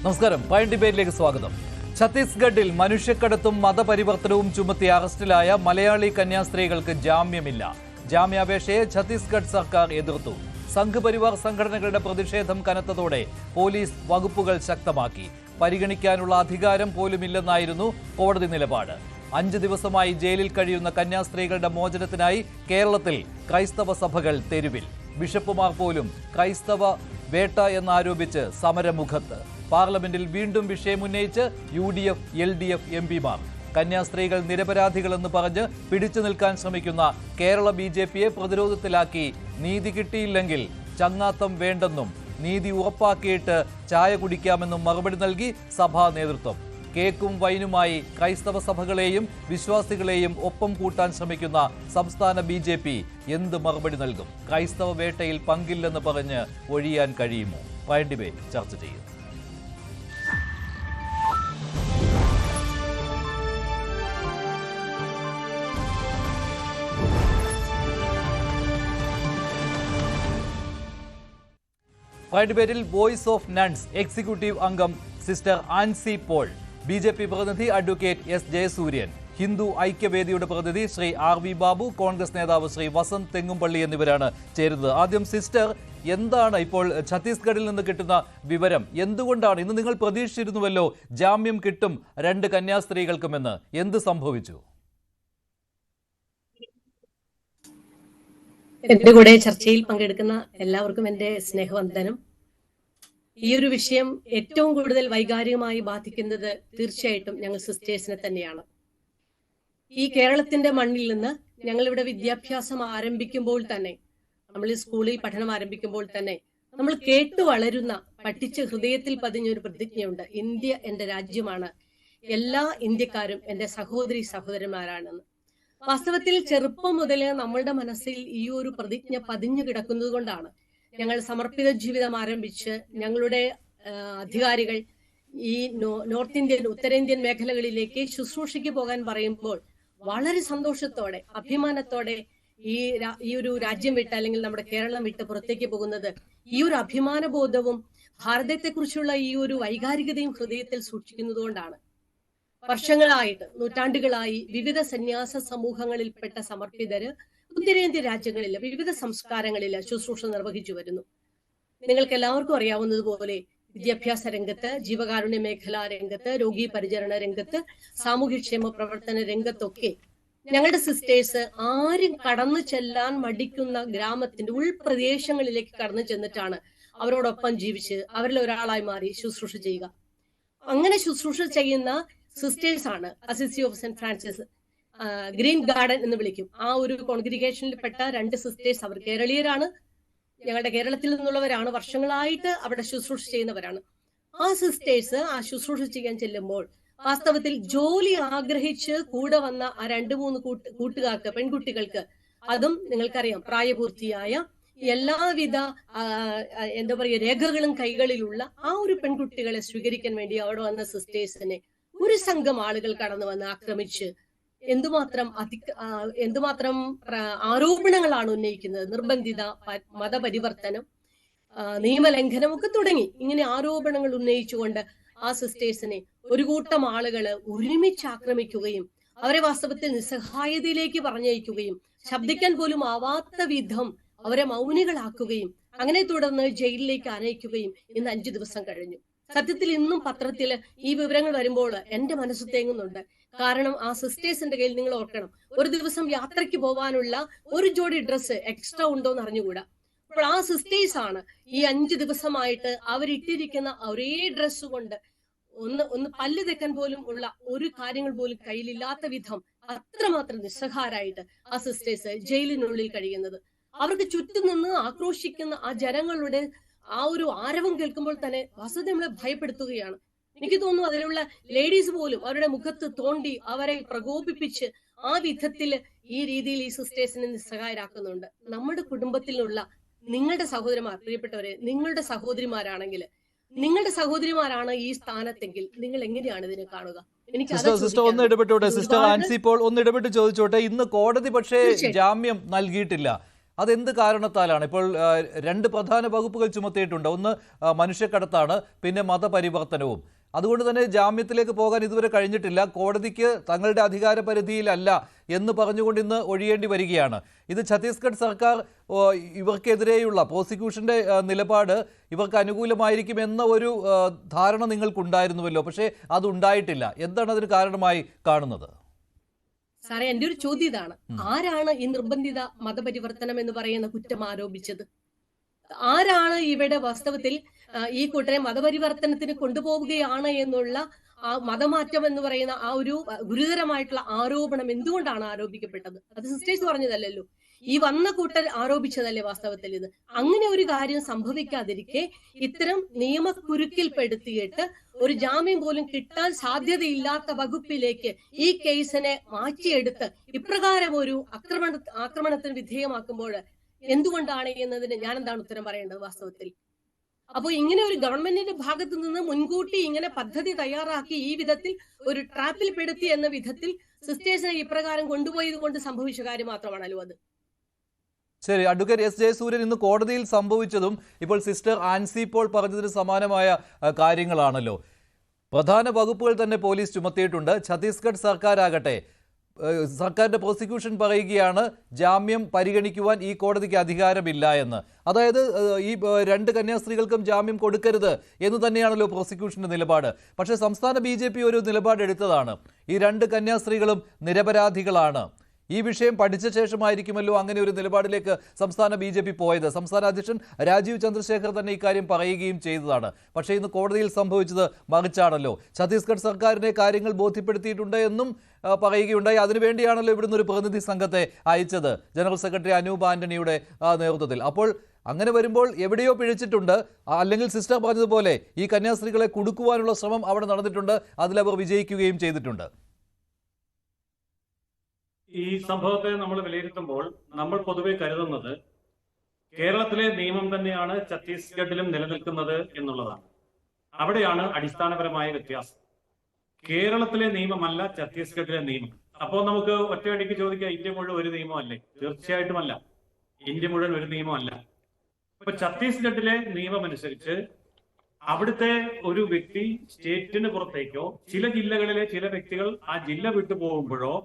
നമസ്കാരം. പ്രൈം ഡിബേറ്റിലേക്ക് സ്വാഗതം. ഛത്തീസ്ഗഡിൽ മനുഷ്യക്കടത്തും മതപരിവർത്തനവും ചുമത്തി അറസ്റ്റിലായ മലയാളി കന്യാസ്ത്രീകൾക്ക് ജാമ്യമില്ല. ജാമ്യാപേക്ഷയെ ഛത്തീസ്ഗഡ് സർക്കാർ എതിർത്തു. സംഘപരിവാർ സംഘടനകളുടെ പ്രതിഷേധം കനത്തതോടെ പോലീസ് വകുപ്പുകൾ ശക്തമാക്കി. പരിഗണിക്കാനുള്ള അധികാരം പോലുമില്ലെന്നായിരുന്നു കോടതി നിലപാട്. 5 ദിവസമായി ജയിലിൽ കഴിയുന്ന കന്യാസ്ത്രീകളുടെ മോചനത്തിനായി കേരളത്തിൽ ക്രൈസ്തവ സഭകൾ തെരുവിൽ. ബിഷപ്പുമാർ പോലും ക്രൈസ്തവ വേട്ട എന്നാരോപിച്ച് സമരമുഖത്ത്. പാർലമെന്റിൽ വീണ്ടും വിഷയമുന്നയിച്ച് UDF, LDF MPമാർ. കന്യാസ്ത്രീകൾ നിരപരാധികളെന്ന് പറഞ്ഞ് പിടിച്ചു നിൽക്കാൻ ശ്രമിക്കുന്ന കേരള BJPയെ പ്രതിരോധത്തിലാക്കി നീതി കിട്ടിയില്ലെങ്കിൽ ചങ്ങാത്തം വേണ്ടെന്നും നീതി ഉറപ്പാക്കിയിട്ട് ചായ കുടിക്കാമെന്നും മറുപടി നൽകി സഭാ നേതൃത്വം. കേക്കും വൈനുമായി ക്രൈസ്തവ സഭകളെയും വിശ്വാസികളെയും ഒപ്പം കൂട്ടാൻ ശ്രമിക്കുന്ന സംസ്ഥാന BJP എന്ത് മറുപടി നൽകും? ക്രൈസ്തവ വേട്ടയിൽ പങ്കില്ലെന്ന് പറഞ്ഞ് ഒഴിയാൻ കഴിയുമോ? പ്രൈം ഡിബേറ്റ് ചർച്ച ചെയ്യും. പ്രൈം ഡിബേറ്റിൽ വോയിസ് ഓഫ് നൺസ് എക്സിക്യൂട്ടീവ് അംഗം സിസ്റ്റർ ആൻസി പോൾ, BJP പ്രതിനിധി അഡ്വക്കേറ്റ് S. ജയസൂര്യൻ, ഹിന്ദു ഐക്യവേദിയുടെ പ്രതിനിധി ശ്രീ RV ബാബു, കോൺഗ്രസ് നേതാവ് ശ്രീ വസന്ത് തെങ്ങുംപള്ളി എന്നിവരാണ് ചേരുന്നത്. ആദ്യം സിസ്റ്റർ, എന്താണ് ഇപ്പോൾ ഛത്തീസ്ഗഡിൽ നിന്ന് കിട്ടുന്ന വിവരം? എന്തുകൊണ്ടാണ് ഇന്ന് നിങ്ങൾ പ്രതീക്ഷിച്ചിരുന്നുവല്ലോ ജാമ്യം കിട്ടും 2 കന്യാസ്ത്രീകൾക്കുമെന്ന്? എന്ത് സംഭവിച്ചു? എന്റെ കൂടെ ചർച്ചയിൽ പങ്കെടുക്കുന്ന എല്ലാവർക്കും എന്റെ സ്നേഹവന്ദനം. ഈ ഒരു വിഷയം ഏറ്റവും കൂടുതൽ വൈകാരികമായി ബാധിക്കുന്നത് തീർച്ചയായിട്ടും ഞങ്ങൾ സിസ്റ്റേഴ്സിനെ തന്നെയാണ്. ഈ കേരളത്തിന്റെ മണ്ണിൽ നിന്ന് ഞങ്ങളിവിടെ വിദ്യാഭ്യാസം ആരംഭിക്കുമ്പോൾ തന്നെ, നമ്മൾ ഈ സ്കൂളിൽ പഠനം ആരംഭിക്കുമ്പോൾ തന്നെ നമ്മൾ കേട്ടു വളരുന്ന, പഠിച്ച് ഹൃദയത്തിൽ പതിഞ്ഞൊരു പ്രതിജ്ഞയുണ്ട്: ഇന്ത്യ എന്റെ രാജ്യമാണ്, എല്ലാ ഇന്ത്യക്കാരും എന്റെ സഹോദരി സഹോദരന്മാരാണെന്ന്. വാസ്തവത്തിൽ ചെറുപ്പം മുതൽ നമ്മളുടെ മനസ്സിൽ ഈ ഒരു പ്രതിജ്ഞ പതിഞ്ഞു കിടക്കുന്നത് കൊണ്ടാണ് ഞങ്ങൾ സമർപ്പിത ജീവിതം ആരംഭിച്ച് ഞങ്ങളുടെ അധികാരികൾ ഈ നോർത്ത് ഇന്ത്യൻ, ഉത്തരേന്ത്യൻ മേഖലകളിലേക്ക് ശുശ്രൂഷയ്ക്ക് പോകാൻ പറയുമ്പോൾ വളരെ സന്തോഷത്തോടെ, അഭിമാനത്തോടെ ഈ ഒരു രാജ്യം വിട്ട്, അല്ലെങ്കിൽ നമ്മുടെ കേരളം വിട്ട് പുറത്തേക്ക് പോകുന്നത് ഈ ഒരു അഭിമാനബോധവും ഭാരതത്തെക്കുറിച്ചുള്ള ഈ ഒരു വൈകാരികതയും ഹൃദയത്തിൽ സൂക്ഷിക്കുന്നത് കൊണ്ടാണ്. വർഷങ്ങളായിട്ട്, നൂറ്റാണ്ടുകളായി വിവിധ സന്യാസ സമൂഹങ്ങളിൽപ്പെട്ട സമർപ്പിതര് ഉത്തരേന്ത്യ രാജ്യങ്ങളില് വിവിധ സംസ്കാരങ്ങളില് ശുശ്രൂഷ നിർവഹിച്ചു വരുന്നു. നിങ്ങൾക്ക് എല്ലാവർക്കും അറിയാവുന്നതുപോലെ വിദ്യാഭ്യാസ രംഗത്ത്, ജീവകാരുണ്യ മേഖലാ രംഗത്ത്, രോഗീ പരിചരണ രംഗത്ത്, സാമൂഹ്യക്ഷേമ പ്രവർത്തന രംഗത്തൊക്കെ ഞങ്ങളുടെ സിസ്റ്റേഴ്സ് ആരും കടന്നു ചെല്ലാൻ മടിക്കുന്ന ഗ്രാമത്തിന്റെ ഉൾപ്രദേശങ്ങളിലേക്ക് കടന്നു ചെന്നിട്ടാണ് അവരോടൊപ്പം ജീവിച്ച് അവരിൽ ഒരാളായി മാറി ശുശ്രൂഷ ചെയ്യുക. അങ്ങനെ ശുശ്രൂഷ ചെയ്യുന്ന സിസ്റ്റേഴ്സ് ആണ് Assisi of saint Francis, green garden എന്ന് വിളിക്കും. ആ ഒരു കോൺഗ്രിഗേഷനിൽപ്പെട്ട 2 സിസ്റ്റേഴ്സ്. അവർ കേരളീയരാണ്, ഞങ്ങളുടെ കേരളത്തിൽ നിന്നുള്ളവരാണ്, വർഷങ്ങളായിട്ട് അവിടെ ശുശ്രൂഷ ചെയ്യുന്നവരാണ്. ആ സിസ്റ്റേഴ്സ് ആ ശുശ്രൂഷ ചെയ്യാൻ ചെല്ലുമ്പോൾ വാസ്തവത്തിൽ ജോലി ആഗ്രഹിച്ച് കൂടെ വന്ന ആ 2-3 കൂട്ടുകാർക്ക്, പെൺകുട്ടികൾക്ക്, അതും നിങ്ങൾക്കറിയാം പ്രായപൂർത്തിയായ എല്ലാവിധ എന്താ പറയുക രേഖകളും കൈകളിലുള്ള ആ ഒരു പെൺകുട്ടികളെ സ്വീകരിക്കാൻ വേണ്ടി അവിടെ വന്ന സിസ്റ്റേഴ്സിനെ ഒരു സംഘം ആളുകൾ കടന്നു വന്ന് ആക്രമിച്ച് എന്തുമാത്രം ആരോപണങ്ങളാണ് ഉന്നയിക്കുന്നത്. നിർബന്ധിത മതപരിവർത്തനം, നിയമലംഘനം ഒക്കെ തുടങ്ങി ഇങ്ങനെ ആരോപണങ്ങൾ ഉന്നയിച്ചുകൊണ്ട് ആ സിസ്റ്റേഴ്സിനെ ഒരു കൂട്ടം ആളുകള് ഒരുമിച്ച് ആക്രമിക്കുകയും അവരെ വാസ്തവത്തിൽ നിസ്സഹായതയിലേക്ക് പറഞ്ഞയക്കുകയും ശബ്ദിക്കാൻ പോലും ആവാത്ത വിധം അവരെ മൗനികളാക്കുകയും അങ്ങനെ തുടർന്ന് ജയിലിലേക്ക് ആനയിക്കുകയും ഇന്ന് 5 ദിവസം കഴിഞ്ഞു. സത്യത്തിൽ ഇന്നും പത്രത്തിൽ ഈ വിവരങ്ങൾ വരുമ്പോൾ എന്റെ മനസ്സ് തേങ്ങുന്നുണ്ട്. കാരണം ആ സിസ്റ്റേഴ്സിന്റെ കയ്യിൽ, നിങ്ങൾ ഓർക്കണം, ഒരു ദിവസം യാത്രയ്ക്ക് പോകാനുള്ള ഒരു ജോഡി ഡ്രസ്സ് എക്സ്ട്രാ ഉണ്ടോ എന്ന് അറിഞ്ഞുകൂടാ. അപ്പോൾ ആ സിസ്റ്റേഴ്സ് ആണ് ഈ 5 ദിവസമായിട്ട് അവരിട്ടിരിക്കുന്ന ഒരേ ഡ്രസ്സ് കൊണ്ട് ഒന്ന് പല്ല് തെക്കാൻ പോലും ഉള്ള ഒരു കാര്യങ്ങൾ പോലും കയ്യിലില്ലാത്ത വിധം അത്രമാത്രം നിസ്സഹാരായിട്ട് ആ സിസ്റ്റേഴ്സ് ജയിലിനുള്ളിൽ കഴിയുന്നത്. അവർക്ക് ചുറ്റും നിന്ന് ആക്രോശിക്കുന്ന ആ ജനങ്ങളുടെ ആ ഒരു ആരവം കേൾക്കുമ്പോൾ തന്നെ വസ്തുത നമ്മളെ ഭയപ്പെടുത്തുകയാണ്. എനിക്ക് തോന്നുന്നു അതിലുള്ള ലേഡീസ് പോലും അവരുടെ മുഖത്ത് തോണ്ടി അവരെ പ്രകോപിപ്പിച്ച് ആ വിധത്തിൽ ഈ രീതിയിൽ ഈ സിസ്റ്റേഴ്സിനെ നിസ്സഹായരാക്കുന്നുണ്ട്. നമ്മുടെ കുടുംബത്തിലുള്ള നിങ്ങളുടെ സഹോദരന്മാർ, പ്രിയപ്പെട്ടവരെ, നിങ്ങളുടെ സഹോദരിമാരാണെങ്കിൽ, നിങ്ങളുടെ സഹോദരിമാരാണ് ഈ സ്ഥാനത്തെങ്കിൽ നിങ്ങൾ എങ്ങനെയാണ് ഇതിനെ കാണുക? സിസ്റ്റർ ഒന്ന് ഇടപെട്ടോട്ടെ. സിസ്റ്റർ ആൻസി പോൾ ഒന്ന് ഇടപെട്ട് ചോദിച്ചോട്ടെ. ഇന്ന് കോടതി പക്ഷേ ജാമ്യം നൽകിയിട്ടില്ല. അതെന്ത് കാരണത്താലാണ്? ഇപ്പോൾ രണ്ട് പ്രധാന വകുപ്പുകൾ ചുമത്തിയിട്ടുണ്ട്. ഒന്ന് മനുഷ്യക്കടത്താണ്, പിന്നെ മതപരിവർത്തനവും. അതുകൊണ്ട് തന്നെ ജാമ്യത്തിലേക്ക് പോകാൻ ഇതുവരെ കഴിഞ്ഞിട്ടില്ല. കോടതിക്ക് തങ്ങളുടെ അധികാര പരിധിയിലല്ല എന്ന് പറഞ്ഞുകൊണ്ട് ഇന്ന് ഒഴിയേണ്ടി വരികയാണ്. ഇത് ഛത്തീസ്ഗഡ് സർക്കാർ ഇവർക്കെതിരെയുള്ള പ്രോസിക്യൂഷന്റെ നിലപാട് ഇവർക്ക് അനുകൂലമായിരിക്കും എന്ന ഒരു ധാരണ നിങ്ങൾക്കുണ്ടായിരുന്നുവല്ലോ, പക്ഷേ അതുണ്ടായിട്ടില്ല. എന്താണ് അതിന് കാരണമായി കാണുന്നത്? സാറേ, എന്റെ ഒരു ചോദ്യം ഇതാണ്, ആരാണ് ഈ നിർബന്ധിത മതപരിവർത്തനം എന്ന് പറയുന്ന കുറ്റം ആരോപിച്ചത്? ആരാണ് ഇവിടെ വാസ്തവത്തിൽ ഈ കൂട്ടരെ മതപരിവർത്തനത്തിന് കൊണ്ടുപോവുകയാണ് എന്നുള്ള ആ മതമാറ്റം എന്ന് പറയുന്ന ആ ഒരു ഗുരുതരമായിട്ടുള്ള ആരോപണം എന്തുകൊണ്ടാണ് ആരോപിക്കപ്പെട്ടത്? അത് സിസ്റ്റേഴ്സ് പറഞ്ഞതല്ലല്ലോ, ഈ വന്ന കൂട്ടർ ആരോപിച്ചതല്ലേ വാസ്തവത്തിൽ ഇത്. അങ്ങനെ ഒരു കാര്യം സംഭവിക്കാതിരിക്കെ ഇത്തരം നിയമക്കുരുക്കിൽപ്പെടുത്തിയിട്ട് ഒരു ജാമ്യം പോലും കിട്ടാൻ സാധ്യതയില്ലാത്ത വകുപ്പിലേക്ക് ഈ കേസിനെ മാറ്റിയെടുത്ത് ഇപ്രകാരം ഒരു ആക്രമണത്തിന് വിധേയമാക്കുമ്പോൾ എന്തുകൊണ്ടാണ് എന്നതിന് ഞാൻ എന്താണ് ഉത്തരം പറയേണ്ടത് വാസ്തവത്തിൽ? അപ്പോൾ ഇങ്ങനെ ഒരു ഗവൺമെന്റിന്റെ ഭാഗത്ത് നിന്ന് മുൻകൂട്ടി ഇങ്ങനെ പദ്ധതി തയ്യാറാക്കി ഈ വിധത്തിൽ ഒരു ട്രാപ്പിൽ പെടുത്തി എന്ന വിധത്തിൽ സിസ്റ്റേഴ്സിനെ ഇപ്രകാരം കൊണ്ടുപോയത് കൊണ്ട് സംഭവിച്ച കാര്യം മാത്രമാണല്ലോ അത്. ശരി, അഡ്വക്കേറ്റ് എസ് ജയസൂര്യൻ, ഇന്ന് കോടതിയിൽ സംഭവിച്ചതും ഇപ്പോൾ സിസ്റ്റർ ആൻസി പോൾ പറഞ്ഞതിന് സമാനമായ കാര്യങ്ങളാണല്ലോ. പ്രധാന വകുപ്പുകൾ തന്നെ പോലീസ് ചുമത്തിയിട്ടുണ്ട്. ഛത്തീസ്ഗഡ് സർക്കാരാകട്ടെ, സർക്കാരിന്റെ പ്രോസിക്യൂഷൻ പറയുകയാണ് ജാമ്യം പരിഗണിക്കുവാൻ ഈ കോടതിക്ക് അധികാരമില്ല എന്ന്. അതായത് ഈ രണ്ട് കന്യാസ്ത്രീകൾക്കും ജാമ്യം കൊടുക്കരുത് എന്ന് തന്നെയാണല്ലോ പ്രോസിക്യൂഷന്റെ നിലപാട്. പക്ഷേ സംസ്ഥാന BJP ഒരു നിലപാടെടുത്തതാണ്, ഈ രണ്ട് കന്യാസ്ത്രീകളും നിരപരാധികളാണ്. ഈ വിഷയം പഠിച്ച ശേഷമായിരിക്കുമല്ലോ അങ്ങനെ ഒരു നിലപാടിലേക്ക് സംസ്ഥാന BJP പോയത്. സംസ്ഥാന അധ്യക്ഷൻ രാജീവ് ചന്ദ്രശേഖർ തന്നെ ഇക്കാര്യം പറയുകയും ചെയ്തതാണ്. പക്ഷേ ഇന്ന് കോടതിയിൽ സംഭവിച്ചത് മറിച്ചാണല്ലോ. ഛത്തീസ്ഗഡ് സർക്കാരിനെ കാര്യങ്ങൾ ബോധ്യപ്പെടുത്തിയിട്ടുണ്ട് എന്നും പറയുകയുണ്ടായി. അതിനുവേണ്ടിയാണല്ലോ ഇവിടുന്ന് ഒരു പ്രതിനിധി സംഘത്തെ അയച്ചത്, ജനറൽ സെക്രട്ടറി അനൂപ് ആന്റണിയുടെ നേതൃത്വത്തിൽ. അപ്പോൾ അങ്ങനെ വരുമ്പോൾ എവിടെയോ പിഴച്ചിട്ടുണ്ട്. അല്ലെങ്കിൽ സിസ്റ്റർ പറഞ്ഞതുപോലെ ഈ കന്യാസ്ത്രീകളെ കുടുക്കുവാനുള്ള ശ്രമം അവിടെ നടന്നിട്ടുണ്ട്, അതിലവർ വിജയിക്കുകയും ചെയ്തിട്ടുണ്ട്. ഈ സംഭവത്തെ നമ്മൾ വിലയിരുത്തുമ്പോൾ നമ്മൾ പൊതുവെ കരുതുന്നത് കേരളത്തിലെ നിയമം തന്നെയാണ് ഛത്തീസ്ഗഡിലും നിലനിൽക്കുന്നത് എന്നുള്ളതാണ്. അവിടെയാണ് അടിസ്ഥാനപരമായ വ്യത്യാസം. കേരളത്തിലെ നിയമമല്ല ഛത്തീസ്ഗഡിലെ നിയമം. അപ്പോൾ നമുക്ക് ഒറ്റയടിക്ക് ചോദിക്കാം, ഇന്ത്യ മുഴുവൻ ഒരു നിയമമല്ലേ? തീർച്ചയായിട്ടുമല്ല, ഇന്ത്യ മുഴുവൻ ഒരു നിയമമല്ല. ഇപ്പൊ ഛത്തീസ്ഗഡിലെ നിയമം അനുസരിച്ച് അവിടുത്തെ ഒരു വ്യക്തി സ്റ്റേറ്റിന് പുറത്തേക്കോ ചില ജില്ലകളിലെ ചില വ്യക്തികൾ ആ ജില്ല വിട്ടു പോകുമ്പോഴോ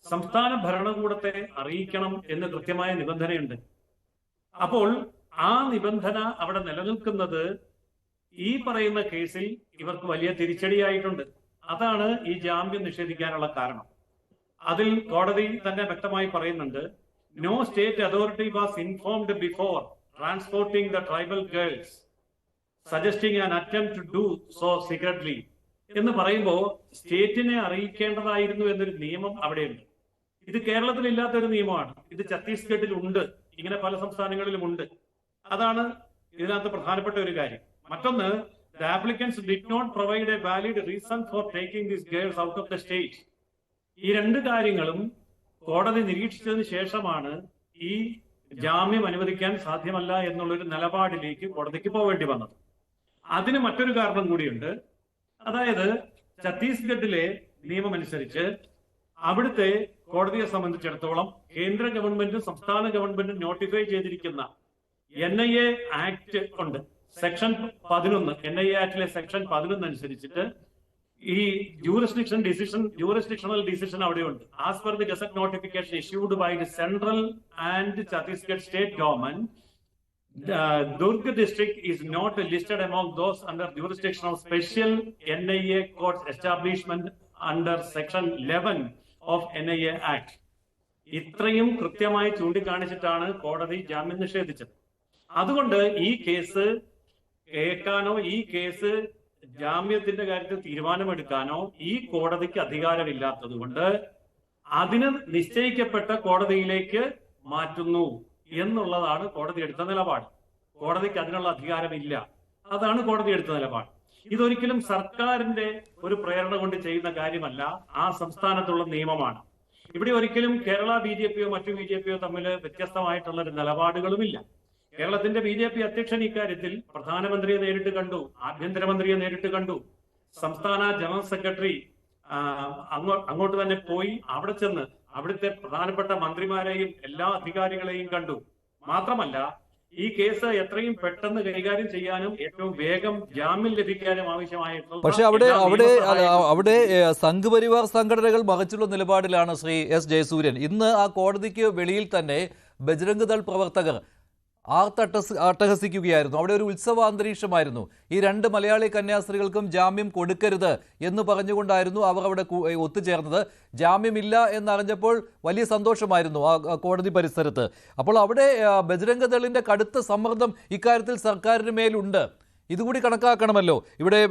സംസ്ഥാന ഭരണകൂടത്തെ അറിയിക്കണം എന്ന് കൃത്യമായ നിബന്ധനയുണ്ട്. അപ്പോൾ ആ നിബന്ധന അവിടെ നിലനിൽക്കുന്നത് ഈ പറയുന്ന കേസിൽ ഇവർക്ക് വലിയ തിരിച്ചടിയായിട്ടുണ്ട്. അതാണ് ഈ ജാമ്യം നിഷേധിക്കാനുള്ള കാരണം. അതിൽ കോടതി തന്നെ വ്യക്തമായി പറയുന്നുണ്ട്, no state authority was informed before transporting the tribal girls suggesting an attempt to do so secretly എന്ന് പറയുമ്പോൾ സ്റ്റേറ്റിനെ അറിയിക്കേണ്ടതായിരുന്നു എന്നൊരു നിയമം അവിടെയുണ്ട്. ഇത് കേരളത്തിൽ ഇല്ലാത്തൊരു നിയമമാണ്. ഇത് ഛത്തീസ്ഗഡിൽ ഉണ്ട്, ഇങ്ങനെ പല സംസ്ഥാനങ്ങളിലും ഉണ്ട്. അതാണ് ഇതിനകത്ത് പ്രധാനപ്പെട്ട ഒരു കാര്യം. മറ്റൊന്ന്, the applicants did not provide a valid reason for taking these girls out of the state. ഈ രണ്ട് കാര്യങ്ങളും കോടതി നിരീക്ഷിച്ചതിന് ശേഷമാണ് ഈ ജാമ്യം അനുവദിക്കാൻ സാധ്യമല്ല എന്നുള്ളൊരു നിലപാടിലേക്ക് കോടതിക്ക് പോവേണ്ടി വന്നത്. അതിന് മറ്റൊരു കാരണം കൂടിയുണ്ട്. അതായത് ഛത്തീസ്ഗഡിലെ നിയമമനുസരിച്ച് അവിടുത്തെ കോടതിയെ സംബന്ധിച്ചിടത്തോളം കേന്ദ്ര ഗവൺമെന്റും സംസ്ഥാന ഗവൺമെന്റും നോട്ടിഫൈ ചെയ്തിരിക്കുന്ന NIA ആക്ട് ഉണ്ട്. സെക്ഷൻ 11, NIA ആക്ടിലെ സെക്ഷൻ 11 അനുസരിച്ചിട്ട് ഈ ജൂറിസ്ഡിക്ഷണൽ ഡിസിഷൻ അവിടെയുണ്ട്. As per the gazette notification issued by the central and Chhattisgarh state government, Durg district is not listed among those under jurisdiction of special NIA courts establishment under section 11 of NIA Act. ഇത്രയും കൃത്യമായി ചൂണ്ടിക്കാണിച്ചിട്ടാണ് കോടതി ജാമ്യം നിഷേധിച്ചത്. അതുകൊണ്ട് ഈ case കേൾക്കാനോ ഈ case ജാമ്യത്തിന്റെ കാര്യത്തിൽ തീരുമാനമെടുക്കാനോ ഈ കോടതിക്ക് അധികാരമില്ലാത്തത് കൊണ്ട് അതിന് നിശ്ചയിക്കപ്പെട്ട കോടതിയിലേക്ക് മാറ്റുന്നു എന്നുള്ളതാണ് കോടതി എടുത്ത നിലപാട്. കോടതിക്ക് അതിനുള്ള അധികാരമില്ല, അതാണ് കോടതി എടുത്ത നിലപാട്. ഇതൊരിക്കലും സർക്കാരിന്റെ ഒരു പ്രേരണ കൊണ്ട് ചെയ്യുന്ന കാര്യമല്ല, ആ സംസ്ഥാനത്തുള്ള നിയമമാണ്. ഇവിടെ ഒരിക്കലും കേരള BJPയോ മറ്റു BJPയോ തമ്മിൽ വ്യത്യസ്തമായിട്ടുള്ള ഒരു നിലപാടുകളുമില്ല. കേരളത്തിന്റെ BJP അധ്യക്ഷൻ ഇക്കാര്യത്തിൽ പ്രധാനമന്ത്രിയെ നേരിട്ട് കണ്ടു, ആഭ്യന്തരമന്ത്രിയെ നേരിട്ട് കണ്ടു, സംസ്ഥാന ജനറൽ സെക്രട്ടറി അങ്ങോട്ട് തന്നെ പോയി അവിടെ ചെന്ന് അവിടുത്തെ പ്രധാനപ്പെട്ട മന്ത്രിമാരെയും എല്ലാ അധികാരികളെയും കണ്ടു. മാത്രമല്ല ഈ കേസ് എത്രയും പെട്ടെന്ന് കൈകാര്യം ചെയ്യാനും ഏറ്റവും വേഗം ജാമ്യം ലഭിക്കാനും ആവശ്യമായിട്ടുള്ള പക്ഷെ അവിടെ സംഘപരിവാർ സംഘടനകൾ മറിച്ചുള്ള നിലപാടിലാണ് ശ്രീ എസ് ജയസൂര്യൻ. ഇന്ന് ആ കോടതിക്ക് വെളിയിൽ തന്നെ ബജ്രംഗ് ദൾ പ്രവർത്തകർ അട്ടഹസിക്കുകയായിരുന്നു. അവിടെ ഒരു ഉത്സവ അന്തരീക്ഷമായിരുന്നു. ഈ രണ്ട് മലയാളി കന്യാസ്ത്രീകൾക്കും ജാമ്യം കൊടുക്കരുത് എന്ന് പറഞ്ഞുകൊണ്ടായിരുന്നു അവർ അവിടെ ഒത്തുചേർന്നത്. ജാമ്യമില്ല എന്നറിഞ്ഞപ്പോൾ വലിയ സന്തോഷമായിരുന്നു ആ കോടതി പരിസരത്ത്. അപ്പോൾ അവിടെ ബജ്രംഗ് ദളിന്റെ കടുത്ത സമ്മർദ്ദം ഇക്കാര്യത്തിൽ സർക്കാരിന് മേലുണ്ട്. ഇതുകൂടി കണക്കാക്കണമല്ലോ. ഇവിടെ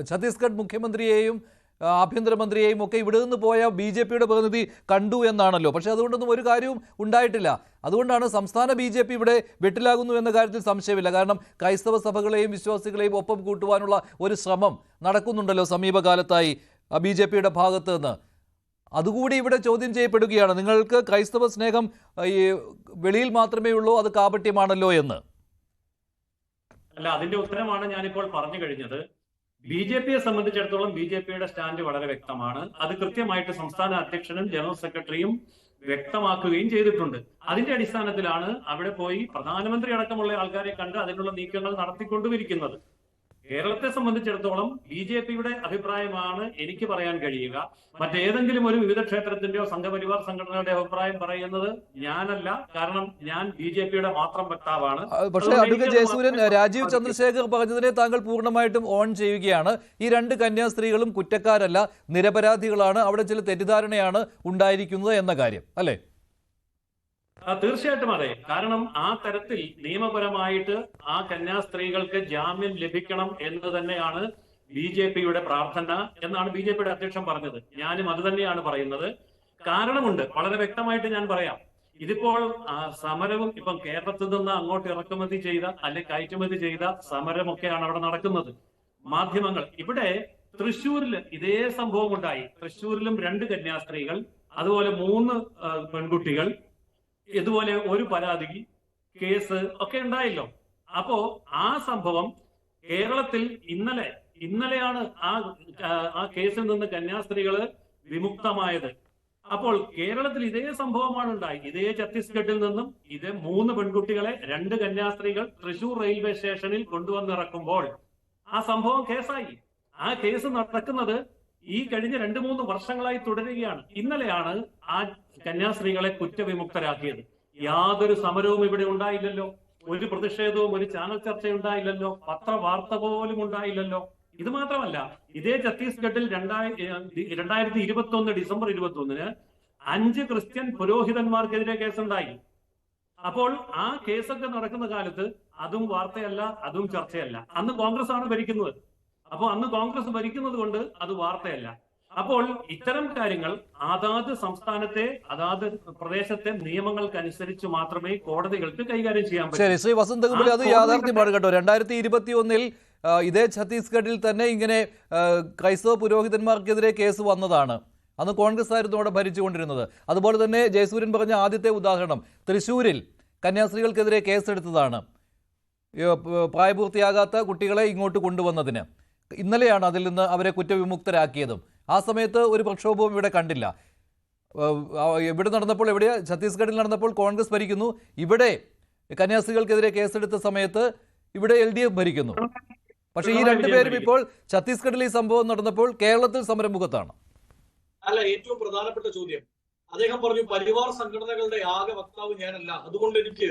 ഛത്തീസ്ഗഡ് മുഖ്യമന്ത്രിയെയും ആഭ്യന്തരമന്ത്രിയെയും ഒക്കെ ഇവിടെ നിന്ന് പോയ BJPയുടെ പ്രതിനിധി കണ്ടു എന്നാണല്ലോ. പക്ഷെ അതുകൊണ്ടൊന്നും ഒരു കാര്യവും ഉണ്ടായിട്ടില്ല. അതുകൊണ്ടാണ് സംസ്ഥാന BJP ഇവിടെ വെട്ടിലാകുന്നു എന്ന കാര്യത്തിൽ സംശയമില്ല. കാരണം ക്രൈസ്തവ സഭകളെയും വിശ്വാസികളെയും ഒപ്പം കൂട്ടുവാനുള്ള ഒരു ശ്രമം നടക്കുന്നുണ്ടല്ലോ സമീപകാലത്തായി BJPയുടെ ഭാഗത്ത് നിന്ന്. അതുകൂടി ഇവിടെ ചോദ്യം ചെയ്യപ്പെടുകയാണ്. നിങ്ങൾക്ക് ക്രൈസ്തവ സ്നേഹം ഈ വെളിയിൽ മാത്രമേ ഉള്ളൂ, അത് കാപട്യമാണല്ലോ എന്ന്. അല്ല, അതിന്റെ ഉത്തരമാണ് ഞാനിപ്പോൾ പറഞ്ഞു കഴിഞ്ഞത്. BJPയെ സംബന്ധിച്ചിടത്തോളം BJPയുടെ സ്റ്റാൻഡ് വളരെ വ്യക്തമാണ്. അത് കൃത്യമായിട്ട് സംസ്ഥാന അധ്യക്ഷനും ജനറൽ സെക്രട്ടറിയും വ്യക്തമാക്കുകയും ചെയ്തിട്ടുണ്ട്. അതിന്റെ അടിസ്ഥാനത്തിലാണ് അവിടെ പോയി പ്രധാനമന്ത്രി അടക്കമുള്ള ആൾക്കാരെ കണ്ട് അതിനുള്ള നീക്കങ്ങൾ നടത്തിക്കൊണ്ടുവരിക്കുന്നത്. കേരളത്തെ സംബന്ധിച്ചിടത്തോളം BJPയുടെ അഭിപ്രായമാണ് എനിക്ക് പറയാൻ കഴിയുക. മറ്റേതെങ്കിലും ഒരു വിവിധ ക്ഷേത്രത്തിന്റെയോ സംഘപരിവാർ സംഘടനയുടെ അഭിപ്രായം പറയുന്നത് ഞാനല്ല. കാരണം ഞാൻ BJPയുടെ മാത്രം വക്താവാണ്. പക്ഷേ അഡ്വക്കേറ്റ് ജയസൂര്യൻ, രാജീവ് ചന്ദ്രശേഖർ പറഞ്ഞതിനെ താങ്കൾ പൂർണ്ണമായിട്ടും ഓൺ ചെയ്യുകയാണ്. ഈ രണ്ട് കന്യാസ്ത്രീകളും കുറ്റക്കാരല്ല, നിരപരാധികളാണ്. അവിടെ ചില തെറ്റിദ്ധാരണയാണ് ഉണ്ടായിരിക്കുന്നത് എന്ന കാര്യം അല്ലേ? തീർച്ചയായിട്ടും അതെ. കാരണം ആ തരത്തിൽ നിയമപരമായിട്ട് ആ കന്യാസ്ത്രീകൾക്ക് ജാമ്യം ലഭിക്കണം എന്ന് തന്നെയാണ് BJPയുടെ പ്രാർത്ഥന എന്നാണ് BJPയുടെ അധ്യക്ഷൻ പറഞ്ഞത്. ഞാനും അത് തന്നെയാണ് പറയുന്നത്. കാരണമുണ്ട്, വളരെ വ്യക്തമായിട്ട് ഞാൻ പറയാം. ഇതിപ്പോൾ സമരവും ഇപ്പം കേരളത്തിൽ നിന്ന് അങ്ങോട്ട് ഇറക്കുമതി ചെയ്ത അല്ലെങ്കിൽ കയറ്റുമതി ചെയ്ത സമരമൊക്കെയാണ് അവിടെ നടക്കുന്നത്. മാധ്യമങ്ങൾ ഇവിടെ തൃശ്ശൂരിൽ ഇതേ സംഭവം ഉണ്ടായി. തൃശ്ശൂരിലും 2 കന്യാസ്ത്രീകൾ, അതുപോലെ 3 പെൺകുട്ടികൾ, ഇതുപോലെ ഒരു പരാതി കേസ് ഒക്കെ ഉണ്ടായല്ലോ. അപ്പോ ആ സംഭവം കേരളത്തിൽ ഇന്നലെയാണ് ആ കേസിൽ നിന്ന് കന്യാസ്ത്രീകള് വിമുക്തമായത്. അപ്പോൾ കേരളത്തിൽ ഇതേ സംഭവമാണ് ഉണ്ടായി. ഇതേ ഛത്തീസ്ഗഡിൽ നിന്നും ഇതേ 3 പെൺകുട്ടികളെ 2 കന്യാസ്ത്രീകൾ തൃശൂർ റെയിൽവേ സ്റ്റേഷനിൽ കൊണ്ടുവന്നിറക്കുമ്പോൾ ആ സംഭവം കേസായി. ആ കേസ് നടക്കുന്നത് ഈ കഴിഞ്ഞ 2-3 വർഷങ്ങളായി തുടരുകയാണ്. ഇന്നലെയാണ് ആ കന്യാസ്ത്രീകളെ കുറ്റവിമുക്തരാക്കിയത്. യാതൊരു സമരവും ഇവിടെ ഉണ്ടായില്ലല്ലോ, ഒരു പ്രതിഷേധവും ഒരു ചാനൽ ചർച്ച ഉണ്ടായില്ലല്ലോ, പത്രവാർത്ത പോലും ഉണ്ടായില്ലല്ലോ. ഇത് മാത്രമല്ല, ഇതേ ഛത്തീസ്ഗഡിൽ 2021 ഡിസംബർ 21 5 ക്രിസ്ത്യൻ പുരോഹിതന്മാർക്കെതിരെ കേസുണ്ടായി. അപ്പോൾ ആ കേസൊക്കെ നടക്കുന്ന കാലത്ത് അതും വാർത്തയല്ല, അതും ചർച്ചയല്ല. അന്ന് കോൺഗ്രസ് ആണ് ഭരിക്കുന്നത്. അപ്പോൾ അന്ന് കോൺഗ്രസ് ഭരിക്കുന്നത് കൊണ്ട് അത് വാർത്തയല്ല. അപ്പോൾ ഇത്തരം കാര്യങ്ങൾ അതാത് സംസ്ഥാനത്തെ അതാത് പ്രദേശത്തെ നിയമങ്ങൾക്കനുസരിച്ച് മാത്രമേ കോടതികൾക്ക് കൈകാര്യം ചെയ്യാൻ പറ്റൂ. ശരി, ശ്രീ വസന്തകുമാരി, അത് യാഥാർത്ഥ്യമാണ് കേട്ടോ. 2021 ഇതേ ഛത്തീസ്ഗഡിൽ തന്നെ ഇങ്ങനെ ക്രൈസ്തവ പുരോഹിതന്മാർക്കെതിരെ കേസ് വന്നതാണ്. അന്ന് കോൺഗ്രസ് ആയിരുന്നു അവിടെ ഭരിച്ചുകൊണ്ടിരുന്നത്. അതുപോലെ തന്നെ ജയസൂര്യൻ പറഞ്ഞ ആദ്യത്തെ ഉദാഹരണം തൃശ്ശൂരിൽ കന്യാസ്ത്രീകൾക്കെതിരെ കേസെടുത്തതാണ്, പ്രായപൂർത്തിയാകാത്ത കുട്ടികളെ ഇങ്ങോട്ട് കൊണ്ടുവന്നതിന്. ഇന്നലെയാണ് അതിൽ നിന്ന് അവരെ കുറ്റവിമുക്തരാക്കിയതും. ആ സമയത്ത് ഒരു പ്രക്ഷോഭവും ഇവിടെ കണ്ടില്ല. ഇവിടെ നടന്നപ്പോൾ, ഛത്തീസ്ഗഡിൽ നടന്നപ്പോൾ കോൺഗ്രസ് ഭരിക്കുന്നു. ഇവിടെ കന്യാസ്ത്രീകൾക്കെതിരെ കേസെടുത്ത സമയത്ത് ഇവിടെ LDF ഭരിക്കുന്നു. പക്ഷേ ഈ രണ്ടുപേരും ഇപ്പോൾ ഛത്തീസ്ഗഡിൽ ഈ സംഭവം നടന്നപ്പോൾ കേരളത്തിൽ സമരമുഖത്താണ്. അല്ല, ഏറ്റവും പ്രധാനപ്പെട്ട ചോദ്യം, അദ്ദേഹം പറഞ്ഞു പരിവാർ സംഘടനകളുടെ ആകെ വക്താവ് ഞാനല്ല, അതുകൊണ്ട് എനിക്ക്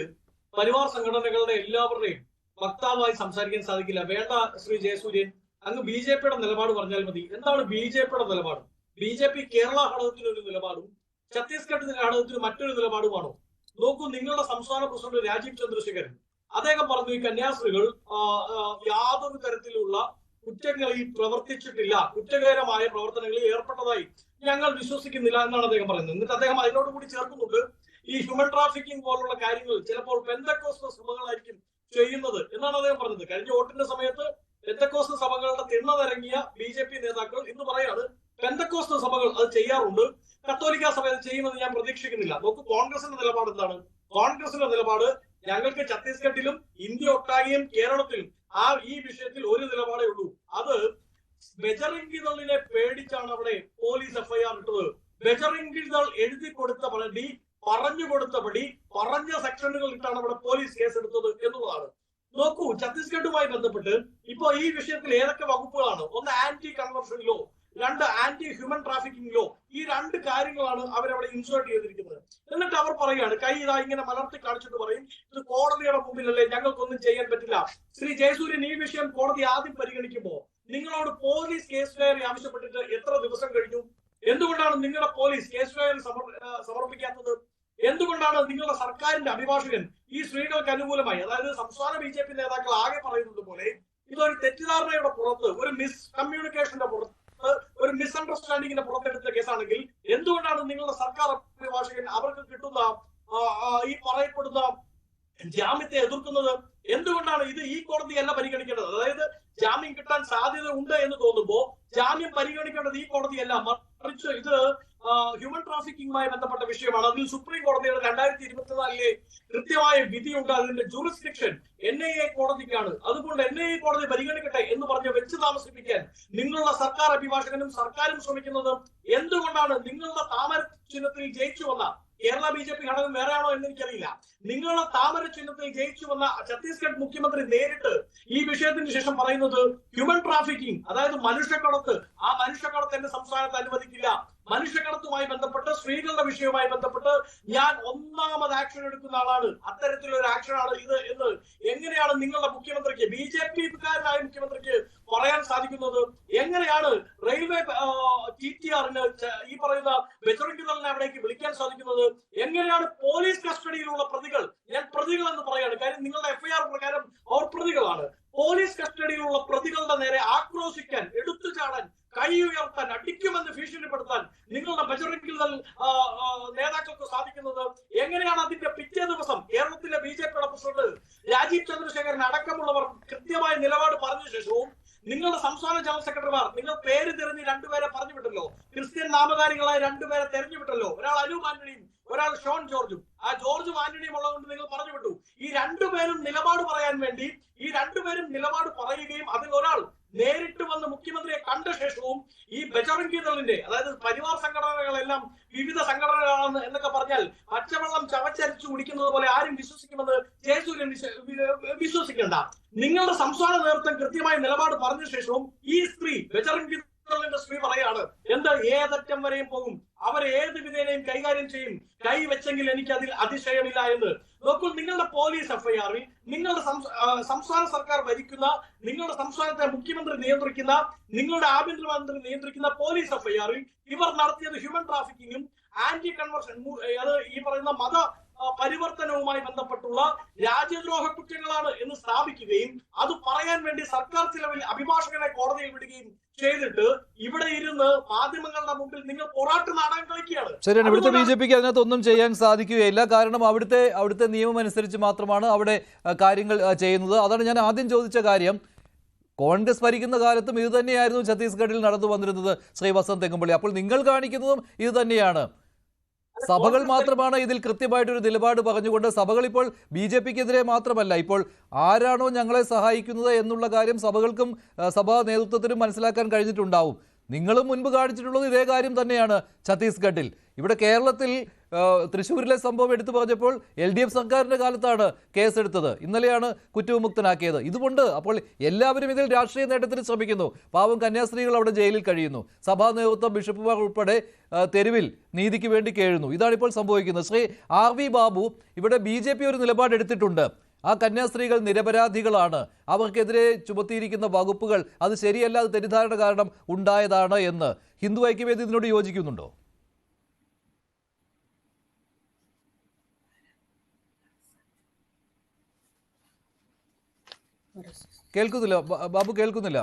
പരിവാർ സംഘടനകളുടെ എല്ലാവരുടെയും വക്താവായി സംസാരിക്കാൻ സാധിക്കില്ല. വേണ്ട ശ്രീ ജയസൂര്യൻ, അങ്ങ് BJPയുടെ നിലപാട് പറഞ്ഞാൽ മതി. എന്താണ് BJPയുടെ നിലപാട്? BJP കേരള ഘടകത്തിന് ഒരു നിലപാടും ഛത്തീസ്ഗഡ് ഘടകത്തിന് മറ്റൊരു നിലപാടുമാണോ? നോക്കൂ, നിങ്ങളുടെ സംസ്ഥാന പ്രസിഡന്റ് രാജീവ് ചന്ദ്രശേഖരൻ അദ്ദേഹം പറഞ്ഞു ഈ കന്യാസ്ത്രീകൾ യാതൊരു തരത്തിലുള്ള കുറ്റങ്ങളിൽ പ്രവർത്തിച്ചിട്ടില്ല, കുറ്റകരമായ പ്രവർത്തനങ്ങളിൽ ഏർപ്പെട്ടതായി ഞങ്ങൾ വിശ്വസിക്കുന്നില്ല എന്നാണ് അദ്ദേഹം പറയുന്നത്. എന്നിട്ട് അദ്ദേഹം അതിനോട് കൂടി ചേർക്കുന്നുണ്ട്, ഈ ഹ്യൂമൻ ട്രാഫിക്കിംഗ് പോലുള്ള കാര്യങ്ങൾ ചിലപ്പോൾ പെന്തക്കോസ്ത് സഭകളായിരിക്കും ചെയ്യുന്നത് എന്നാണ് അദ്ദേഹം പറഞ്ഞത്. കഴിഞ്ഞ വോട്ടിന്റെ സമയത്ത് പെന്തക്കോസ്ത് സഭകളുടെ തിണ്ണനിറങ്ങിയ BJP നേതാക്കൾ ഇന്ന് പറയാണ് പെന്തക്കോസ്ത് സഭകൾ അത് ചെയ്യാറുണ്ട്, കത്തോലിക്ക സഭ അത് ചെയ്യുമെന്ന് ഞാൻ പ്രതീക്ഷിക്കുന്നില്ല. നോക്കൂ, കോൺഗ്രസിന്റെ നിലപാട് എന്താണ്? കോൺഗ്രസിന്റെ നിലപാട് ഞങ്ങൾക്ക് ഛത്തീസ്ഗഡിലും ഇന്ത്യ ഒട്ടാകെയും കേരളത്തിലും ഈ വിഷയത്തിൽ ഒരു നിലപാടേ ഉള്ളൂ. അത് ബജറംഗി ദളിനെ പേടിച്ചാണ് അവിടെ പോലീസ് FIR ഇട്ടത്. ബജറംഗി ദൾ എഴുതി കൊടുത്ത പറഞ്ഞു കൊടുത്തപടി പറഞ്ഞ സെക്ഷനുകൾ ഇട്ടാണ് അവിടെ പോലീസ് കേസെടുത്തത് എന്നുള്ളതാണ്. നോക്കൂ, ഛത്തീസ്ഗഡുമായി ബന്ധപ്പെട്ട് ഇപ്പോ ഈ വിഷയത്തിൽ ഏതൊക്കെ വകുപ്പുകളാണ്? ഒന്ന് ആന്റി കൺവർഷൻ ലോ, രണ്ട് ആന്റി ഹ്യൂമൻ ട്രാഫിക്കിംഗ് ലോ. ഈ രണ്ട് കാര്യങ്ങളാണ് അവരവിടെ ഇൻസേർട്ട് ചെയ്തിരിക്കുന്നത്. എന്നിട്ട് അവർ പറയുകയാണ്, കൈ ഇതാ ഇങ്ങനെ മലർത്തി കാണിച്ചിട്ട് പറയും, ഇത് കോടതിയുടെ മുമ്പിലല്ലേ, ഞങ്ങൾക്കൊന്നും ചെയ്യാൻ പറ്റില്ല. ശ്രീ ജയസൂര്യൻ, ഈ വിഷയം കോടതി ആദ്യം പരിഗണിക്കുമ്പോൾ നിങ്ങളോട് പോലീസ് കേസ് ഡയറി ആവശ്യപ്പെട്ടിട്ട് എത്ര ദിവസം കഴിഞ്ഞു? എന്തുകൊണ്ടാണ് നിങ്ങളുടെ പോലീസ് കേസ് ഡയറി സമർപ്പിക്കാത്തത്? എന്തുകൊണ്ടാണ് നിങ്ങളുടെ സർക്കാരിന്റെ അഭിഭാഷകൻ ഈ സ്ത്രീകൾക്ക് അനുകൂലമായി, അതായത് സംസ്ഥാന BJP നേതാക്കൾ ആകെ പറയുന്നത് പോലെ ഇതൊരു തെറ്റിദ്ധാരണയുടെ പുറത്ത്, ഒരു മിസ് കമ്മ്യൂണിക്കേഷന്റെ പുറത്ത്, ഒരു മിസ്അണ്ടർസ്റ്റാൻഡിങ്ങിന്റെ പുറത്തെടുത്ത കേസാണെങ്കിൽ എന്തുകൊണ്ടാണ് നിങ്ങളുടെ സർക്കാർ അഭിഭാഷകൻ അവർക്ക് കിട്ടുന്ന ഈ പറയപ്പെടുന്ന ജാമ്യത്തെ എതിർക്കുന്നത്? എന്തുകൊണ്ടാണ് ഇത് ഈ കോടതിയല്ല പരിഗണിക്കേണ്ടത്? അതായത് ജാമ്യം കിട്ടാൻ സാധ്യത ഉണ്ട് എന്ന് തോന്നുമ്പോൾ ജാമ്യം പരിഗണിക്കേണ്ടത് ഈ കോടതിയല്ല, മറിച്ച് ഇത് ഹ്യൂമൻ ട്രാഫിക്കിംഗുമായി ബന്ധപ്പെട്ട വിഷയമാണ്. അതിൽ സുപ്രീം കോടതിയുടെ 2024 കൃത്യമായ വിധിയുണ്ട്. അതിന്റെ ജൂറിസ്ഡിക്ഷൻ NIA കോടതിക്കാണ്. അതുകൊണ്ട് NIA കോടതി പരിഗണിക്കട്ടെ എന്ന് പറഞ്ഞ് വെച്ച് താമസിപ്പിക്കാൻ നിങ്ങളുടെ സർക്കാർ അഭിഭാഷകനും സർക്കാരും ശ്രമിക്കുന്നത് എന്തുകൊണ്ടാണ്? നിങ്ങളുടെ താമര ചിഹ്നത്തിൽ ജയിച്ചു വന്ന കേരള BJP ഘടകം വേറെയാണോ എന്ന് എനിക്കറിയില്ല. നിങ്ങളുടെ താമര ചിഹ്നത്തിൽ ജയിച്ചു വന്ന ഛത്തീസ്ഗഡ് മുഖ്യമന്ത്രി നേരിട്ട് ഈ വിഷയത്തിന് ശേഷം പറയുന്നത് ഹ്യൂമൻ ട്രാഫിക്കിംഗ്, അതായത് മനുഷ്യക്കടത്ത്, ആ മനുഷ്യക്കടത്ത് എന്റെ സംസ്ഥാനത്ത് അനുവദിക്കില്ല. മനുഷ്യക്കടത്തുമായി ബന്ധപ്പെട്ട്, സ്ത്രീകളുടെ വിഷയവുമായി ബന്ധപ്പെട്ട് ഞാൻ ഒന്നാമത് ആക്ഷൻ എടുക്കുന്ന ആളാണ്, അത്തരത്തിലൊരു ആക്ഷനാണ് ഇത് എന്ന് എങ്ങനെയാണ് നിങ്ങളുടെ മുഖ്യമന്ത്രിക്ക്, BJP-കാരനായ മുഖ്യമന്ത്രിക്ക് പറയാൻ സാധിക്കുന്നത്? എങ്ങനെയാണ് റെയിൽവേ TTR-ന് ഈ പറയുന്ന ബജറംഗ് അവിടേക്ക് വിളിക്കാൻ സാധിക്കുന്നത്? എങ്ങനെയാണ് പോലീസ് കസ്റ്റഡിയിലുള്ള പ്രതികൾ, ഞാൻ പ്രതികൾ എന്ന് പറയാണ്, കാര്യം നിങ്ങളുടെ FIR പ്രകാരം അവർ പ്രതികളാണ്, പോലീസ് കസ്റ്റഡിയിലുള്ള പ്രതികളുടെ നേരെ ആക്രോശിക്കാൻ, എടുത്തു ചാടാൻ, കൈ ഉയർത്താൻ, അടിക്കുമെന്ന് ഭീഷണിപ്പെടുത്താൻ നിങ്ങളുടെ ബജറംഗ് നേതാക്കൾക്ക് സാധിക്കുന്നത് എങ്ങനെയാണ്? അതിന്റെ പിറ്റേ ദിവസം കേരളത്തിലെ BJP-യുടെ പ്രസിഡന്റ് രാജീവ് ചന്ദ്രശേഖരൻ അടക്കമുള്ളവർ കൃത്യമായ നിലപാട് പറഞ്ഞ ശേഷവും നിങ്ങളുടെ സംസ്ഥാന ജനറൽ സെക്രട്ടറിമാർ, നിങ്ങൾ പേര് തിരഞ്ഞ് രണ്ടുപേരെ പറഞ്ഞു വിട്ടല്ലോ, ക്രിസ്ത്യൻ നാമധാരികളായ രണ്ടുപേരെ തെരഞ്ഞു വിട്ടല്ലോ, ഒരാൾ അനൂപ് ആന്റണിയും ഒരാൾ ഷോൺ ജോർജും. ആ ജോർജും ആന്റണിയും ഉള്ളതുകൊണ്ട് നിങ്ങൾ പറഞ്ഞു വിട്ടു. ഈ രണ്ടുപേരും നിലപാട് പറയാൻ വേണ്ടി, ഈ രണ്ടുപേരും നിലപാട് പറയുകയും അതിൽ ഒരാൾ നേരിട്ട് വന്ന് മുഖ്യമന്ത്രിയെ കണ്ട ശേഷവും ഈ ബജറംഗ് ദളിന്റെ, അതായത് പരിവാർ സംഘടനകളെല്ലാം വിവിധ സംഘടനകളാണ് എന്നൊക്കെ പറഞ്ഞാൽ പച്ചവെള്ളം ചവച്ചരിച്ചു കുടിക്കുന്നത് പോലെ ആരും വിശ്വസിക്കുമെന്ന് ജയസൂര്യൻ വിശ്വസിക്കേണ്ട. നിങ്ങളുടെ സംസ്ഥാന നേതൃത്വം കൃത്യമായ നിലപാട് പറഞ്ഞ ശേഷവും ഈ സ്ത്രീ, ബജറംഗ് ദളിന്റെ സ്ത്രീ പറയാണ്, എന്ത് ഏതറ്റം വരെയും പോകും, അവർ ഏത് വിധേനയും കൈകാര്യം ചെയ്യും, കൈ വെച്ചെങ്കിൽ എനിക്ക് അതിൽ അതിശയമില്ല എന്ന്. നോക്കൂ, നിങ്ങളുടെ പോലീസ് FIR-ൽ നിങ്ങളുടെ സംസ്ഥാന സർക്കാർ ഭരിക്കുന്ന, നിങ്ങളുടെ സംസ്ഥാനത്തെ മുഖ്യമന്ത്രി നിയന്ത്രിക്കുന്ന, നിങ്ങളുടെ ആഭ്യന്തരമന്ത്രി നിയന്ത്രിക്കുന്ന പോലീസ് FIR-ൽ ഇവർ നടത്തിയത് ഹ്യൂമൻ ട്രാഫിക്കിങ്ങും ആന്റി കൺവർഷൻ, അത് ഈ പറയുന്ന മത പരിവർത്തനവുമായി ബന്ധപ്പെട്ടുള്ള രാജ്യദ്രോഹ കുറ്റങ്ങളാണ് എന്ന് സ്ഥാപിക്കുകയും അത് പറയാൻ വേണ്ടി സർക്കാർ ചിലവിൽ അഭിഭാഷകനെ കോടതിയിൽ വിടുകയും ചെയ്തിട്ട് ഇവിടെ ഇരുന്ന് മാധ്യമങ്ങളുടെ മുമ്പിൽ നിങ്ങൾ പോരാട്ട് നാടകം കളിക്കുകയാണ്. ശരിയാണ്. ഇവിടുത്തെ BJP-ക്ക് അതിനകത്ത് ഒന്നും ചെയ്യാൻ സാധിക്കുകയില്ല. കാരണം അവിടുത്തെ നിയമം അനുസരിച്ച് മാത്രമാണ് അവിടെ കാര്യങ്ങൾ ചെയ്യുന്നത്. അതാണ് ഞാൻ ആദ്യം ചോദിച്ച കാര്യം. കോൺഗ്രസ് ഭരിക്കുന്ന കാലത്തും ഇത് തന്നെയായിരുന്നു ഛത്തീസ്ഗഡിൽ നടന്നു വന്നിരുന്നത്, ശ്രീ വസന്ത് തെങ്ങുംപള്ളി. അപ്പോൾ നിങ്ങൾ കാണിക്കുന്നതും ഇത് തന്നെയാണ്. സഭകൾ മാത്രമാണ് ഇതിൽ കൃത്യമായിട്ടൊരു നിലപാട് പറഞ്ഞുകൊണ്ട്, സഭകൾ ഇപ്പോൾ BJP-ക്കെതിരെ മാത്രമല്ല, ഇപ്പോൾ ആരാണോ ഞങ്ങളെ സഹായിക്കുന്നത് എന്നുള്ള കാര്യം സഭകൾക്കും സഭാ നേതൃത്വത്തിനും മനസ്സിലാക്കാൻ കഴിഞ്ഞിട്ടുണ്ടാവും. നിങ്ങളും മുൻപ് കാണിച്ചിട്ടുള്ളത് ഇതേ കാര്യം തന്നെയാണ് ഛത്തീസ്ഗഡിൽ. ഇവിടെ കേരളത്തിൽ തൃശ്ശൂരിലെ സംഭവം എടുത്തു പറഞ്ഞപ്പോൾ LDF സർക്കാരിൻ്റെ കാലത്താണ് കേസെടുത്തത്, ഇന്നലെയാണ് കുറ്റവിമുക്തനാക്കിയത്. ഇതുകൊണ്ട് അപ്പോൾ എല്ലാവരും ഇതിൽ രാഷ്ട്രീയ നേട്ടത്തിന് ശ്രമിക്കുന്നു. പാവം കന്യാസ്ത്രീകൾ അവിടെ ജയിലിൽ കഴിയുന്നു, സഭാ നേതൃത്വം, ബിഷപ്പുമാർ ഉൾപ്പെടെ തെരുവിൽ നീതിക്ക് വേണ്ടി കേഴുന്നു. ഇതാണിപ്പോൾ സംഭവിക്കുന്നത്. ശ്രീ RV ബാബു, ഇവിടെ BJP ഒരു നിലപാടെടുത്തിട്ടുണ്ട്. ആ കന്യാസ്ത്രീകൾ നിരപരാധികളാണ്, അവർക്കെതിരെ ചുമത്തിയിരിക്കുന്ന വകുപ്പുകൾ അത് ശരിയല്ല, അത് തെറ്റിദ്ധാരണ കാരണം ഉണ്ടായതാണ് എന്ന്. ഹിന്ദു ഐക്യവേദി ഇതിനോട് യോജിക്കുന്നുണ്ടോ? കേൾക്കുന്നില്ല ബാബു, കേൾക്കുന്നില്ല.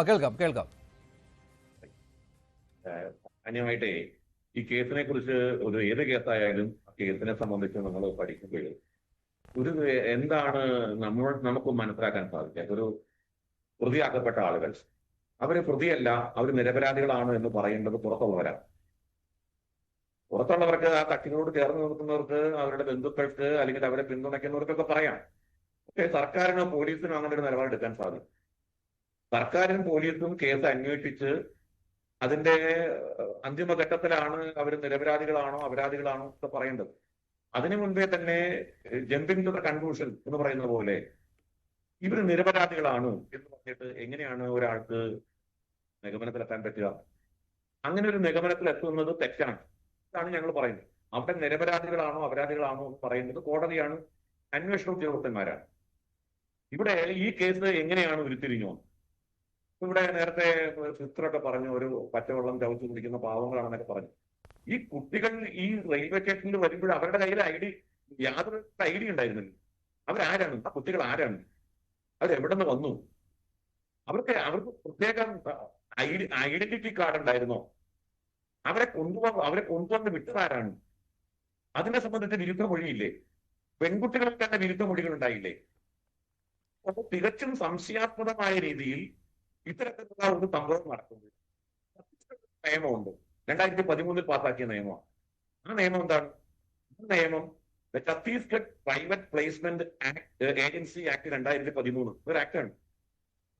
കേൾക്കാം. അന്യമായിട്ടേ ഈ കേസിനെ കുറിച്ച് ഏത് കേസായാലും ആ കേസിനെ സംബന്ധിച്ച് നമ്മൾ പഠിക്കുമ്പോൾ എന്താണ് നമുക്ക് മനസ്സിലാക്കാൻ സാധിക്കുക? ഒരു പ്രതിയാക്കപ്പെട്ട ആളുകൾ, അവര് പ്രതിയല്ല, അവർ നിരപരാധികളാണ് എന്ന് പറയേണ്ടത് പുറത്തുള്ളവരാണ്. പുറത്തുള്ളവർക്ക് ആ കക്ഷികളോട് ചേർന്ന് നിൽക്കുന്നവർക്ക് അവരുടെ ബന്ധുക്കൾക്ക് അല്ലെങ്കിൽ അവരെ പിന്തുണയ്ക്കുന്നവർക്കൊക്കെ പറയാം. പക്ഷേ സർക്കാരിനോ പോലീസിനോ അങ്ങനെ ഒരു നിലപാടെടുക്കാൻ സാധിക്കും. സർക്കാരും പോലീസും കേസ് അന്വേഷിച്ച് അതിന്റെ അന്തിമഘട്ടത്തിലാണ് അവർ നിരപരാധികളാണോ അപരാധികളാണോ ഒക്കെ പറയേണ്ടത്. അതിനു മുൻപേ തന്നെ ജമ്പിംഗ് ടു ദ കൺക്ലൂഷൻ എന്ന് പറയുന്ന പോലെ ഇവർ നിരപരാധികളാണ് എന്ന് പറഞ്ഞിട്ട് എങ്ങനെയാണ് ഒരാൾക്ക് നിഗമനത്തിലെത്താൻ പറ്റുക? അങ്ങനെ ഒരു നിഗമനത്തിലെത്തുന്നത് തെറ്റാണ്. ഇതാണ് ഞങ്ങൾ പറയുന്നത്. അവിടെ നിരപരാധികളാണോ അപരാധികളാണോ എന്ന് പറയുന്നത് കോടതിയാണ്, അന്വേഷണ ഉദ്യോഗസ്ഥന്മാരാണ്. ഇവിടെ ഈ കേസ് എങ്ങനെയാണ് ഉരുത്തിരിഞ്ഞു? ഇവിടെ നേരത്തെ സിസ്റ്ററൊക്കെ പറഞ്ഞു ഒരു പച്ചവെള്ളം ചവച്ചു കുടിക്കുന്ന പാവങ്ങളാണെന്നൊക്കെ പറഞ്ഞു. ഈ കുട്ടികൾ ഈ റെയിൽവേ സ്റ്റേഷനിൽ വരുമ്പോൾ അവരുടെ കയ്യിൽ യാതൊരു ഐഡി ഉണ്ടായിരുന്നില്ല. അവരാരാണ്? ആ കുട്ടികൾ ആരാണ്? അവരെവിടെ നിന്ന് വന്നു? അവർക്ക് പ്രത്യേക ഐഡന്റിറ്റി കാർഡ് ഉണ്ടായിരുന്നോ? അവരെ കൊണ്ടുവന്ന് വിട്ടതാരാണ്? അതിനെ സംബന്ധിച്ച് വിരുദ്ധ മൊഴിയില്ലേ? പെൺകുട്ടികൾക്ക് തന്നെ വിരുദ്ധ മൊഴികൾ ഉണ്ടായില്ലേ? അപ്പൊ തികച്ചും സംശയാസ്പദമായ രീതിയിൽ ഇത്തരത്തിലുള്ള ഒരു സംഭവം നടക്കുന്നത്. നിയമമുണ്ട്, 2013 പാസാക്കിയ നിയമമാണ്. ആ നിയമം എന്താണ്? ആ നിയമം Chhattisgarh private placement agency act 2013 ഒരു ആക്ടാണ്.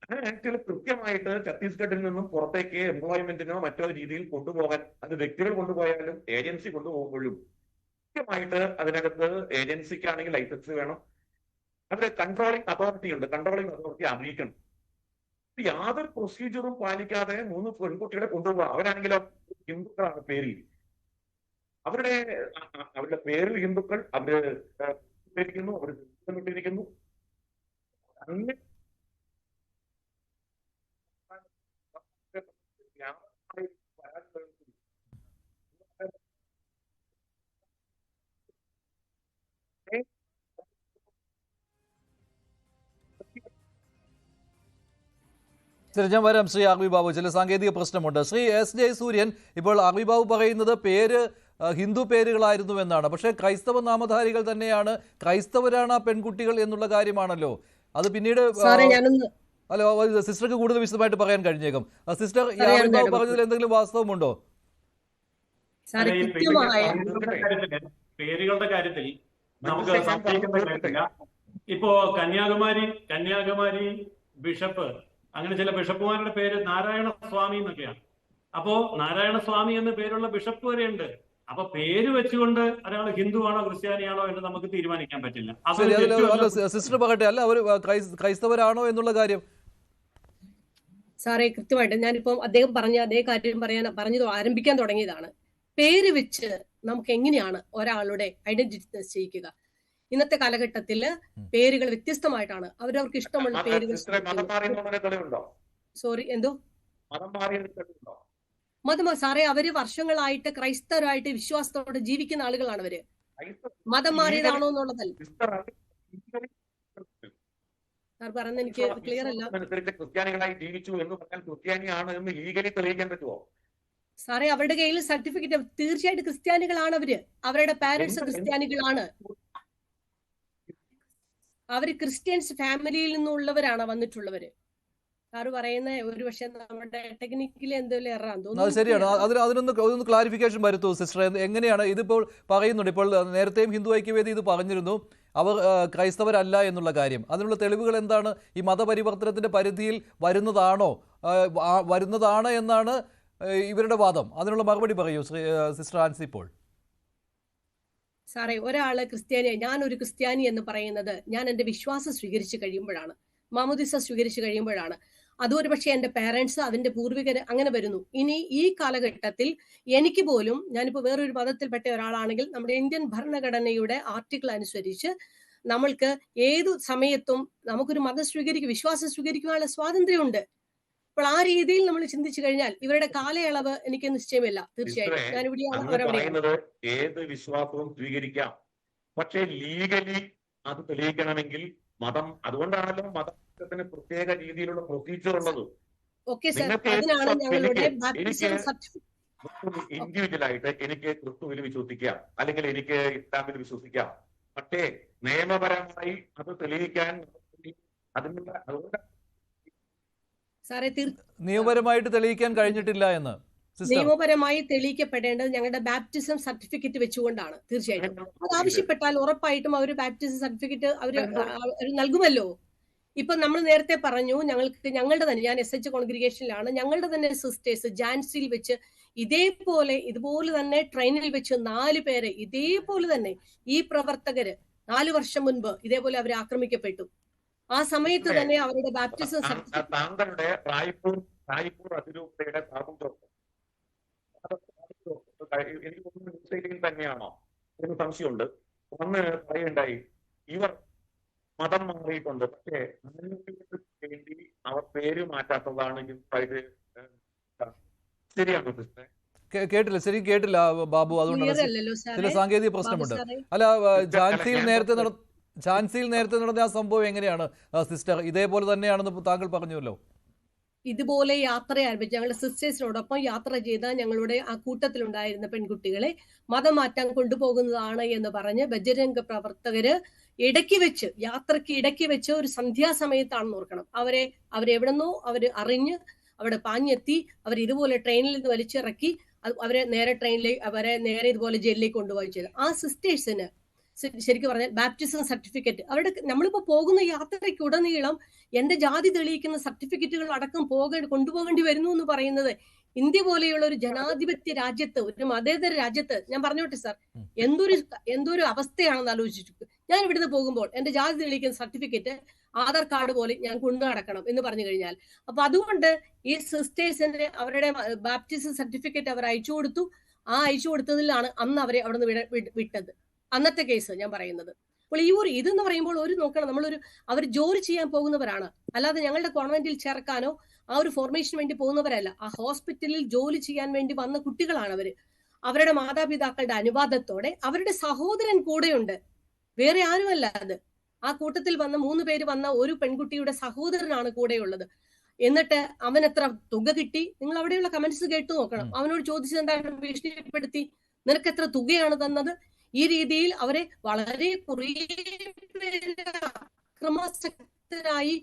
ആ ആക്ടിൽ കൃത്യമായിട്ട് ഛത്തീസ്ഗഡിൽ നിന്നും പുറത്തേക്ക് എംപ്ലോയ്മെന്റിനോ മറ്റോ രീതിയിൽ കൊണ്ടുപോകാൻ, അത് വ്യക്തികൾ കൊണ്ടുപോയാലും ഏജൻസി കൊണ്ടുപോകുമ്പോഴും കൃത്യമായിട്ട് അതിനകത്ത് ഏജൻസിക്കാണെങ്കിൽ ലൈസൻസ് വേണം. അതിൽ കൺട്രോളിംഗ് അതോറിറ്റി ഉണ്ട്, കൺട്രോളിംഗ് അതോറിറ്റി അറിയിക്കണം. യാതൊരു പ്രൊസീജിയറും പാലിക്കാതെ 3 പെൺകുട്ടികളെ കൊണ്ടുപോകാം. അവരാണെങ്കിലോ ഹിന്ദുക്കളാണ് പേരിൽ, അവരുടെ പേരിൽ ഹിന്ദുക്കൾ, അവര് ഇരിക്കുന്നു, അവർ വിട്ടിരിക്കുന്നു. അങ്ങനെ ശരി, ഞാൻ വരാം. ശ്രീ ആർ വി ബാബു, ചില സാങ്കേതിക പ്രശ്നമുണ്ട്. ശ്രീ എസ് ജയസൂര്യൻ, ഇപ്പോൾ ആർ വി ബാബു പറയുന്നത് പേര് ഹിന്ദു പേരുകളായിരുന്നു എന്നാണ്. പക്ഷേ ക്രൈസ്തവ നാമധാരികൾ തന്നെയാണ്, ക്രൈസ്തവരാണ് ആ പെൺകുട്ടികൾ എന്നുള്ള കാര്യമാണല്ലോ. അത് പിന്നീട് അല്ല, സിസ്റ്റർക്ക് കൂടുതൽ വിശദമായിട്ട് പറയാൻ കഴിഞ്ഞേക്കും. സിസ്റ്റർ, ഈ ആർ വി ബാബു പറഞ്ഞതിൽ എന്തെങ്കിലും വാസ്തവമുണ്ടോ? പേരുകളുടെ കാര്യത്തിൽ നമുക്ക് സംശയിക്കേണ്ട കാര്യമില്ല. ഇപ്പോ കന്യാകുമാരി ബിഷപ്പ്, അങ്ങനെ ചില ബിഷപ്പുമാരുടെ പേര് നാരായണസ്വാമി എന്നൊക്കെയാണ്. അപ്പോ നാരായണസ്വാമി എന്ന പേരുള്ള ബിഷപ്പ് വരെയുണ്ട്. അപ്പൊ പേര് വെച്ചുകൊണ്ട് ഒരാൾ ഹിന്ദുവാണോ ക്രിസ്ത്യാനിയാണോ എന്ന് നമുക്ക് തീരുമാനിക്കാൻ പറ്റില്ല. സിസ്റ്റർ പറയട്ടെ, അല്ല അവർ ക്രൈസ്തവരാണോ എന്നുള്ള കാര്യം. സാറേ, കൃത്യമായിട്ട് ഞാനിപ്പം അദ്ദേഹം പറഞ്ഞ അതേ കാര്യം പറഞ്ഞത് ആരംഭിക്കാൻ തുടങ്ങിയതാണ്. പേര് വെച്ച് നമുക്ക് എങ്ങനെയാണ് ഒരാളുടെ ഐഡന്റിറ്റി നിശ്ചയിക്കുക? ഇന്നത്തെ കാലഘട്ടത്തില് പേരുകൾ വ്യത്യസ്തമായിട്ടാണ്. അവരവർക്ക് ഇഷ്ടമുള്ള പേരുകൾ. സോറി, എന്തോ മതം? സാറേ, അവര് വർഷങ്ങളായിട്ട് ക്രൈസ്തവരായിട്ട് വിശ്വാസത്തോടെ ജീവിക്കുന്ന ആളുകളാണ്. അവര് മതം മാറിയതാണോ എന്നുള്ളതല്ല സാർ പറയുന്നത്. എനിക്ക് ക്ലിയർ അല്ല. ക്രിസ്ത്യാനികളായി ജീവിച്ചു എന്ന് പറഞ്ഞാൽ ക്രിസ്ത്യാനിയാണ് എന്ന് ലീഗലി തെളിയിക്കാൻ പറ്റുമോ? സാറേ, അവരുടെ കയ്യിൽ സർട്ടിഫിക്കറ്റ്, തീർച്ചയായിട്ടും ക്രിസ്ത്യാനികളാണ് അവര്. അവരുടെ പാരന്റ്സ് ക്രിസ്ത്യാനികളാണ്. അവര് ക്രിസ്ത്യൻസ് ഫാമിലിയിൽ നിന്നുള്ളവരാണ് വന്നിട്ടുള്ളവര്. സാറ് പറയുന്ന ഒരു പക്ഷേ നമ്മുടെ ടെക്നിക്കലി എന്തെങ്കിലും എറാൻ തോന്നുന്നു. ശരിയാണ്. അതിനൊന്ന് ക്ലാരിഫിക്കേഷൻ വരുത്തൂ സിസ്റ്റർ. എങ്ങനെയാണ് ഇതിപ്പോൾ പറയുന്നുണ്ട്? ഇപ്പോൾ നേരത്തെയും ഹിന്ദു ഐക്യവേദി ഇത് പറഞ്ഞിരുന്നു, അവർ ക്രൈസ്തവരല്ല എന്നുള്ള കാര്യം. അതിനുള്ള തെളിവുകൾ എന്താണ്? ഈ മതപരിവർത്തനത്തിന്റെ പരിധിയിൽ വരുന്നതാണ് എന്നാണ് ഇവരുടെ വാദം. അതിനുള്ള മറുപടി പറയൂ സിസ്റ്റർ ആൻസി പോൾ. സാറേ, ഒരാള് ക്രിസ്ത്യാനി, ഞാനൊരു ക്രിസ്ത്യാനി എന്ന് പറയുന്നത് ഞാൻ എൻ്റെ വിശ്വാസം സ്വീകരിച്ചു കഴിയുമ്പോഴാണ്, മാമോദിസ സ്വീകരിച്ചു കഴിയുമ്പോഴാണ്. അതൊരു പക്ഷേ എൻ്റെ പാരന്റ്സ്, അതിന്റെ പൂർവികർ അങ്ങനെ വരുന്നു. ഇനി ഈ കാലഘട്ടത്തിൽ എനിക്ക് പോലും, ഞാനിപ്പോൾ വേറൊരു മതത്തിൽപ്പെട്ട ഒരാളാണെങ്കിൽ നമ്മുടെ ഇന്ത്യൻ ഭരണഘടനയുടെ ആർട്ടിക്കിൾ അനുസരിച്ച് നമ്മൾക്ക് ഏതു സമയത്തും നമുക്കൊരു മതം വിശ്വാസം സ്വീകരിക്കുവാനുള്ള സ്വാതന്ത്ര്യമുണ്ട്. അപ്പോൾ ആ രീതിയിൽ നമ്മൾ ചിന്തിച്ചു കഴിഞ്ഞാൽ ഇവരുടെ കാലയളവ് എനിക്ക് നിശ്ചയമില്ല. തീർച്ചയായിട്ടും ഞാനിവിടെ ഏത് വിശ്വാസവും സ്വീകരിക്കാം, പക്ഷേ ലീഗലി അത് തെളിയിക്കണമെങ്കിൽ മതം, അതുകൊണ്ടാണല്ലോ മതത്തിന് പ്രത്യേക രീതിയിലുള്ള പ്രൊസീജിയർ ഉള്ളത്. ഓക്കെ സാർ, അതിനാണ് ഞങ്ങളുടെ ഇൻഡിവിജ്വലായിട്ട് എനിക്ക് ക്രിസ്തുവിൽ വിശ്വസിക്കാം, അല്ലെങ്കിൽ എനിക്ക് ഇസ്ലാമിൽ വിശ്വസിക്കാം. പക്ഷേ നിയമപരമായി അത് തെളിയിക്കാൻ അതിനുള്ള, അതുകൊണ്ട് നിയമപരമായിട്ട് തെളിയിക്കാൻ കഴിഞ്ഞിട്ടില്ല എന്ന് നിയമപരമായി തെളിയിക്കപ്പെടേണ്ടത് ഞങ്ങളുടെ ബാപ്റ്റിസം സർട്ടിഫിക്കറ്റ് വെച്ചുകൊണ്ടാണ്. തീർച്ചയായിട്ടും അത് ആവശ്യപ്പെട്ടാൽ ഉറപ്പായിട്ടും അവർ ബാപ്റ്റിസം സർട്ടിഫിക്കറ്റ് അവർ നൽകുമല്ലോ. ഇപ്പൊ നമ്മൾ നേരത്തെ പറഞ്ഞു, ഞങ്ങളുടെ തന്നെ, ഞാൻ SH കോൺഗ്രിഗേഷനിലാണ്, ഞങ്ങളുടെ തന്നെ സിസ്റ്റേഴ്സ് ജാൻസിയിൽ വെച്ച് ഇതുപോലെ തന്നെ ട്രെയിനിൽ വെച്ച് 4 പേര് ഇതേപോലെ തന്നെ ഈ പ്രവർത്തകര് 4 വർഷം മുൻപ് ഇതേപോലെ അവർ ആക്രമിക്കപ്പെട്ടു. ആ സമയത്ത് തന്നെ അവരുടെ ബാപ്റ്റിസം സർട്ടിഫിക്കറ്റ് താങ്കളുടെ റായ്പൂർ അതിരൂപതയുടെ എനിക്ക് തന്നെയാണോ എന്ന് സംശയമുണ്ട്. ഒന്ന് പറയുണ്ടായി, ഇവർ മതം മാറിയിട്ടുണ്ട്, പക്ഷേ വേണ്ടി അവർ പേര് മാറ്റാത്തതാണ് ശരിയാണോ സിസ്റ്ററെ? കേട്ടില്ല, ശരി കേട്ടില്ല ബാബു. അതുകൊണ്ടാണ് ചില സാങ്കേതിക പ്രശ്നമുണ്ട്. അല്ല, ഝാൻസിയിൽ നേരത്തെ നടന്ന ആ സംഭവം എങ്ങനെയാണ് സിസ്റ്റർ? ഇതേപോലെ തന്നെയാണെന്ന് താങ്കൾ പറഞ്ഞുവല്ലോ. ഇതുപോലെ യാത്ര ആരംഭിച്ചു. ഞങ്ങളുടെ സിസ്റ്റേഴ്സിനോടൊപ്പം യാത്ര ചെയ്ത ഞങ്ങളുടെ ആ കൂട്ടത്തിലുണ്ടായിരുന്ന പെൺകുട്ടികളെ മതം മാറ്റാൻ കൊണ്ടുപോകുന്നതാണ് എന്ന് പറഞ്ഞ് ബജരംഗ പ്രവർത്തകര് യാത്രയ്ക്ക് ഇടയ്ക്ക് വെച്ച് ഒരു സന്ധ്യാസമയത്താണെന്ന് ഓർക്കണം, അവരെവിടെന്നോ അവര് അറിഞ്ഞ് അവിടെ പാഞ്ഞെത്തി, ഇതുപോലെ ട്രെയിനിൽ നിന്ന് വലിച്ചിറക്കി അവരെ നേരെ ഇതുപോലെ ജയിലിലേക്ക് കൊണ്ടുപോയി ചെയ്തു. ആ സിസ്റ്റേഴ്സിന് ശരിക്കും പറഞ്ഞാൽ ബാപ്റ്റിസം സർട്ടിഫിക്കറ്റ് നമ്മളിപ്പോ പോകുന്ന യാത്രയ്ക്ക് ഉടനീളം എന്റെ ജാതി തെളിയിക്കുന്ന സർട്ടിഫിക്കറ്റുകൾ അടക്കം കൊണ്ടുപോകേണ്ടി വരുന്നു എന്ന് പറയുന്നത് ഇന്ത്യ പോലെയുള്ള ഒരു ജനാധിപത്യ രാജ്യത്ത്, ഒരു മതേതര രാജ്യത്ത്, ഞാൻ പറഞ്ഞോട്ടെ സാർ, എന്തൊരു അവസ്ഥയാണെന്ന് ആലോചിച്ചു. ഞാൻ ഇവിടുന്ന് പോകുമ്പോൾ എന്റെ ജാതി തെളിയിക്കുന്ന സർട്ടിഫിക്കറ്റ് ആധാർ കാർഡ് പോലെ ഞാൻ കൊണ്ടു നടക്കണം എന്ന് പറഞ്ഞു കഴിഞ്ഞാൽ, അപ്പൊ അതുകൊണ്ട് ഈ സിസ്റ്റേഴ്സിന് അവരുടെ ബാപ്റ്റിസം സർട്ടിഫിക്കറ്റ് അവർ അയച്ചു കൊടുത്തു. ആ അയച്ചു കൊടുത്തതിലാണ് അന്ന് അവരെ അവിടെ നിന്ന് വിട്ടത്. അന്നത്തെ കേസ് ഞാൻ പറയുന്നത്. അപ്പോൾ ഇതെന്ന് പറയുമ്പോൾ നോക്കണം, അവർ ജോലി ചെയ്യാൻ പോകുന്നവരാണ്, അല്ലാതെ ഞങ്ങളുടെ കോൺവെന്റിൽ ചേർക്കാനോ ആ ഒരു ഫോർമേഷന് വേണ്ടി പോകുന്നവരല്ല. ആ ഹോസ്പിറ്റലിൽ ജോലി ചെയ്യാൻ വേണ്ടി വന്ന കുട്ടികളാണ് അവര്. അവരുടെ മാതാപിതാക്കളുടെ അനുവാദത്തോടെ അവരുടെ സഹോദരൻ കൂടെയുണ്ട്, വേറെ ആരുമല്ല അത്. ആ കൂട്ടത്തിൽ വന്ന 3 പേര് വന്ന ഒരു പെൺകുട്ടിയുടെ സഹോദരനാണ് കൂടെയുള്ളത്. എന്നിട്ട് അവൻ എത്ര തുക കിട്ടി? നിങ്ങൾ അവിടെയുള്ള കമന്റ്സ് കേട്ടു നോക്കണം. അവനോട് ചോദിച്ചത് എന്താണ്? ഭീഷണിപ്പെടുത്തി, നിനക്ക് എത്ര തുകയാണ് തന്നത്? ഈ രീതിയിൽ അവരെ വളരെ കുറേ അക്രമാസക്തരായി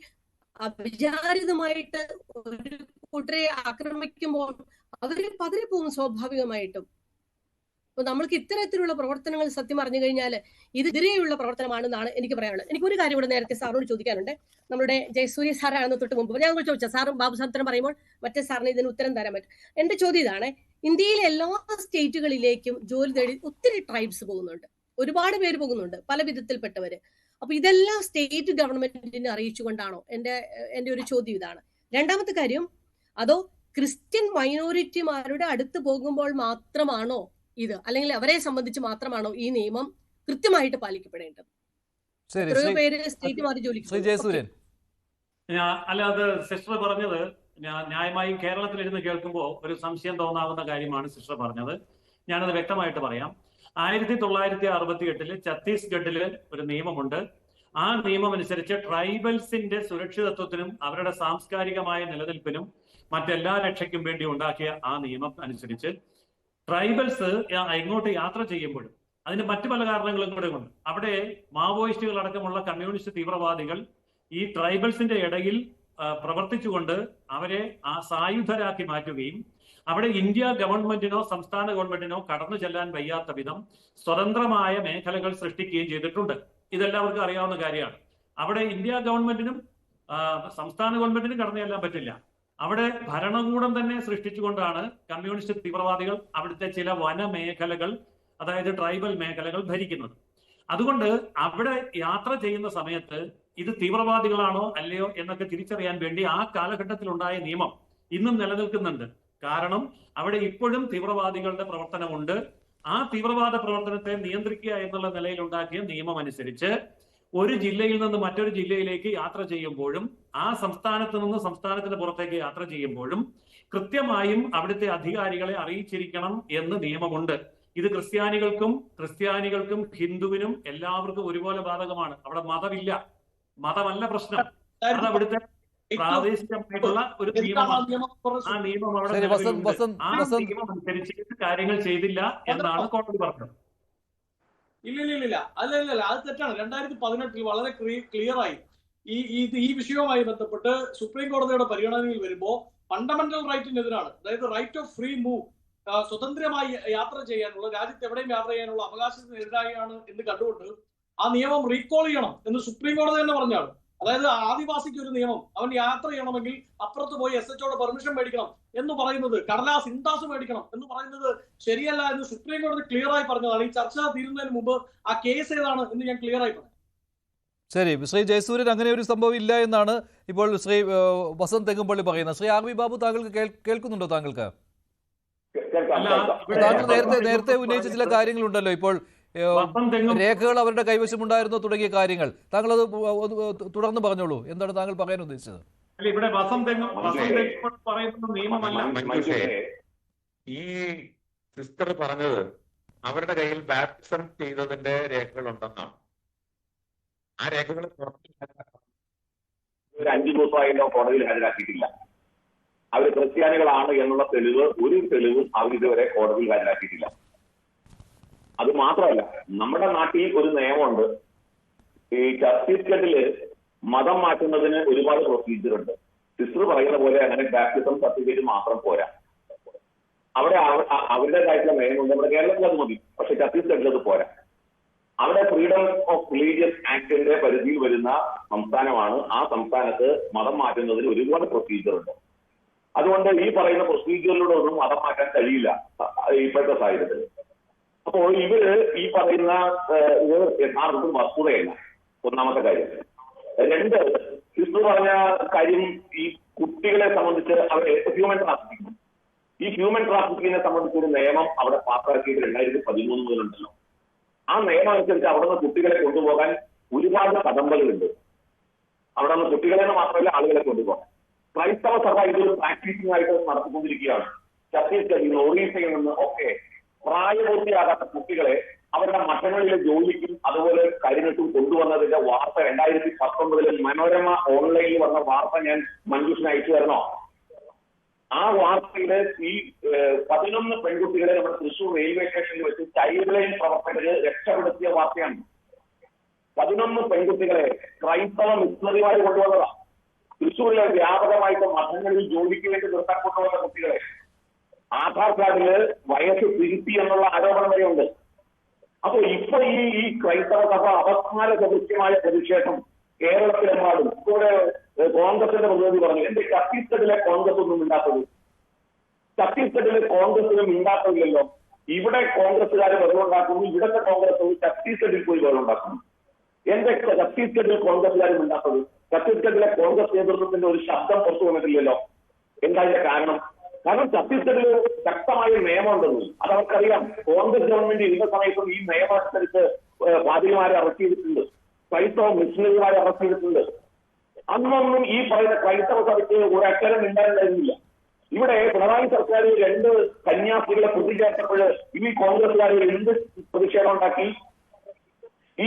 അവിചാരിതമായിട്ട് ഒരു കൂട്ടരെ ആക്രമിക്കുമ്പോൾ അവര് പതറിപ്പോകും സ്വാഭാവികമായിട്ടും. അപ്പൊ നമ്മൾക്ക് ഇത്തരത്തിലുള്ള പ്രവർത്തനങ്ങൾ സത്യം പറഞ്ഞു കഴിഞ്ഞാൽ ഇതിരെയുള്ള പ്രവർത്തനമാണെന്നാണ് എനിക്ക് പറയാനുള്ളത്. എനിക്കൊരു കാര്യം കൂടെ നേരത്തെ സാറിനോട് ചോദിക്കാനുണ്ട്. നമ്മുടെ ജയസൂര്യ സാറാണെന്ന് തൊട്ട് മുമ്പ് ഞാൻ ചോദിച്ചാൽ സാറും ബാബു സാറിനും പറയുമ്പോൾ മറ്റേ സാറിന് ഇതിന് ഉത്തരം തരാൻ പറ്റും. എന്റെ ചോദ്യം ഇതാണ്, ഇന്ത്യയിലെ എല്ലാ സ്റ്റേറ്റുകളിലേക്കും ജോലി തേടി ഒത്തിരി ട്രൈബ്സ് പോകുന്നുണ്ട്, ഒരുപാട് പേര് പോകുന്നുണ്ട്, പല വിധത്തിൽപ്പെട്ടവര്. അപ്പൊ ഇതെല്ലാം സ്റ്റേറ്റ് ഗവൺമെന്റിനെ അറിയിച്ചുകൊണ്ടാണോ? എന്റെ ഒരു ചോദ്യം ഇതാണ്. രണ്ടാമത്തെ കാര്യം, അതോ ക്രിസ്ത്യൻ മൈനോറിറ്റിമാരുടെ അടുത്ത് പോകുമ്പോൾ മാത്രമാണോ ഇത്, അല്ലെങ്കിൽ അവരെ സംബന്ധിച്ച് മാത്രമാണോ ഈ നിയമം കൃത്യമായിട്ട് പാലിക്കപ്പെടേണ്ടത്? എത്രയോ പേര് സ്റ്റേറ്റ് മാറി ജോലിക്ക്. അല്ലാതെ സിസ്റ്റർ പറഞ്ഞത് ന്യായമായും കേരളത്തിലിരുന്ന് കേൾക്കുമ്പോൾ ഒരു സംശയം തോന്നാവുന്ന കാര്യമാണ് സിസ്റ്റർ പറഞ്ഞത്. ഞാനത് വ്യക്തമായിട്ട് പറയാം. 1968 ഛത്തീസ്ഗഡില് ഒരു നിയമമുണ്ട്. ആ നിയമം അനുസരിച്ച് ട്രൈബൽസിന്റെ സുരക്ഷിതത്വത്തിനും അവരുടെ സാംസ്കാരികമായ നിലനിൽപ്പിനും മറ്റെല്ലാ രക്ഷയ്ക്കും വേണ്ടി ഉണ്ടാക്കിയ ആ നിയമം അനുസരിച്ച് ട്രൈബൽസ് ഇങ്ങോട്ട് യാത്ര ചെയ്യുമ്പോഴും അതിന് മറ്റു പല കാരണങ്ങളും കൂടെ ഉണ്ട്. അവിടെ മാവോയിസ്റ്റുകൾ അടക്കമുള്ള കമ്മ്യൂണിസ്റ്റ് തീവ്രവാദികൾ ഈ ട്രൈബൽസിന്റെ ഇടയിൽ പ്രവർത്തിച്ചുകൊണ്ട് അവരെ സായുധരാക്കി മാറ്റുകയും അവിടെ ഇന്ത്യ ഗവൺമെന്റിനോ സംസ്ഥാന ഗവൺമെന്റിനോ കടന്നു ചെല്ലാൻ വയ്യാത്ത വിധം സ്വതന്ത്രമായ മേഖലകൾ സൃഷ്ടിക്കുകയും ചെയ്തിട്ടുണ്ട്. ഇതെല്ലാവർക്കും അറിയാവുന്ന കാര്യമാണ്. അവിടെ ഇന്ത്യ ഗവൺമെന്റിനും സംസ്ഥാന ഗവൺമെന്റിനും കടന്നു ചെല്ലാൻ പറ്റില്ല. അവിടെ ഭരണകൂടം തന്നെ സൃഷ്ടിച്ചുകൊണ്ടാണ് കമ്മ്യൂണിസ്റ്റ് തീവ്രവാദികൾ അവിടുത്തെ ചില വനമേഖലകൾ, അതായത് ട്രൈബൽ മേഖലകൾ ഭരിക്കുന്നത്. അതുകൊണ്ട് അവിടെ യാത്ര ചെയ്യുന്ന സമയത്ത് ഇത് തീവ്രവാദികളാണോ അല്ലയോ എന്നൊക്കെ തിരിച്ചറിയാൻ വേണ്ടി ആ കാലഘട്ടത്തിലുണ്ടായ നിയമം ഇന്നും നിലനിൽക്കുന്നുണ്ട്. കാരണം അവിടെ ഇപ്പോഴും തീവ്രവാദികളുടെ പ്രവർത്തനമുണ്ട്. ആ തീവ്രവാദ പ്രവർത്തനത്തെ നിയന്ത്രിക്കുക എന്നുള്ള നിലയിൽ ഉണ്ടാക്കിയ നിയമം അനുസരിച്ച് ഒരു ജില്ലയിൽ നിന്ന് മറ്റൊരു ജില്ലയിലേക്ക് യാത്ര ചെയ്യുമ്പോഴും ആ സംസ്ഥാനത്ത് നിന്ന് സംസ്ഥാനത്തിന് പുറത്തേക്ക് യാത്ര ചെയ്യുമ്പോഴും കൃത്യമായും അവിടുത്തെ അധികാരികളെ അറിയിച്ചിരിക്കണം എന്ന് നിയമമുണ്ട്. ഇത് ക്രിസ്ത്യാനികൾക്കും ഹിന്ദുവിനും എല്ലാവർക്കും ഒരുപോലെ ബാധകമാണ്. അവിടെ മതമില്ല, മതമല്ല പ്രശ്നം. അത് അവിടുത്തെ പ്രാദേശികമായിട്ടുള്ള ഒരു നിയമമാണ്. ആ നിയമം അവിടെ ആ നിയമം അനുസരിച്ച് കാര്യങ്ങൾ ചെയ്തില്ല എന്നാണ് കോടതി പറഞ്ഞത്. ഇല്ല അല്ല അത് തെറ്റാണ്. 2018 വളരെ ക്ലിയറായി ഈ വിഷയവുമായി ബന്ധപ്പെട്ട് സുപ്രീം കോടതിയുടെ പരിഗണനയിൽ വരുമ്പോ ഫണ്ടമെന്റൽ റൈറ്റിനെതിരാണ്. അതായത് റൈറ്റ് ഓഫ് ഫ്രീ മൂവ്, സ്വതന്ത്രമായി യാത്ര ചെയ്യാനുള്ള, രാജ്യത്ത് എവിടെയും യാത്ര ചെയ്യാനുള്ള അവകാശത്തിനെതിരായാണ് എന്ന് കണ്ടുകൊണ്ട് ആ നിയമം റീകോൾ ചെയ്യണം എന്ന് സുപ്രീം കോടതി തന്നെ പറഞ്ഞാണ്. അതായത് ആദിവാസിക്ക് ഒരു നിയമം, അവൻ യാത്ര ചെയ്യണമെങ്കിൽ അപ്പുറത്ത് പോയി SHOയുടെ പെർമിഷൻ മേടിക്കണം എന്ന് പറയുന്നത്, കടലാസ് ഇൻഡാസ് മേടിക്കണം എന്ന് പറയുന്നത് ശരിയല്ല എന്ന് സുപ്രീം കോടതി ക്ലിയർ ആയി പറഞ്ഞതാണ്. ഈ ചർച്ച തീരുന്നതിന് മുമ്പ് ആ കേസ് ഏതാണ് എന്ന് ഞാൻ ക്ലിയർ ആയി പറഞ്ഞു. ശരി, ശ്രീ ജയസൂര്യൻ, അങ്ങനെ ഒരു സംഭവം ഇല്ല എന്നാണ് ഇപ്പോൾ ശ്രീ വസന്ത് തെങ്ങുംപള്ളി പറയുന്നത്. ശ്രീ RV ബാബു, താങ്കൾക്ക് കേൾക്കുന്നുണ്ടോ? താങ്കൾക്ക് നേരത്തെ ഉന്നയിച്ച ചില കാര്യങ്ങളുണ്ടല്ലോ, ഇപ്പോൾ രേഖകൾ അവരുടെ കൈവശമുണ്ടായിരുന്നോ തുടങ്ങിയ കാര്യങ്ങൾ, താങ്കൾ അത് തുടർന്ന് പറഞ്ഞോളൂ. എന്താണ് താങ്കൾ പറയാൻ ഉദ്ദേശിച്ചത്? ഇവിടെ പറയുന്ന നിയമമല്ല. ഈ സിസ്റ്റർ പറഞ്ഞത് അവരുടെ കയ്യിൽ ബാപ്റ്റിസം ചെയ്തതിന്റെ രേഖകളുണ്ടെന്നാണ്. ആ രേഖകൾ ഒരു 5 ദിവസമായല്ലോ കോടതിയിൽ ഹാജരാക്കിയിട്ടില്ല. അവർ ക്രിസ്ത്യാനികളാണ് എന്നുള്ള ഒരു തെളിവും അവരിതുവരെ കോടതിയിൽ ഹാജരാക്കിയിട്ടില്ല. അത് മാത്രമല്ല, നമ്മുടെ നാട്ടിൽ ഒരു നിയമമുണ്ട്. ഈ ഛത്തീസ്ഗഡില് മതം മാറ്റുന്നതിന് ഒരുപാട് പ്രൊസീജിയർ ഉണ്ട്. സിസ്റ്റർ പറയുന്ന പോലെ അങ്ങനെ ബാപ്റ്റിസം സർട്ടിഫിക്കറ്റ് മാത്രം പോരാ. അവിടെ അവരുടേതായിട്ടുള്ള നിയമമുണ്ട്. നമ്മുടെ കേരളത്തിൽ അത് മതി, പക്ഷെ ഛത്തീസ്ഗഡിൽ അത് പോരാ. അവിടെ ഫ്രീഡം ഓഫ് റിലീജിയസ് ആക്ടിന്റെ പരിധിയിൽ വരുന്ന സംസ്ഥാനമാണ്. ആ സംസ്ഥാനത്ത് മതം മാറ്റുന്നതിന് ഒരുപാട് പ്രൊസീജിയർ ഉണ്ട്. അതുകൊണ്ട് ഈ പറയുന്ന പ്രൊസീജിയറിലൂടെ ഒന്നും മതം മാറ്റാൻ കഴിയില്ല ഇപ്പോഴത്തെ സാഹചര്യത്തിൽ. അപ്പോ ഇവര് ഈ പറയുന്ന ഇത് യഥാർത്ഥത്തിൽ വസ്തുതയല്ല, ഒന്നാമത്തെ കാര്യം. 2, സിസ്റ്റർ പറഞ്ഞ കാര്യം, ഈ കുട്ടികളെ സംബന്ധിച്ച് അവരെ ഹ്യൂമൻ ട്രാഫിക്കിംഗ്, ഈ ഹ്യൂമൻ ട്രാഫിക്കിങ്ങിനെ സംബന്ധിച്ചൊരു നിയമം അവിടെ പാസ്സാക്കിയിട്ട് 2013 മുതലുണ്ടല്ലോ. ആ നിയമം അനുസരിച്ച് അവിടെ നിന്ന് കുട്ടികളെ കൊണ്ടുപോകാൻ ഒരുപാട് കടമ്പകളുണ്ട്. അവിടെ നിന്ന് കുട്ടികളെ മാത്രമല്ല, ആളുകളെ കൊണ്ടുപോകാൻ ക്രൈസ്തവ സഭ ഇതൊരു പ്രാക്ടീസിംഗ് ആയിട്ട് നടത്തിക്കൊണ്ടിരിക്കുകയാണ്. ഛത്തീസ്ഗഡിൽ നിന്ന്, ഒറീസയിൽ നിന്ന് ഒക്കെ പ്രായപൂർത്തിയാകാത്ത കുട്ടികളെ അവരുടെ മഠങ്ങളിലെ ജോലിക്കും അതുപോലെ കാര്യങ്ങൾക്കും കൊണ്ടുവന്നതിന്റെ വാർത്ത 2019 മനോരമ ഓൺലൈനിൽ വന്ന വാർത്ത ഞാൻ മഞ്ജുഷിന് അയച്ചു തരണോ? ആ വാർത്തയില് ഈ 11 പെൺകുട്ടികളെ നമ്മുടെ തൃശൂർ റെയിൽവേ സ്റ്റേഷനിൽ വെച്ച് ചൈൽഡ് ലൈൻ പ്രവർത്തകര് രക്ഷപ്പെടുത്തിയ വാർത്തയാണ്. 11 പെൺകുട്ടികളെ ക്രൈസ്തവ മിഷണറിമാർ കൊണ്ടുവന്നതാണ്. തൃശ്ശൂരിലെ വ്യാപകമായിട്ട് മഠങ്ങളിൽ ജോലിക്ക് വേണ്ടി നിർത്താൻ കൊണ്ടുവന്ന കുട്ടികളെ ആധാർ കാർഡില് വയസ്സ് തിരുത്തി എന്നുള്ള ആരോപണം വരെയുണ്ട്. അപ്പൊ ഇപ്പൊ ഈ ക്രൈസ്തവ സഭ അവസാന സദൃശ്യമായ പ്രതിഷേധം കേരളത്തിലെമ്പാടും. ഇവിടെ കോൺഗ്രസിന്റെ പ്രതിനിധി പറഞ്ഞു, എന്റെ ഛത്തീസ്ഗഡിലെ കോൺഗ്രസ് ഒന്നും മിണ്ടാത്തത്. ഛത്തീസ്ഗഡിലെ കോൺഗ്രസിന് മിണ്ടാത്തതില്ലല്ലോ. ഇവിടെ കോൺഗ്രസ്സുകാർ വെള്ളമുണ്ടാക്കുന്നു, ഇവിടുത്തെ കോൺഗ്രസ് ഛത്തീസ്ഗഡിൽ പോയി വെള്ളമുണ്ടാക്കുന്നു. എന്റെ ഛത്തീസ്ഗഡിൽ കോൺഗ്രസ്സുകാർ മിണ്ടാത്തത്? ഛത്തീസ്ഗഡിലെ കോൺഗ്രസ് നേതൃത്വത്തിന്റെ ഒരു ശബ്ദം പുറത്തു വന്നിട്ടില്ലല്ലോ. എന്താ ഇതിന്റെ കാരണം? കാരണം ഛത്തീസ്ഗഡിൽ ശക്തമായ നിയമം ഉണ്ടെന്ന് അത് അവർക്കറിയാം. കോൺഗ്രസ് ഗവൺമെന്റ് ഇരുന്ന സമയത്തും ഈ നിയമം അനുസരിച്ച് പാതിരിമാരെ അറസ്റ്റ് ചെയ്തിട്ടുണ്ട്, ക്രൈസ്തവ മിഷണറിമാരെ അറസ്റ്റ് ചെയ്തിട്ടുണ്ട്. അന്നൊന്നും ഈ പറയുന്ന ക്രൈസ്തവ സഭയ്ക്ക് ഒരക്ഷരം ഉണ്ടായിരുന്നില്ല. ഇവിടെ പിണറായി സർക്കാർ 2 കന്യാസ്ത്രീകളെ പ്രതിഷേധപ്പോൾ ഈ കോൺഗ്രസ്സുകാർ എന്ത് പ്രതിഷേധം ഉണ്ടാക്കി? ഈ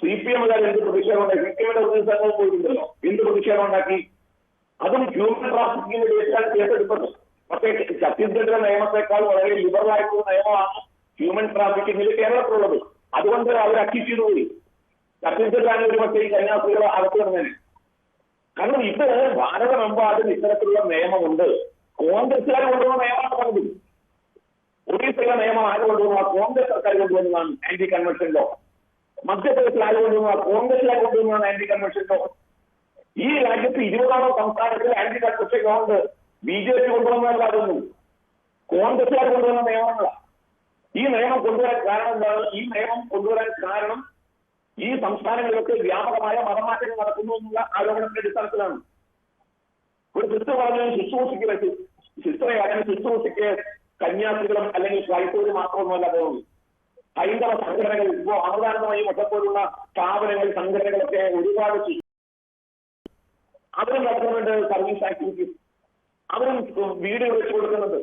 CPM-കാർ എന്ത് പ്രതിഷേധം ഉണ്ടാക്കി? CPM-യുടെ പ്രതിഷേധങ്ങൾ പോയിട്ടുണ്ടല്ലോ, എന്ത് പ്രതിഷേധം ഉണ്ടാക്കി? അതും ഹ്യൂമൻ ട്രാഫിക്കിങ്ങിന്റെ കേസാണ് കേസെടുത്തത്. പക്ഷേ ഛത്തീസ്ഗഡിലെ നിയമത്തെക്കാൾ വളരെ ലിബറൽ ആയിട്ടുള്ള നിയമമാണ് ഹ്യൂമൻ ട്രാഫിക്കിങ്ങിൽ കേരളത്തിലുള്ളത്. അതുകൊണ്ട് അവർ അക്യൂസ് ചെയ്തു പോയി. ഛത്തീസ്ഗഡിലാണ് ഒരു പക്ഷേ ഈ കന്യാസ്ത്രീകളെ അകത്ത് വരുന്നതിന്. കാരണം ഇത് ഭാരതമെമ്പാടും ഇത്തരത്തിലുള്ള നിയമമുണ്ട്. കോൺഗ്രസ്സുകാർ കൊണ്ടുവന്ന നിയമമാണ് പറഞ്ഞത്. ഒറീസയിലെ നിയമം ആര് കൊണ്ടുവന്നു? കോൺഗ്രസ് സർക്കാർ കൊണ്ടുവന്നതാണ് ആന്റി കൺവെൻഷൻ ലോ. മധ്യപ്രദേശിൽ ആര് കൊണ്ടുവന്നു? കോൺഗ്രസ്സുകാർ കൊണ്ടുവന്നതാണ് ആന്റി കൺവെൻഷൻ ലോ. ഈ രാജ്യത്ത് 20ാമോ സംസ്ഥാനത്തിൽ ആന്റി കൺവെൻഷൻ ലോ ഉണ്ട്. BJP കൊണ്ടുവന്നതല്ല, അതൊന്നും കോൺഗ്രസ്സുകാർ കൊണ്ടുവന്ന നിയമങ്ങളാണ്. ഈ നിയമം കൊണ്ടുവരാൻ കാരണം എന്താണ്? ഈ നിയമം കൊണ്ടുവരാൻ കാരണം ഈ സംസ്ഥാനങ്ങളിലൊക്കെ വ്യാപകമായ മതമാറ്റങ്ങൾ നടക്കുന്നു എന്നുള്ള ആരോപണത്തിന്റെ അടിസ്ഥാനത്തിലാണ്. ഒരു സിസ്റ്റർ പറഞ്ഞു, ശുശ്രൂഷയ്ക്ക് വെച്ച് സിസ്റ്ററെ അങ്ങനെ ശുശ്രൂഷയ്ക്ക് കന്യാസ്ത്രീകളും അല്ലെങ്കിൽ ക്രൈസ്തവരും മാത്രമൊന്നുമല്ല പോകുന്നത്. ഹൈന്ദവ സംഘടനകൾ, ഇപ്പോൾ അമൃതാനന്ദമായി മറ്റപ്പോലുള്ള സ്ഥാപനങ്ങൾ, സംഘടനകളൊക്കെ ഒരുപാട് അവരും നടത്തുന്നുണ്ട് സർവീസ് ആക്ടിവിറ്റീസ്. അവരും വീട് വെച്ചു കൊടുക്കുന്നുണ്ട്.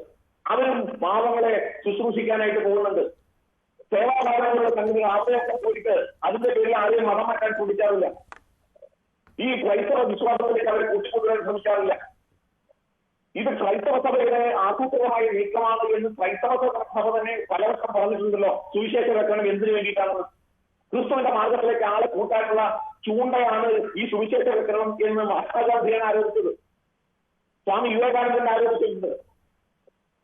അവരും പാവങ്ങളെ ശുശ്രൂഷിക്കാനായിട്ട് പോകുന്നുണ്ട്. സേവാഭാരങ്ങളുള്ള സംഘടനകൾ അവിടെയൊക്കെ പോയിട്ട് അതിന്റെ പേരിൽ ആരെയും മതം മാറ്റാൻ ശ്രമിക്കാറില്ല. ഈ ക്രൈസ്തവ വിശ്വാസത്തിലേക്ക് അവരെ കൂട്ടിക്കൊണ്ടുവരാൻ ശ്രമിക്കാറില്ല. ഇത് ക്രൈസ്തവ സഭയുടെ ആസൂത്രിതമായ നീക്കമാണ് എന്ന് ക്രൈസ്തവ സഭ തന്നെ പലവട്ടം പറഞ്ഞിട്ടുണ്ടല്ലോ. സുവിശേഷം വെക്കണം എന്തിനു വേണ്ടിയിട്ടാണ്? ക്രിസ്തുവിന്റെ മാർഗത്തിലേക്ക് ആളെ കൂട്ടാനുള്ള ചൂണ്ടയാണ് ഈ സുവിശേഷ വെക്കണം എന്ന് മഹാത്മാഗാന്ധിയാണ് ആരോപിച്ചത്. സ്വാമി വിവേകാനന്ദൻ ആരോപിച്ചിട്ടുണ്ട്.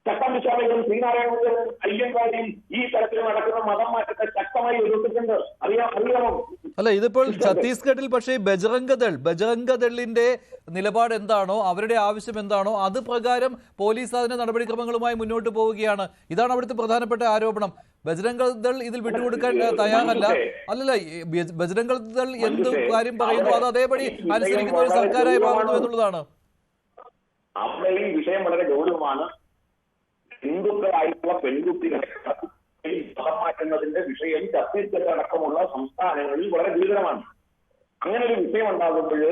ചട്ടമ്പിസ്വാമികളും ശ്രീനാരായണനും അയ്യങ്കാളിയും ഈ തരത്തിൽ നടക്കുന്ന മതം മാറ്റത്തെ ശക്തമായി എതിർത്തിട്ടുണ്ട്. അറിയാമോ? അല്ല, ഇതിപ്പോൾ ഛത്തീസ്ഗഡിൽ പക്ഷേ ബജറംഗദളിന്റെ നിലപാട് എന്താണോ, അവരുടെ ആവശ്യം എന്താണോ അത് പ്രകാരം പോലീസ് അതിന്റെ നടപടിക്രമങ്ങളുമായി മുന്നോട്ട് പോവുകയാണ്. ഇതാണ് അവിടുത്തെ പ്രധാനപ്പെട്ട ആരോപണം. ബജറംഗദൾ ഇതിൽ വിട്ടുകൊടുക്കാൻ തയ്യാറല്ല. അല്ലല്ല, ബജറംഗദൾ എന്ത് കാര്യം പറയുന്നു അത് അതേപടി അനുസരിക്കുന്ന ഒരു സർക്കാരായി മാറുന്നു എന്നുള്ളതാണ്. അവിടെ ഈ വിഷയം വളരെ ഗൗരവമാണ്. ഹിന്ദുക്കളായിട്ടുള്ള പെൺകുട്ടികളെ മതം മാറ്റുന്നതിന്റെ വിഷയം ഛത്തീസ്ഗഡ് അടക്കമുള്ള സംസ്ഥാനങ്ങളിൽ വളരെ ഗുരുതരമാണ്. അങ്ങനെ ഒരു വിഷയം ഉണ്ടാകുമ്പോൾ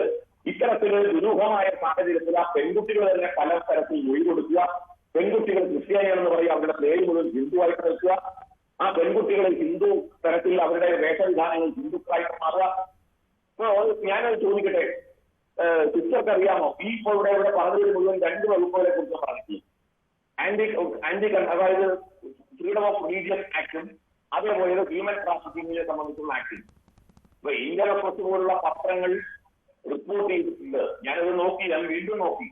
ഇത്തരത്തിലൊരു ദുരൂഹമായ സാഹചര്യത്തിൽ ആ പെൺകുട്ടികൾ തന്നെ പല തരത്തിൽ മൊഴി കൊടുക്കുക, പെൺകുട്ടികൾ ക്രിസ്ത്യാനിയാണെന്ന് പറയുക, അവരുടെ പേര് മുഴുവൻ ഹിന്ദുവായിട്ട് നിൽക്കുക, ആ പെൺകുട്ടികളെ ഹിന്ദു തരത്തിൽ അവരുടെ വേഷവിധാനങ്ങൾ ഹിന്ദുക്കളായിട്ട് മാറുക. ഞാനത് ചോദിക്കട്ടെ, സിസ്റ്റർക്ക് അറിയാമോ ഈ ഇപ്പോൾ ഇവിടെ പറഞ്ഞതിൽ മുഴുവൻ 2 വകുപ്പുകളെ കുറിച്ച് പറഞ്ഞു. അതായത് ഫ്രീഡം ഓഫ് റിലീജിയസ് ആക്ടും അതേപോലെ ഹ്യൂമൻ ട്രാഫിക്കിങ്ങിനെ സംബന്ധിച്ചുള്ള ആക്ടും. ഇപ്പൊ ഇന്ത്യൻ എക്സ്പ്രസ് പോലുള്ള പത്രങ്ങൾ റിപ്പോർട്ട് ചെയ്തിട്ടുണ്ട്. ഞാനത് നോക്കി, ഞാൻ വീണ്ടും നോക്കി.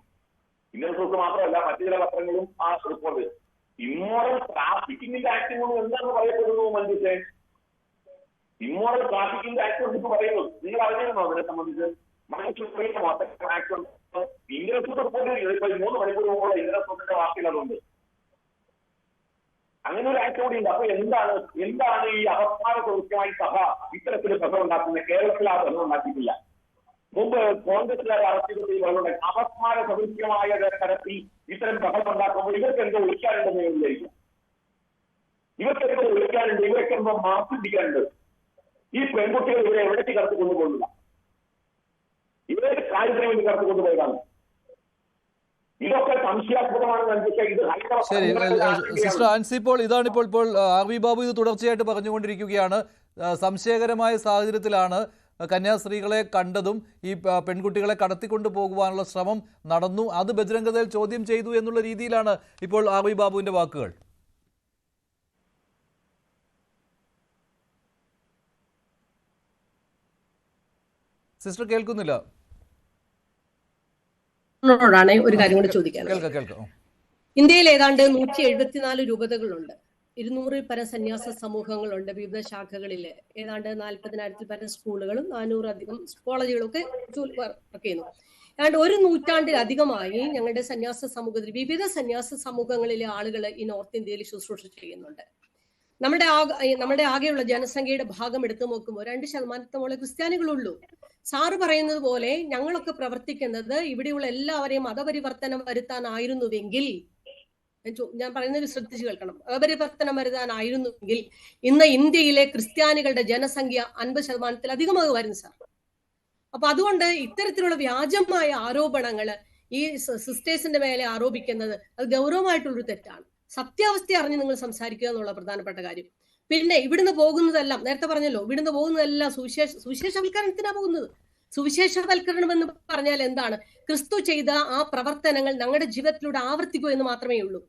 ഇന്ത്യൻ എക്സ്പ്രസ് മാത്രമല്ല മറ്റു ചില പത്രങ്ങളും ആ റിപ്പോർട്ട്. ഇമ്മോറൽ ട്രാഫിക്കിങ്ങിന്റെ ആക്ടും എന്താണെന്ന് പറയപ്പെടുന്നു മഞ്ജുഷേ? ഇമ്മോറൽ ട്രാഫിക്കിംഗ് ആക്ട് എന്നിട്ട് പറയുന്നു. നിങ്ങൾ അറിഞ്ഞിരുന്നോ അതിനെ സംബന്ധിച്ച്? ആക്ട് ഇന്ത്യൻ എക്സ്പ്രസ് റിപ്പോർട്ട് ചെയ്തത് ഇപ്പൊ 3 മണിക്കൂർ മുമ്പുള്ള ഇന്ത്യൻ എക്സ്പ്രസിന്റെ വാർത്തയിൽ അതുണ്ട്. അങ്ങനെ ഒരു ആക്ട് കൂടി ഉണ്ട്. അപ്പൊ എന്താണ് ഈ അപസ്മാര സദൃശ്യമായി സഭ ഇത്തരത്തിൽ ബഹളം ഉണ്ടാക്കുന്നത്? കേരളത്തിൽ ആ ബഹളം ഉണ്ടാക്കിയിട്ടില്ല. മുമ്പ് കോൺഗ്രസുകാരെ അറസ്റ്റ് ചെയ്ത് ബഹളം അപസ്മാര സദൃശ്യമായ തരത്തിൽ ഇത്തരം ബഹളം ഉണ്ടാക്കുമ്പോൾ ഇവർക്ക് എന്തോ ഒഴിക്കാനുണ്ടെന്ന് ഞാൻ വിചാരിക്കും. ഇവർക്ക് എന്തോ മാർപ്പിടിക്കാനുണ്ട്. ഈ പെൺകുട്ടികൾ ഇവരെ എവിടേക്ക് കടത്തി കൊണ്ടുപോകുന്നില്ല. ഇവരെ കാര്യത്തിന് വേണ്ടി കടത്തി കൊണ്ടുപോയതാണ്. ഇതൊക്കെ സംശയാസ്പദമാണെന്ന് ശരി സിസ്റ്റർ ആൻസി, ഇപ്പോൾ ഇതാണിപ്പോൾ ആർ വി ബാബു ഇത് തുടർച്ചയായിട്ട് പറഞ്ഞുകൊണ്ടിരിക്കുകയാണ്. സംശയകരമായ സാഹചര്യത്തിലാണ് കന്യാസ്ത്രീകളെ കണ്ടതും ഈ പെൺകുട്ടികളെ കടത്തിക്കൊണ്ടു പോകുവാനുള്ള ശ്രമം നടന്നു, അത് ബജരംഗദൾ ചോദ്യം ചെയ്തു എന്നുള്ള രീതിയിലാണ് ഇപ്പോൾ ആർ വി ബാബുവിന്റെ വാക്കുകൾ. സിസ്റ്റർ കേൾക്കുന്നില്ല. ാണ് ഒരു കാര്യം കൂടി ചോദിക്കാനുള്ളത്. ഇന്ത്യയിൽ ഏതാണ്ട് 174 രൂപതകളുണ്ട്. 200-ൽ പരം സന്യാസ സമൂഹങ്ങളുണ്ട്. വിവിധ ശാഖകളില് ഏതാണ്ട് 40,000-ൽ പരം സ്കൂളുകളും 400-അധികം കോളേജുകളും ഒക്കെ വർക്ക് ചെയ്യുന്നു. ഏതാണ്ട് 1 നൂറ്റാണ്ടിലധികമായി ഞങ്ങളുടെ സന്യാസ സമൂഹത്തിൽ വിവിധ സന്യാസ സമൂഹങ്ങളിലെ ആളുകൾ ഈ നോർത്ത് ഇന്ത്യയിൽ ശുശ്രൂഷ ചെയ്യുന്നുണ്ട്. നമ്മുടെ ആകെയുള്ള ജനസംഖ്യയുടെ ഭാഗം എടുത്തു നോക്കുമ്പോൾ 2% ക്രിസ്ത്യാനികളുള്ളൂ. സാറ് പറയുന്നത് പോലെ ഞങ്ങളൊക്കെ പ്രവർത്തിക്കുന്നത് ഇവിടെയുള്ള എല്ലാവരെയും മതപരിവർത്തനം വരുത്താനായിരുന്നുവെങ്കിൽ, ഞാൻ പറയുന്നത് ശ്രദ്ധിച്ചു കേൾക്കണം, മതപരിവർത്തനം വരുത്താനായിരുന്നുവെങ്കിൽ ഇന്ന് ഇന്ത്യയിലെ ക്രിസ്ത്യാനികളുടെ ജനസംഖ്യ 50%-ലധികമാകുമായിരുന്നു സാർ. അപ്പൊ അതുകൊണ്ട് ഇത്തരത്തിലുള്ള വ്യാജമായ ആരോപണങ്ങൾ ഈ സിസ്റ്റേഴ്സിന്റെ മേലെ ആരോപിക്കുന്നത് അത് ഗൗരവമായിട്ടുള്ളൊരു തെറ്റാണ്. സത്യാവസ്ഥ അറിഞ്ഞ് നിങ്ങൾ സംസാരിക്കുക എന്നുള്ള പ്രധാനപ്പെട്ട കാര്യം. പിന്നെ ഇവിടുന്ന് പോകുന്നതെല്ലാം നേരത്തെ പറഞ്ഞല്ലോ, ഇവിടുന്ന് പോകുന്നതെല്ലാം സുവിശേഷവൽക്കരണത്തിനാ പോകുന്നത്. സുവിശേഷവൽക്കരണം എന്ന് പറഞ്ഞാൽ എന്താണ്? ക്രിസ്തു ചെയ്ത ആ പ്രവർത്തനങ്ങൾ ഞങ്ങളുടെ ജീവിതത്തിലൂടെ ആവർത്തിക്കുക എന്ന് മാത്രമേ ഉള്ളൂ.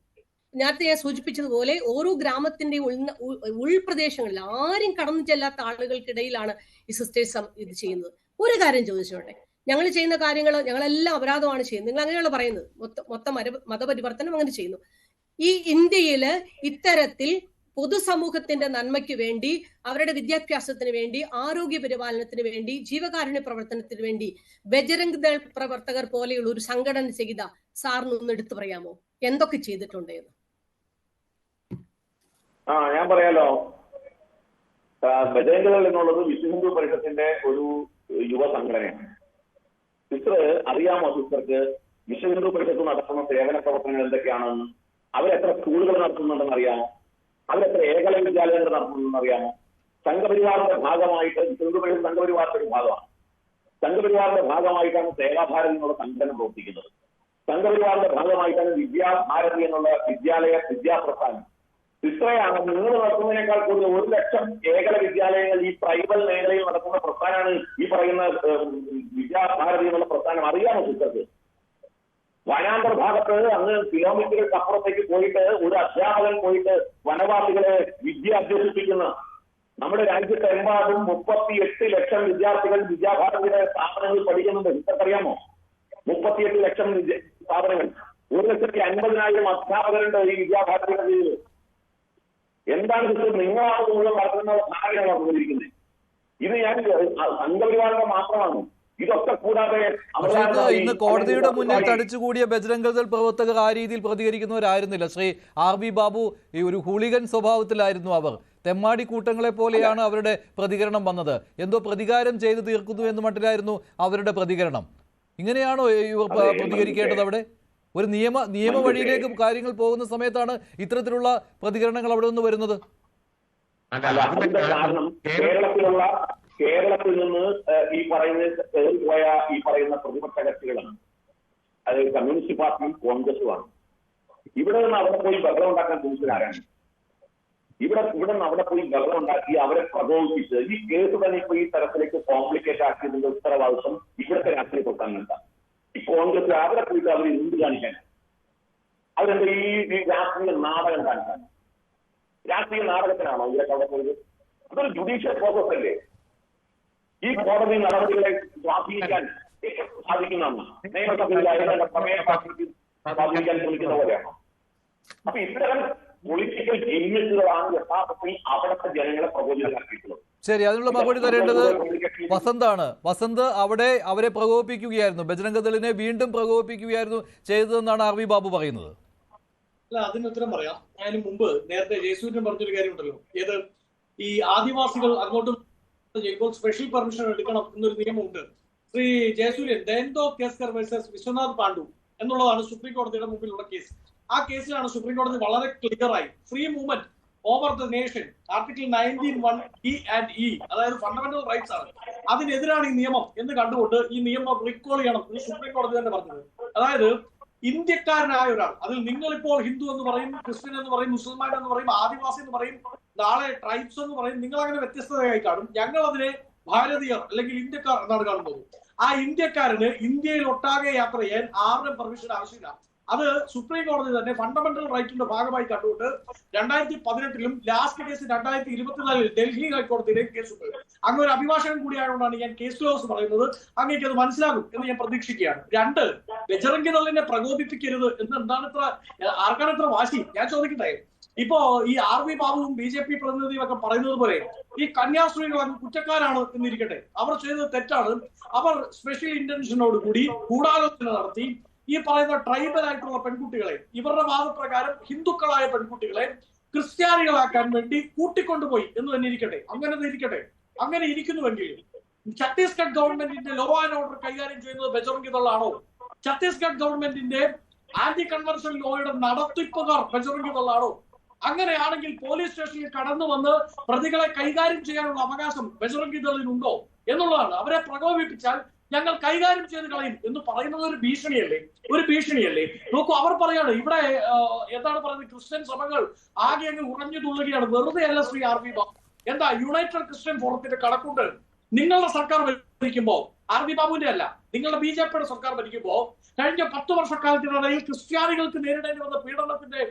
നേരത്തെ ഞാൻ സൂചിപ്പിച്ചതുപോലെ ഓരോ ഗ്രാമത്തിന്റെ ഉൾപ്രദേശങ്ങളിൽ ആരും കടന്നു ചെല്ലാത്ത ആളുകൾക്കിടയിലാണ് ഈ സിസ്റ്റേഴ്സ് ഇത് ചെയ്യുന്നത്. ഒരു കാര്യം ചോദിച്ചോട്ടെ, ഞങ്ങൾ ചെയ്യുന്ന കാര്യങ്ങൾ ഞങ്ങളെല്ലാം അപരാധമാണ് ചെയ്യുന്നത്, നിങ്ങൾ അങ്ങനെയുള്ള പറയുന്നത്, മൊത്തം മതപരിവർത്തനം അങ്ങനെ ചെയ്യുന്നു. ഈ ഇന്ത്യയില് ഇത്തരത്തിൽ പൊതുസമൂഹത്തിന്റെ നന്മയ്ക്ക് വേണ്ടി, അവരുടെ വിദ്യാഭ്യാസത്തിന് വേണ്ടി, ആരോഗ്യ പരിപാലനത്തിന് വേണ്ടി, ജീവകാരുണ്യ പ്രവർത്തനത്തിന് വേണ്ടി ബജരംഗ് ദൾ പ്രവർത്തകർ പോലെയുള്ള ഒരു സംഘടന ചെയ്ത സാറിനൊന്ന് എടുത്തു പറയാമോ എന്തൊക്കെ ചെയ്തിട്ടുണ്ട് എന്ന്? ഞാൻ പറയാലോ. ബജരംഗ് ദൾ എന്നുള്ളത് വിശ്വ ഹിന്ദു പരിഷത്തിന്റെ ഒരു യുവ സംഘടനയാണ്. സിസ്റ്റർ അറിയാമോ? സിസ്റ്റർക്ക് വിശ്വ ഹിന്ദു പരിഷത്ത് നടത്തുന്ന സേവന പ്രവർത്തനങ്ങൾ എന്തൊക്കെയാണെന്ന്? അവരെത്ര സ്കൂളുകൾ നടത്തുന്നുണ്ടെന്ന് അറിയാമോ? അവരെത്ര ഏകലവ്യ വിദ്യാലയങ്ങൾ നടത്തുന്നുണ്ടെന്ന് അറിയാമോ? സംഘപരിവാറിന്റെ ഭാഗമായിട്ട് ഹിന്ദു പരിഷത്ത് സംഘപരിവാറിന്റെ ഒരു ഭാഗമാണ്. സംഘപരിവാറിന്റെ ഭാഗമായിട്ടാണ് സേവാഭാരതി എന്നുള്ള സംഘടന പ്രവർത്തിക്കുന്നത്. സംഘപരിവാറിന്റെ ഭാഗമായിട്ടാണ് വിദ്യാഭാരതി എന്നുള്ള വിദ്യാപ്രസ്ഥാനം. ഇത്രയാണ് നിങ്ങൾ നടത്തുന്നതിനേക്കാൾ കൂടുതൽ 1 ലക്ഷം ഏകല വിദ്യാലയങ്ങൾ ഈ ട്രൈബൽ മേഖലയിൽ നടക്കുന്ന പ്രസ്ഥാനമാണ് ഈ പറയുന്ന വിദ്യാഭാരതി എന്നുള്ള പ്രസ്ഥാനം. അറിയാമോ സിസ്റ്റർക്ക്? വനാന്തർ ഭാഗത്ത് അങ്ങ് കിലോമീറ്ററുകൾക്ക് അപ്പുറത്തേക്ക് പോയിട്ട് ഒരു അധ്യാപകൻ പോയിട്ട് വനവാസികളെ വിദ്യ അഭ്യസിപ്പിക്കുന്ന, നമ്മുടെ രാജ്യത്തെമ്പാടും 38 ലക്ഷം വിദ്യാർത്ഥികൾ വിദ്യാഭാരതിയുടെ സ്ഥാപനങ്ങളിൽ പഠിക്കുന്നുണ്ട്. ഇതൊക്കെ അറിയാമോ? 38 ലക്ഷം സ്ഥാപനങ്ങൾ, 1,50,000 അധ്യാപകരുണ്ട് ഈ വിദ്യാഭാരതിയുടെ കീഴിൽ. എന്താണ് സിസ്റ്റർ നിങ്ങളാണ് മുഴുവൻ നടത്തുന്ന ധാരണയാണ് നടന്നുകൊണ്ടിരിക്കുന്നത്. ഇത് ഞാൻ സംഘപരിവാറിന്റെ മാത്രമാണ്. ഇതൊക്കെ കൂടാതെ പക്ഷേ ഇന്ന് കോടതിയുടെ മുന്നിൽ തടിച്ചുകൂടിയ ബജ്രംഗ് ദൾ പ്രവർത്തകർ ആ രീതിയിൽ പ്രതികരിക്കുന്നവരായിരുന്നില്ല. ശ്രീ RV ബാബു ഈ ഒരു ഹൂളിഗൻ സ്വഭാവത്തിലായിരുന്നു അവർ. തെമ്മാടി കൂട്ടങ്ങളെ പോലെയാണ് അവരുടെ പ്രതികരണം വന്നത്. എന്തോ പ്രതികാരം ചെയ്തു തീർക്കുന്നു എന്ന് മട്ടിലായിരുന്നു അവരുടെ പ്രതികരണം. ഇങ്ങനെയാണോ ഇവർ പ്രതികരിക്കേണ്ടത്? അവിടെ ഒരു നിയമ വഴിയിലേക്ക് കാര്യങ്ങൾ പോകുന്ന സമയത്താണ് ഇത്തരത്തിലുള്ള പ്രതികരണങ്ങൾ അവിടെ നിന്ന് വരുന്നത്. കാരണം കേരളത്തിൽ നിന്ന് ഈ പറയുന്ന പ്രതിപക്ഷ കക്ഷികളാണ്, അത് കമ്മ്യൂണിസ്റ്റ് പാർട്ടിയും കോൺഗ്രസുമാണ്. ഇവിടെ നിന്ന് അവിടെ പോയി ബഹളം ഉണ്ടാക്കാൻ ചോദിച്ചതാരാണ്? ഇവിടെ നിന്ന് അവിടെ പോയി ബഹളം ഉണ്ടാക്കി അവരെ പ്രകോപിപ്പിച്ച് ഈ കേസ് തന്നെ ഇപ്പൊ ഈ തരത്തിലേക്ക് കോംപ്ലിക്കേറ്റ് ആക്കിയതിന്റെ ഉത്തരവാദിത്വം ഇവിടുത്തെ രാഷ്ട്രീയ പ്രസ്ഥാനങ്ങൾക്കാണ്. ഈ കോൺഗ്രസ് അവരെ പോയിട്ട് അവർ എന്ത് കാണിക്കാൻ? അവരെന്താ ഈ രാഷ്ട്രീയ നാടകം കാണിക്കാൻ? രാഷ്ട്രീയ നാടകത്തിനാണോ ഇവരൊക്കെ അവിടെ പോയത്? അതൊരു ജുഡീഷ്യൽ പ്രോസസ് അല്ലേ? ഈ കോടതി നടപടികളെ സ്വാധീനിക്കാൻ സാധിക്കുന്നതാണ്. നിയമസഭയിൽ അതിന്റെ പ്രമേയ സ്വാധീനിക്കാൻ ശ്രമിക്കുന്ന പോലെയാണോ? അപ്പൊ ഇത്തരം പൊളിറ്റിക്കൽ ജിമ്മിസുകളാണ് യഥാർത്ഥത്തിൽ അവിടുത്തെ ജനങ്ങളെ പ്രകോപിതരാക്കിയിട്ടുള്ളത്. ശരി, അതിനുള്ള മറുപടി തരേണ്ടത് വസന്താണ്. വസന്ത് അവിടെ അവരെ പ്രകോപിപ്പിക്കുകയായിരുന്നു, ബജ്രംഗ് ദളിനെ വീണ്ടും പ്രകോപിപ്പിക്കുകയായിരുന്നു ചെയ്തതെന്നാണ് RV ബാബു പറയുന്നത്. അല്ല, അതിന് ഉത്തരം പറയാം. അതിന് മുമ്പ് നേരത്തെ ജയസൂര്യൻ പറഞ്ഞൊരു കാര്യമുണ്ടല്ലോ, ഏത് ഈ ആദിവാസികൾ അങ്ങോട്ടും ചെയ്യുമ്പോൾ സ്പെഷ്യൽ പെർമിഷൻ എടുക്കണം എന്നൊരു നിയമമുണ്ട്. ശ്രീ ജയസൂര്യൻ, ദയന്തോ കേസ്കർ വേഴ്സസ് വിശ്വനാഥ് പാണ്ഡു എന്നുള്ളതാണ് സുപ്രീം കോടതിയുടെ മുമ്പിലുള്ള കേസ്. ആ കേസിലാണ് സുപ്രീം കോടതി വളരെ ക്ലിയറായി free movement over the nation article 19(1)(e) അതായത് ഫണ്ടമെന്റൽ റൈറ്റ്സ് ആണ്, അതിനെതിരാണ് ഈ നിയമം എന്ന് കണ്ടുകൊണ്ട് ഈ നിയമം റീകോൾ ചെയ്യണം എന്ന് സുപ്രീം കോടതി തന്നെ പറഞ്ഞത്. അതായത് ഇന്ത്യക്കാരനായ ഒരാൾ, അതിൽ നിങ്ങളിപ്പോൾ ഹിന്ദു എന്ന് പറയും, ക്രിസ്ത്യൻ എന്ന് പറയും, മുസൽമാൻ എന്ന് പറയും, ആദിവാസി എന്ന് പറയും, നാളെ ട്രൈബ്സ് എന്ന് പറയും, നിങ്ങൾ അങ്ങനെ വ്യത്യസ്തതയായി കാണും. ഞങ്ങൾ അതിനെ ഭാരതീയർ അല്ലെങ്കിൽ ഇന്ത്യക്കാർ എന്നാണ് കാണുന്നത്. ആ ഇന്ത്യക്കാരന് ഇന്ത്യയിൽ ഒട്ടാകെ യാത്ര ചെയ്യാൻ ആരുടെയും പെർമിഷൻ ആവശ്യമില്ല. അത് സുപ്രീം കോടതി തന്നെ ഫണ്ടമെന്റൽ റൈറ്റിന്റെ ഭാഗമായി കണ്ടുകൊണ്ട് 2018 ലാസ്റ്റ് കേസ് 2024 ഡൽഹി ഹൈക്കോടതിയിലേക്ക് കേസുണ്ട്. അങ്ങ് ഒരു അഭിഭാഷകൻ കൂടിയായതുകൊണ്ടാണ് ഞാൻ കേസ് ലോസ് പറയുന്നത്. അങ്ങേക്ക് അത് മനസ്സിലാകും എന്ന് ഞാൻ പ്രതീക്ഷിക്കുകയാണ്. 2, ബജ്രംഗ് ദളിനെ പ്രകോപിപ്പിക്കരുത് എന്ന് ആർക്കാണ് ഇത്ര വാശി? ഞാൻ ചോദിക്കട്ടെ, ഇപ്പോ ഈ RV ബാബുവും BJP പ്രതിനിധിയും ഒക്കെ പറയുന്നത് പോലെ ഈ കന്യാസ്ത്രീകൾ കുറ്റക്കാരാണ് എന്നിരിക്കട്ടെ, അവർ ചെയ്തത് തെറ്റാണ്. അവർ സ്പെഷ്യൽ ഇന്റൻഷനോട് കൂടി ഗൂഢാലോചന നടത്തി ഈ പറയുന്ന ട്രൈബൽ ആയിട്ടുള്ള പെൺകുട്ടികളെ, ഇവരുടെ വാദപ്രകാരം ഹിന്ദുക്കളായ പെൺകുട്ടികളെ ക്രിസ്ത്യാനികളാക്കാൻ വേണ്ടി കൂട്ടിക്കൊണ്ടുപോയി എന്ന് തന്നെ ഇരിക്കട്ടെ. അങ്ങനെ ഇരിക്കുന്നുവെങ്കിൽ ഛത്തീസ്ഗഡ് ഗവൺമെന്റിന്റെ ലോ ആൻഡ് ഓർഡർ കൈകാര്യം ചെയ്യുന്നത് ബജ്രംഗ് ദളാണോ? ഛത്തീസ്ഗഡ് ഗവൺമെന്റിന്റെ ആന്റി കൺവെൻഷൻ ലോയുടെ നടത്തിപ്പുകാർ ബജ്രംഗ് ദളാണോ? അങ്ങനെയാണെങ്കിൽ പോലീസ് സ്റ്റേഷനിൽ കടന്നു വന്ന് പ്രതികളെ കൈകാര്യം ചെയ്യാനുള്ള അവകാശം ബജ്രംഗ് ദളിനുണ്ടോ എന്നുള്ളതാണ്. അവരെ പ്രകോപിപ്പിച്ചാൽ ഞങ്ങൾ കൈകാര്യം ചെയ്ത് കളയും എന്ന് പറയുന്നത് ഒരു ഭീഷണിയല്ലേ? നോക്കൂ, അവർ പറയാണ് ഇവിടെ എന്താണ് പറയുന്നത്, ക്രിസ്ത്യൻ സഭകൾ ആകെ അങ്ങ് ഉറഞ്ഞു തുള്ളുകയാണ്. വെറുതെ അല്ല ശ്രീ RV ബാബു. എന്താ യുണൈറ്റഡ് ക്രിസ്ത്യൻ ഫോറത്തിന്റെ കണക്കുണ്ട്. നിങ്ങളുടെ സർക്കാർ ഭരിക്കുമ്പോ, RV ബാബുവിന്റെ അല്ല, നിങ്ങളുടെ BJPയുടെ സർക്കാർ ഭരിക്കുമ്പോ കഴിഞ്ഞ 10 വർഷക്കാലത്തിനിടയിൽ ക്രിസ്ത്യാനികൾക്ക് നേരിടേണ്ടി വന്ന പീഡനത്തിന്റെ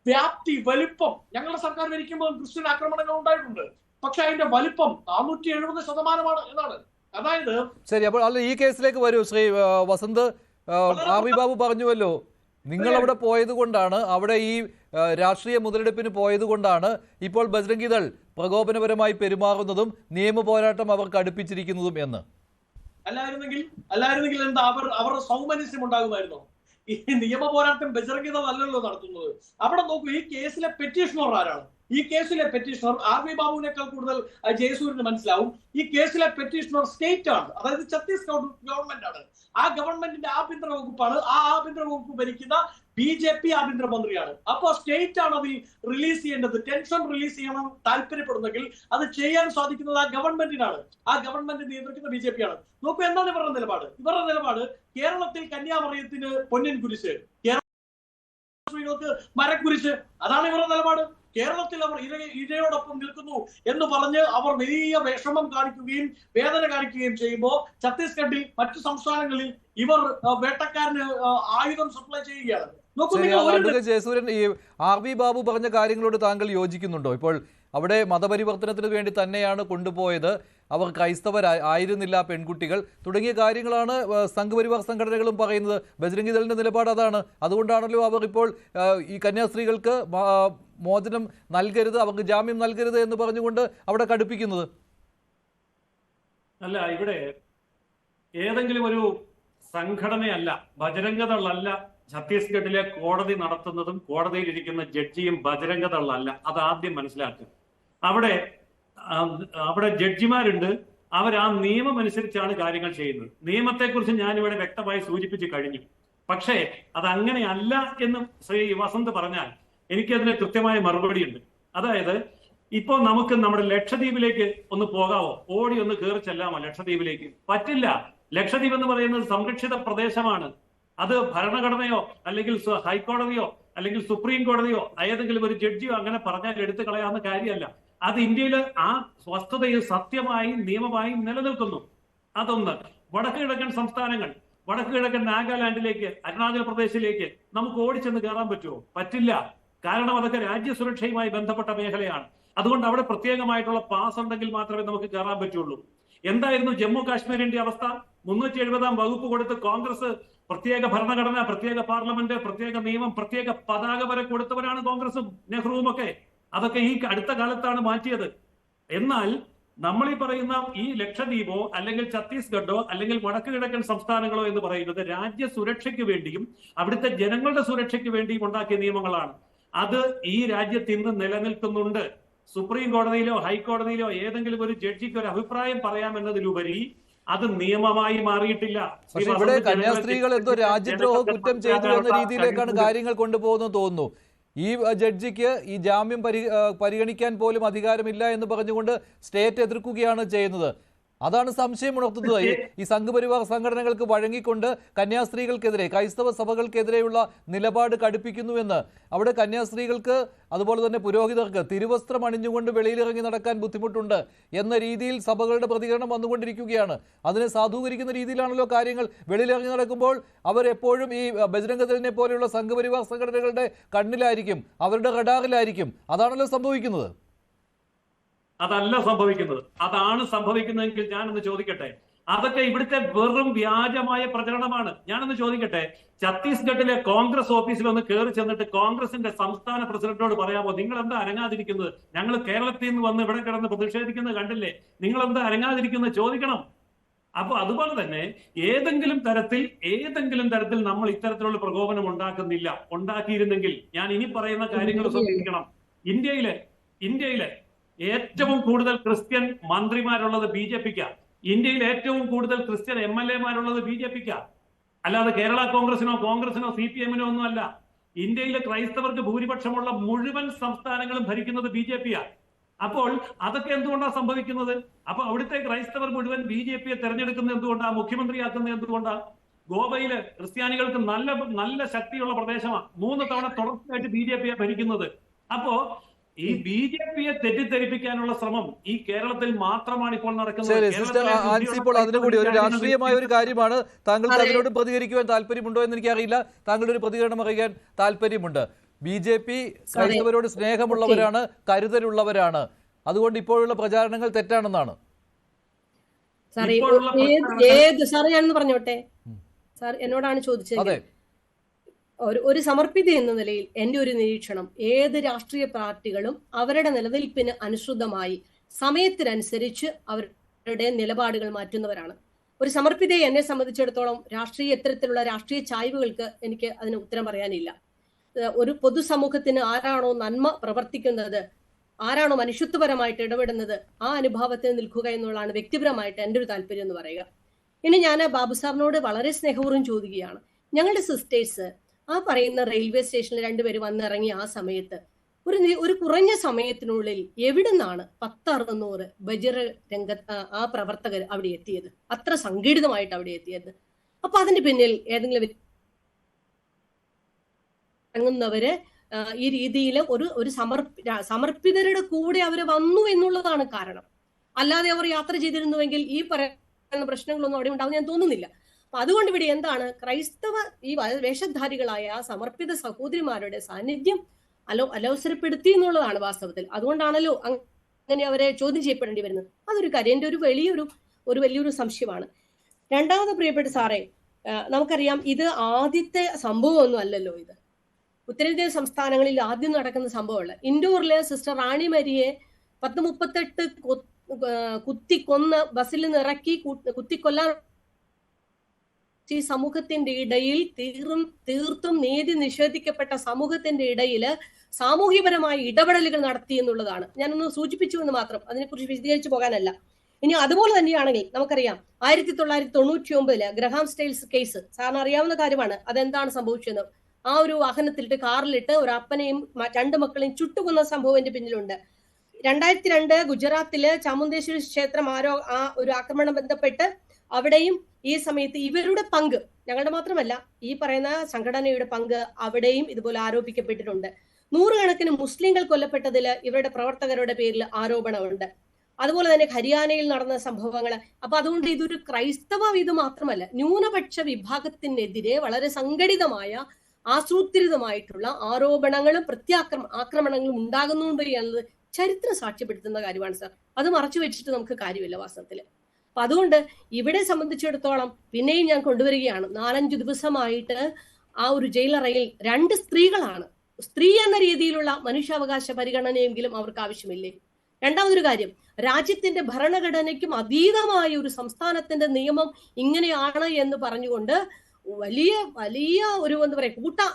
വ്യാപ്തി, വലിപ്പം, ഞങ്ങളുടെ സർക്കാർ ഭരിക്കുമ്പോൾ ക്രിസ്ത്യൻ ആക്രമണങ്ങൾ ഉണ്ടായിട്ടുണ്ട്. പക്ഷെ അതിന്റെ വലിപ്പം 470% എന്നാണ്. അതായത് ശരി, അപ്പോൾ അല്ല ഈ കേസിലേക്ക് വരൂ ശ്രീ വസന്ത്. RV ബാബു പറഞ്ഞുവല്ലോ, നിങ്ങൾ അവിടെ പോയത് കൊണ്ടാണ്, അവിടെ ഈ രാഷ്ട്രീയ മുതലെടുപ്പിന് പോയത് കൊണ്ടാണ് ഇപ്പോൾ ബജ്രംഗ് ദൾ പ്രകോപനപരമായി പെരുമാറുന്നതും നിയമ പോരാട്ടം അവർക്ക് അടുപ്പിച്ചിരിക്കുന്നതും എന്ന്. അല്ലായിരുന്നെങ്കിൽ എന്താ അവരുടെ സൗമനസ്യം ഉണ്ടാകുമായിരുന്നോ? ഈ നിയമ പോരാട്ടം ബജ്രംഗ് ദൾ അല്ലല്ലോ നടത്തുന്നത്. അവിടെ നോക്കൂ, ഈ കേസിലെ പെറ്റീഷണർ ആരാണ്? ഈ കേസിലെ പെറ്റീഷണർ RV ബാബുവിനേക്കാൾ കൂടുതൽ ജയസൂര്യന് മനസ്സിലാവും. ഈ കേസിലെ പെറ്റീഷണർ സ്റ്റേറ്റ് ആണ്, അതായത് ഛത്തീസ്ഗഡ് ഗവൺമെന്റ് ആണ്. ആ ഗവൺമെന്റിന്റെ ആഭ്യന്തര വകുപ്പാണ്. ആ ആഭ്യന്തര വകുപ്പ് ഭരിക്കുന്ന BJP ആഭ്യന്തരമന്ത്രിയാണ്. അപ്പോൾ സ്റ്റേറ്റ് ആണ് അതിൽ റിലീസ് ചെയ്യേണ്ടത്. ടെൻഷൻ റിലീസ് ചെയ്യണം താല്പര്യപ്പെടുന്നെങ്കിൽ അത് ചെയ്യാൻ സാധിക്കുന്നത് ആ ഗവൺമെന്റിനാണ്. ആ ഗവൺമെന്റ് നിയന്ത്രിക്കുന്ന BJP ആണ്. നോക്കൂ, എന്താണ് ഇവരുടെ നിലപാട്? കേരളത്തിൽ കന്യാമറിയത്തിന് പൊന്നിൻ കുരിശ്, കേരള മരക്കുരിശ്, അതാണ് ഇവരുടെ നിലപാട്. കേരളത്തിൽ അവർ ഇരയോടൊപ്പം നിൽക്കുന്നു എന്ന് പറഞ്ഞ് അവർ വലിയ വിഷമം കാണിക്കുകയും വേദന കാണിക്കുകയും ചെയ്യുമ്പോൾ ഛത്തീസ്ഗഡിൽ മറ്റു സംസ്ഥാനങ്ങളിൽ ഇവർ വേട്ടക്കാരന് ആയുധം സപ്ലൈ ചെയ്യുകയാണ്. ജയസൂര്യൻ, ഈ RV ബാബു പറഞ്ഞ കാര്യങ്ങളോട് താങ്കൾ യോജിക്കുന്നുണ്ടോ? ഇപ്പോൾ അവിടെ മതപരിവർത്തനത്തിന് വേണ്ടി തന്നെയാണ് കൊണ്ടുപോയത്. അവർ ക്രൈസ്തവരായിരുന്നില്ല പെൺകുട്ടികൾ തുടങ്ങിയ കാര്യങ്ങളാണ് സംഘപരിവാർ സംഘടനകളും പറയുന്നത്. ബജ്രംഗി ദളിന്റെ നിലപാട് അതാണ്. അതുകൊണ്ടാണല്ലോ അവർ ഇപ്പോൾ ഈ കന്യാസ്ത്രീകൾക്ക് മോചനം നൽകരുത്, അവർക്ക് ജാമ്യം നൽകരുത് എന്ന് പറഞ്ഞുകൊണ്ട് അവിടെ കടുപ്പിക്കുന്നത്. അല്ല, ഇവിടെ ഏതെങ്കിലും ഒരു സംഘടനയല്ല, ബജരംഗദളല്ല ഛത്തീസ്ഗഡിലെ കോടതി നടത്തുന്നതും കോടതിയിൽ ഇരിക്കുന്ന ജഡ്ജിയും ബജരംഗദളല്ല. അത് ആദ്യം മനസ്സിലാക്കുക. അവിടെ ജഡ്ജിമാരുണ്ട്, അവർ ആ നിയമം അനുസരിച്ചാണ് കാര്യങ്ങൾ ചെയ്യുന്നത്. നിയമത്തെക്കുറിച്ച് ഞാനിവിടെ വ്യക്തമായി സൂചിപ്പിച്ചു കഴിഞ്ഞു. പക്ഷേ അത് അങ്ങനെയല്ല എന്ന് ശ്രീ വസന്ത് പറഞ്ഞാൽ എനിക്കതിന് കൃത്യമായ മറുപടിയുണ്ട്. അതായത് ഇപ്പോ നമുക്ക് നമ്മുടെ ലക്ഷദ്വീപിലേക്ക് ഒന്ന് പോകാവോ? ഓടി ഒന്ന് കയറി ചെല്ലാമോ ലക്ഷദ്വീപിലേക്ക്? പറ്റില്ല. ലക്ഷദ്വീപ് എന്ന് പറയുന്നത് സംരക്ഷിത പ്രദേശമാണ്. അത് ഭരണഘടനയോ അല്ലെങ്കിൽ ഹൈക്കോടതിയോ അല്ലെങ്കിൽ സുപ്രീം കോടതിയോ ഏതെങ്കിലും ഒരു ജഡ്ജിയോ അങ്ങനെ പറഞ്ഞാൽ എടുത്തു കളയാവുന്ന കാര്യമല്ല. അത് ഇന്ത്യയിൽ ആ വസ്തുതയിൽ സത്യമായും നിയമമായും നിലനിൽക്കുന്നു. അതൊന്ന്. വടക്ക് കിഴക്കൻ സംസ്ഥാനങ്ങൾ, വടക്ക് കിഴക്കൻ നാഗാലാൻഡിലേക്ക്, അരുണാചൽ പ്രദേശിലേക്ക് നമുക്ക് ഓടിച്ചെന്ന് കയറാൻ പറ്റുമോ? പറ്റില്ല. കാരണം അതൊക്കെ രാജ്യസുരക്ഷയുമായി ബന്ധപ്പെട്ട മേഖലയാണ്. അതുകൊണ്ട് അവിടെ പ്രത്യേകമായിട്ടുള്ള പാസ് ഉണ്ടെങ്കിൽ മാത്രമേ നമുക്ക് കയറാൻ പറ്റുള്ളൂ. എന്തായിരുന്നു ജമ്മു കാശ്മീരിന്റെ അവസ്ഥ? 370 വകുപ്പ് കൊടുത്ത് കോൺഗ്രസ് പ്രത്യേക ഭരണഘടന, പ്രത്യേക പാർലമെന്റ്, പ്രത്യേക നിയമം, പ്രത്യേക പതാക വരെ കൊടുത്തവരാണ് കോൺഗ്രസും നെഹ്റുവും ഒക്കെ. അതൊക്കെ ഈ അടുത്ത കാലത്താണ് മാറ്റിയത്. എന്നാൽ നമ്മൾ ഈ പറയുന്ന ഈ ലക്ഷദ്വീപോ അല്ലെങ്കിൽ ഛത്തീസ്ഗഡോ അല്ലെങ്കിൽ വടക്ക് കിഴക്കൻ സംസ്ഥാനങ്ങളോ എന്ന് പറയുന്നത് രാജ്യ സുരക്ഷയ്ക്ക് വേണ്ടിയും അവിടുത്തെ ജനങ്ങളുടെ സുരക്ഷയ്ക്ക് വേണ്ടിയും ഉണ്ടാക്കിയ നിയമങ്ങളാണ്. അത് ഈ രാജ്യത്ത് ഇന്ന് നിലനിൽക്കുന്നുണ്ട്. സുപ്രീം കോടതിയിലോ ഹൈക്കോടതിയിലോ ഏതെങ്കിലും ഒരു ജഡ്ജിക്ക് ഒരു അഭിപ്രായം പറയാമെന്നതിലുപരി അത് നിയമമായി മാറിയിട്ടില്ല. പക്ഷേ ഇവിടെ കന്യാസ്ത്രീകൾ എന്തോ രാജ്യദ്രോഹ കുറ്റം ചെയ്തു എന്ന രീതിയിലേക്കാണ് കാര്യങ്ങൾ കൊണ്ടുപോകുന്നത് തോന്നുന്നു. ഈ ജഡ്ജിക്ക് ഈ ജാമ്യം പരിഗണിക്കാൻ പോലും അധികാരമില്ല എന്ന് പറഞ്ഞുകൊണ്ട് സ്റ്റേറ്റ് എതിർക്കുകയാണ് ചെയ്യുന്നത്. അതാണ് സംശയം ഉണർത്തുന്നത്. ഈ സംഘപരിവാർ സംഘടനകൾക്ക് വഴങ്ങിക്കൊണ്ട് കന്യാസ്ത്രീകൾക്കെതിരെ, ക്രൈസ്തവ സഭകൾക്കെതിരെയുള്ള നിലപാട് കടുപ്പിക്കുന്നുവെന്ന്. അവിടെ കന്യാസ്ത്രീകൾക്ക് അതുപോലെ തന്നെ പുരോഹിതർക്ക് തിരുവസ്ത്രം അണിഞ്ഞുകൊണ്ട് വെളിയിലിറങ്ങി നടക്കാൻ ബുദ്ധിമുട്ടുണ്ട് എന്ന രീതിയിൽ സഭകളുടെ പ്രതികരണം വന്നുകൊണ്ടിരിക്കുകയാണ്. അതിനെ സാധൂകരിക്കുന്ന രീതിയിലാണല്ലോ കാര്യങ്ങൾ. വെളിയിലിറങ്ങി നടക്കുമ്പോൾ അവരെപ്പോഴും ഈ ബജ്രംഗദളിനെ പോലെയുള്ള സംഘപരിവാർ സംഘടനകളുടെ കണ്ണിലായിരിക്കും, അവരുടെ റഡാറിലായിരിക്കും. അതാണല്ലോ സംഭവിക്കുന്നത്. അതല്ല സംഭവിക്കുന്നത്. അതാണ് സംഭവിക്കുന്നതെങ്കിൽ ഞാനൊന്ന് ചോദിക്കട്ടെ, അതൊക്കെ ഇവിടുത്തെ വെറും വ്യാജമായ പ്രചരണമാണ്. ഞാനൊന്ന് ചോദിക്കട്ടെ, ഛത്തീസ്ഗഡിലെ കോൺഗ്രസ് ഓഫീസിൽ ഒന്ന് കയറി ചെന്നിട്ട് കോൺഗ്രസിന്റെ സംസ്ഥാന പ്രസിഡന്റോട് പറയാമോ, നിങ്ങൾ എന്താ അനങ്ങാതിരിക്കുന്നത്? ഞങ്ങൾ കേരളത്തിൽ നിന്ന് വന്ന് ഇവിടെ കിടന്ന് പ്രതിഷേധിക്കുന്നത് കണ്ടില്ലേ, നിങ്ങൾ എന്താ അനങ്ങാതിരിക്കുന്നത് ചോദിക്കണം. അപ്പൊ അതുപോലെ തന്നെ ഏതെങ്കിലും തരത്തിൽ നമ്മൾ ഇത്തരത്തിലുള്ള പ്രകോപനം ഉണ്ടാക്കുന്നില്ല. ഉണ്ടാക്കിയിരുന്നെങ്കിൽ ഞാൻ ഇനി പറയുന്ന കാര്യങ്ങൾ ശ്രദ്ധിക്കണം. ഇന്ത്യയിലെ ഏറ്റവും കൂടുതൽ ക്രിസ്ത്യൻ മന്ത്രിമാരുള്ളത് BJPക്കാണ്. ഇന്ത്യയിൽ ഏറ്റവും കൂടുതൽ ക്രിസ്ത്യൻ MLA-മാരുള്ളത് BJPക്കാണ്. അല്ലാതെ കേരള കോൺഗ്രസിനോ CPM-നോ ഒന്നും അല്ല. ഇന്ത്യയിലെ ക്രൈസ്തവർക്ക് ഭൂരിപക്ഷമുള്ള മുഴുവൻ സംസ്ഥാനങ്ങളും ഭരിക്കുന്നത് BJP-യാണ്. അപ്പോൾ അതൊക്കെ എന്തുകൊണ്ടാണ് സംഭവിക്കുന്നത്? അപ്പൊ അവിടുത്തെ ക്രൈസ്തവർ മുഴുവൻ BJP-യെ തെരഞ്ഞെടുക്കുന്നത് എന്തുകൊണ്ടാണ്? മുഖ്യമന്ത്രിയാക്കുന്നത് എന്തുകൊണ്ടാണ്? ഗോവയില് ക്രിസ്ത്യാനികൾക്ക് നല്ല ശക്തിയുള്ള പ്രദേശമാണ്. 3 തവണ തുടർച്ചയായിട്ട് BJP-യെ ഭരിക്കുന്നത്. അപ്പോ ഈ BJP-യെ തെറ്റിദ്ധരിപ്പിക്കാനുള്ള ശ്രമം ഈ കേരളത്തിൽ മാത്രമാണ് ഇപ്പോൾ നടക്കുന്നത്. ഇപ്പോൾ അതിനുകൂടി ഒരു രാഷ്ട്രീയമായ ഒരു കാര്യമാണ്. താങ്കൾക്ക് അതിനോട് പ്രതികരിക്കുവാൻ താല്പര്യമുണ്ടോ എന്ന് എനിക്കറിയില്ല. താങ്കളുടെ ഒരു പ്രതികരണം അറിയാൻ താല്പര്യമുണ്ട്. BJP ക്രൈസ്തവരോട് സ്നേഹമുള്ളവരാണ്, കരുതലുള്ളവരാണ്. അതുകൊണ്ട് ഇപ്പോഴുള്ള പ്രചാരണങ്ങൾ തെറ്റാണെന്നാണ്. ഞാനൊന്ന് പറഞ്ഞോട്ടെ സാർ, എന്നോടാണ് ചോദിച്ചത്. ഒരു സമർപ്പിത എന്ന നിലയിൽ എന്റെ ഒരു നിരീക്ഷണം, ഏത് രാഷ്ട്രീയ പാർട്ടികളും അവരുടെ നിലനിൽപ്പിന് അനുസൃതമായി സമയത്തിനനുസരിച്ച് അവരുടെ നിലപാടുകൾ മാറ്റുന്നവരാണ്. ഒരു സമർപ്പിതയെ എന്നെ സംബന്ധിച്ചിടത്തോളം ഇത്തരത്തിലുള്ള രാഷ്ട്രീയ ചായ്വുകൾക്ക് എനിക്ക് അതിന് ഉത്തരം പറയാനില്ല. ഒരു പൊതുസമൂഹത്തിന് ആരാണോ നന്മ പ്രവർത്തിക്കുന്നത്, ആരാണോ മനുഷ്യത്വപരമായിട്ട് ഇടപെടുന്നത്, ആ അനുഭാവത്തിൽ നിൽക്കുക എന്നുള്ളതാണ് വ്യക്തിപരമായിട്ട് എൻ്റെ ഒരു താല്പര്യം എന്ന് പറയുക. ഇനി ഞാൻ ബാബു സാറിനോട് വളരെ സ്നേഹപൂർവ്വം ചോദിക്കുകയാണ്, ഞങ്ങളുടെ സിസ്റ്റേഴ്സ് ആ പറയുന്ന റെയിൽവേ സ്റ്റേഷനിൽ 2 പേര് വന്നിറങ്ങി ആ സമയത്ത് ഒരു കുറഞ്ഞ സമയത്തിനുള്ളിൽ എവിടുന്നാണ് 10-600 ബജരംഗ ആ പ്രവർത്തകർ അവിടെ എത്തിയത്? അത്ര സംഘടിതമായിട്ട് അവിടെ എത്തിയത്. അപ്പൊ അതിന് പിന്നിൽ ഏതെങ്കിലും ഇറങ്ങുന്നവര് ഈ രീതിയിൽ ഒരു സമർപ്പിതരുടെ കൂടെ അവർ വന്നു എന്നുള്ളതാണ് കാരണം. അല്ലാതെ അവർ യാത്ര ചെയ്തിരുന്നുവെങ്കിൽ ഈ പറയുന്ന പ്രശ്നങ്ങളൊന്നും അവിടെ ഉണ്ടാവും ഞാൻ തോന്നുന്നില്ല. അപ്പൊ അതുകൊണ്ട് ഇവിടെ എന്താണ്, ക്രൈസ്തവ ഈ വേഷധാരികളായ സമർപ്പിത സഹോദരിമാരുടെ സാന്നിധ്യം അലോസരപ്പെടുത്തി എന്നുള്ളതാണ് വാസ്തവത്തിൽ. അതുകൊണ്ടാണല്ലോ അങ്ങനെ അവരെ ചോദ്യം ചെയ്യപ്പെടേണ്ടി വരുന്നത്? അതൊരു കാര്യം, എൻ്റെ ഒരു വലിയൊരു സംശയമാണ്. രണ്ടാമത് പ്രിയപ്പെട്ട സാറേ, നമുക്കറിയാം ഇത് ആദ്യത്തെ സംഭവമൊന്നും അല്ലല്ലോ. ഇത് ഉത്തരേന്ത്യൻ സംസ്ഥാനങ്ങളിൽ ആദ്യം നടക്കുന്ന സംഭവമല്ല. ഇൻഡോറിലെ സിസ്റ്റർ റാണി മരിയെ 38 കുത്തിക്കൊന്ന് ബസ്സിൽ നിന്ന് ഇറക്കി കുത്തിക്കൊല്ലാൻ ഈ സമൂഹത്തിന്റെ ഇടയിൽ തീർത്തും നീതി നിഷേധിക്കപ്പെട്ട സമൂഹത്തിന്റെ ഇടയിൽ സാമൂഹ്യപരമായ ഇടപെടലുകൾ നടത്തി എന്നുള്ളതാണ്. ഞാനൊന്ന് സൂചിപ്പിച്ചു എന്ന് മാത്രം, അതിനെക്കുറിച്ച് വിശദീകരിച്ചു പോകാനല്ല. ഇനി അതുപോലെ തന്നെയാണെങ്കിൽ നമുക്കറിയാം 1999 ഗ്രഹാം സ്റ്റൈൽസ് കേസ് സാറിന് അറിയാവുന്ന കാര്യമാണ്. അതെന്താണ് സംഭവിച്ചത്? ആ ഒരു വാഹനത്തിലിട്ട് കാറിലിട്ട് ഒരു അപ്പനെയും 2 മക്കളെയും ചുട്ടുകൊന്ന സംഭവം എന്റെ പിന്നിലുണ്ട്. 2002 ഗുജറാത്തില് ചാമുണ്ടേശ്വരി ക്ഷേത്രം ആ ഒരു ആക്രമണം ബന്ധപ്പെട്ട് അവിടെയും ഈ സമയത്ത് ഇവരുടെ പങ്ക്, ഞങ്ങളുടെ മാത്രമല്ല ഈ പറയുന്ന സംഘടനയുടെ പങ്ക് അവിടെയും ഇതുപോലെ ആരോപിക്കപ്പെട്ടിട്ടുണ്ട്. 100 കണക്കിന് മുസ്ലിങ്ങൾ കൊല്ലപ്പെട്ടതിൽ ഇവരുടെ പ്രവർത്തകരുടെ പേരിൽ ആരോപണമുണ്ട്. അതുപോലെ തന്നെ ഹരിയാനയിൽ നടന്ന സംഭവങ്ങൾ. അപ്പൊ അതുകൊണ്ട് ഇതൊരു ക്രൈസ്തവ ഇത് മാത്രമല്ല, ന്യൂനപക്ഷ വിഭാഗത്തിനെതിരെ വളരെ സംഘടിതമായ ആസൂത്രിതമായിട്ടുള്ള ആരോപണങ്ങളും ആക്രമണങ്ങളും ഉണ്ടാകുന്നുണ്ട് എന്നത് ചരിത്രം സാക്ഷ്യപ്പെടുത്തുന്ന കാര്യമാണ് സാർ. അത് മറച്ചു വെച്ചിട്ട് നമുക്ക് കാര്യമില്ല വാസ്തവത്തില്. അപ്പൊ അതുകൊണ്ട് ഇവിടെ സംബന്ധിച്ചിടത്തോളം പിന്നെയും ഞാൻ കൊണ്ടുവരികയാണ്, 4-5 ദിവസമായിട്ട് ആ ഒരു ജയിലറയിൽ 2 സ്ത്രീകളാണ്. സ്ത്രീ എന്ന രീതിയിലുള്ള മനുഷ്യാവകാശ പരിഗണനയെങ്കിലും അവർക്ക് ആവശ്യമില്ലേ? രണ്ടാമതൊരു കാര്യം, രാജ്യത്തിന്റെ ഭരണഘടനയ്ക്കും അതീതമായ ഒരു സംസ്ഥാനത്തിന്റെ നിയമം ഇങ്ങനെയാണ് എന്ന് പറഞ്ഞുകൊണ്ട് വലിയ വലിയ ഒരു എന്താ പറയാ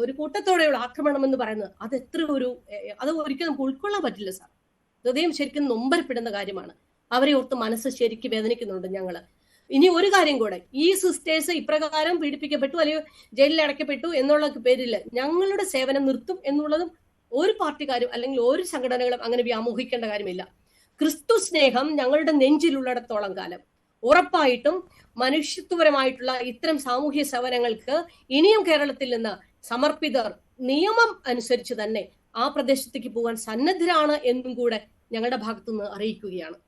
ഒരു കൂട്ടത്തോടെയുള്ള ആക്രമണം എന്ന് പറയുന്നത് അത് ഒരിക്കലും നമുക്ക് ഉൾക്കൊള്ളാൻ പറ്റില്ല സാർ. ഹൃദയം ശരിക്കും നൊമ്പരപ്പെടുന്ന കാര്യമാണ്. അവരെ ഓർത്ത് മനസ്സ് ശരിക്കും വേദനിക്കുന്നുണ്ട് ഞങ്ങള്. ഇനി ഒരു കാര്യം കൂടെ, ഈ സിസ്റ്റേഴ്സ് ഇപ്രകാരം പീഡിപ്പിക്കപ്പെട്ടു അല്ലെങ്കിൽ ജയിലിൽ അടയ്ക്കപ്പെട്ടു എന്നുള്ള പേരിൽ ഞങ്ങളുടെ സേവനം നിർത്തും എന്നുള്ളതും ഒരു പാർട്ടിക്കാരും അല്ലെങ്കിൽ ഒരു സംഘടനകളും അങ്ങനെ വ്യാമോഹിക്കേണ്ട കാര്യമില്ല. ക്രിസ്തു സ്നേഹം ഞങ്ങളുടെ നെഞ്ചിലുള്ളിടത്തോളം കാലം ഉറപ്പായിട്ടും മനുഷ്യത്വപരമായിട്ടുള്ള ഇത്തരം സാമൂഹ്യ സേവനങ്ങൾക്ക് ഇനിയും കേരളത്തിൽ നിന്ന് സമർപ്പിതർ നിയമം അനുസരിച്ച് തന്നെ ആ പ്രദേശത്തേക്ക് പോകാൻ സന്നദ്ധരാണ് എന്നും കൂടെ ഞങ്ങളുടെ ഭാഗത്തുനിന്ന് അറിയിക്കുകയാണ്.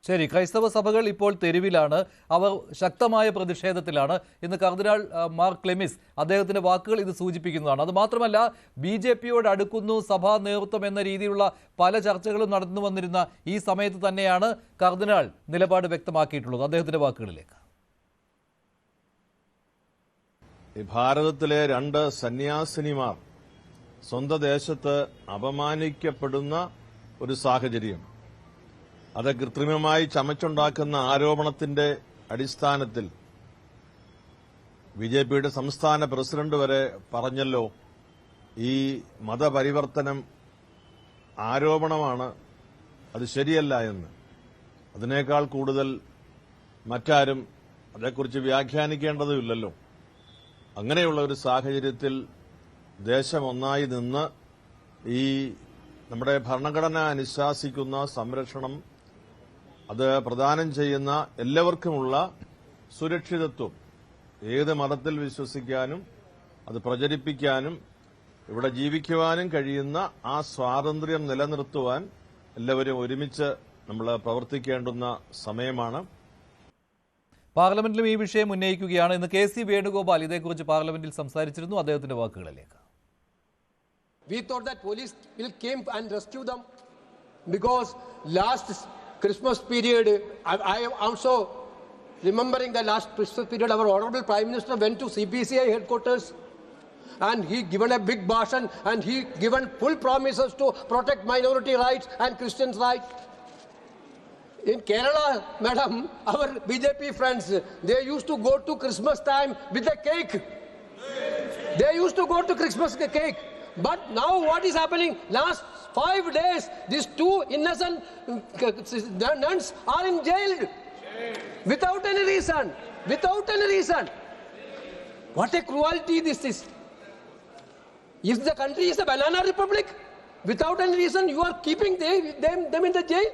ശരി, ക്രൈസ്തവ സഭകൾ ഇപ്പോൾ തെരുവിലാണ്, അവർ ശക്തമായ പ്രതിഷേധത്തിലാണ്. ഇന്ന് കർദിനാൾ മാർ ക്ലെമിസ് അദ്ദേഹത്തിന്റെ വാക്കുകൾ ഇത് സൂചിപ്പിക്കുന്നതാണ്. അതുമാത്രമല്ല, BJPയോട് അടുക്കുന്നു സഭാ നേതൃത്വം എന്ന രീതിയിലുള്ള പല ചർച്ചകളും നടന്നു വന്നിരുന്ന ഈ സമയത്ത് തന്നെയാണ് കർദിനാൾ നിലപാട് വ്യക്തമാക്കിയിട്ടുള്ളത്. അദ്ദേഹത്തിന്റെ വാക്കുകളിലേക്ക്. ഈ ഭാരതത്തിലെ 2 സന്യാസിനിമാർ സ്വന്തം ദേശത്ത് അപമാനിക്കപ്പെടുന്ന ഒരു സാഹചര്യം, അത് കൃത്രിമമായി ചമച്ചുണ്ടാക്കുന്ന ആരോപണത്തിന്റെ അടിസ്ഥാനത്തിൽ BJPയുടെ സംസ്ഥാന പ്രസിഡന്റ് വരെ പറഞ്ഞല്ലോ, ഈ മതപരിവർത്തനം ആരോപണമാണ്, അത് ശരിയല്ല എന്ന്. അതിനേക്കാൾ കൂടുതൽ മറ്റാരും അതേക്കുറിച്ച് വ്യാഖ്യാനിക്കേണ്ടതുമില്ലല്ലോ. അങ്ങനെയുള്ള ഒരു സാഹചര്യത്തിൽ ദേശം ഒന്നായി നിന്ന് ഈ നമ്മുടെ ഭരണഘടന അനുശാസിക്കുന്ന സംരക്ഷണം, അത് പ്രദാനം ചെയ്യുന്ന എല്ലാവർക്കുമുള്ള സുരക്ഷിതത്വം, ഏത് മതത്തിൽ വിശ്വസിക്കാനും അത് പ്രചരിപ്പിക്കാനും ഇവിടെ ജീവിക്കുവാനും കഴിയുന്ന ആ സ്വാതന്ത്ര്യം നിലനിർത്തുവാൻ എല്ലാവരും ഒരുമിച്ച് നമ്മൾ പ്രവർത്തിക്കേണ്ടുന്ന സമയമാണ്. പാർലമെന്റിലും ഈ വിഷയം ഉന്നയിക്കുകയാണ്. ഇന്ന് KC വേണുഗോപാൽ ഇതേക്കുറിച്ച് പാർലമെന്റിൽ സംസാരിച്ചിരുന്നു. അദ്ദേഹത്തിന്റെ വാക്കുകളിലേക്ക്. We thought that police will came and rescue them because last Christmas period, I am also remembering the last Christmas period, our Honorable Prime Minister went to CPCI headquarters and he given a big bhashan and he given full promises to protect minority rights and Christians' rights. In Kerala, madam, our BJP friends, they used to go to Christmas time with a cake. They used to go to Christmas cake. But now what is happening? Last 5 days, these 2 innocent nuns are in jail without any reason. Without any reason. What a cruelty this is. If the country is a banana republic, without any reason you are keeping them in the jail.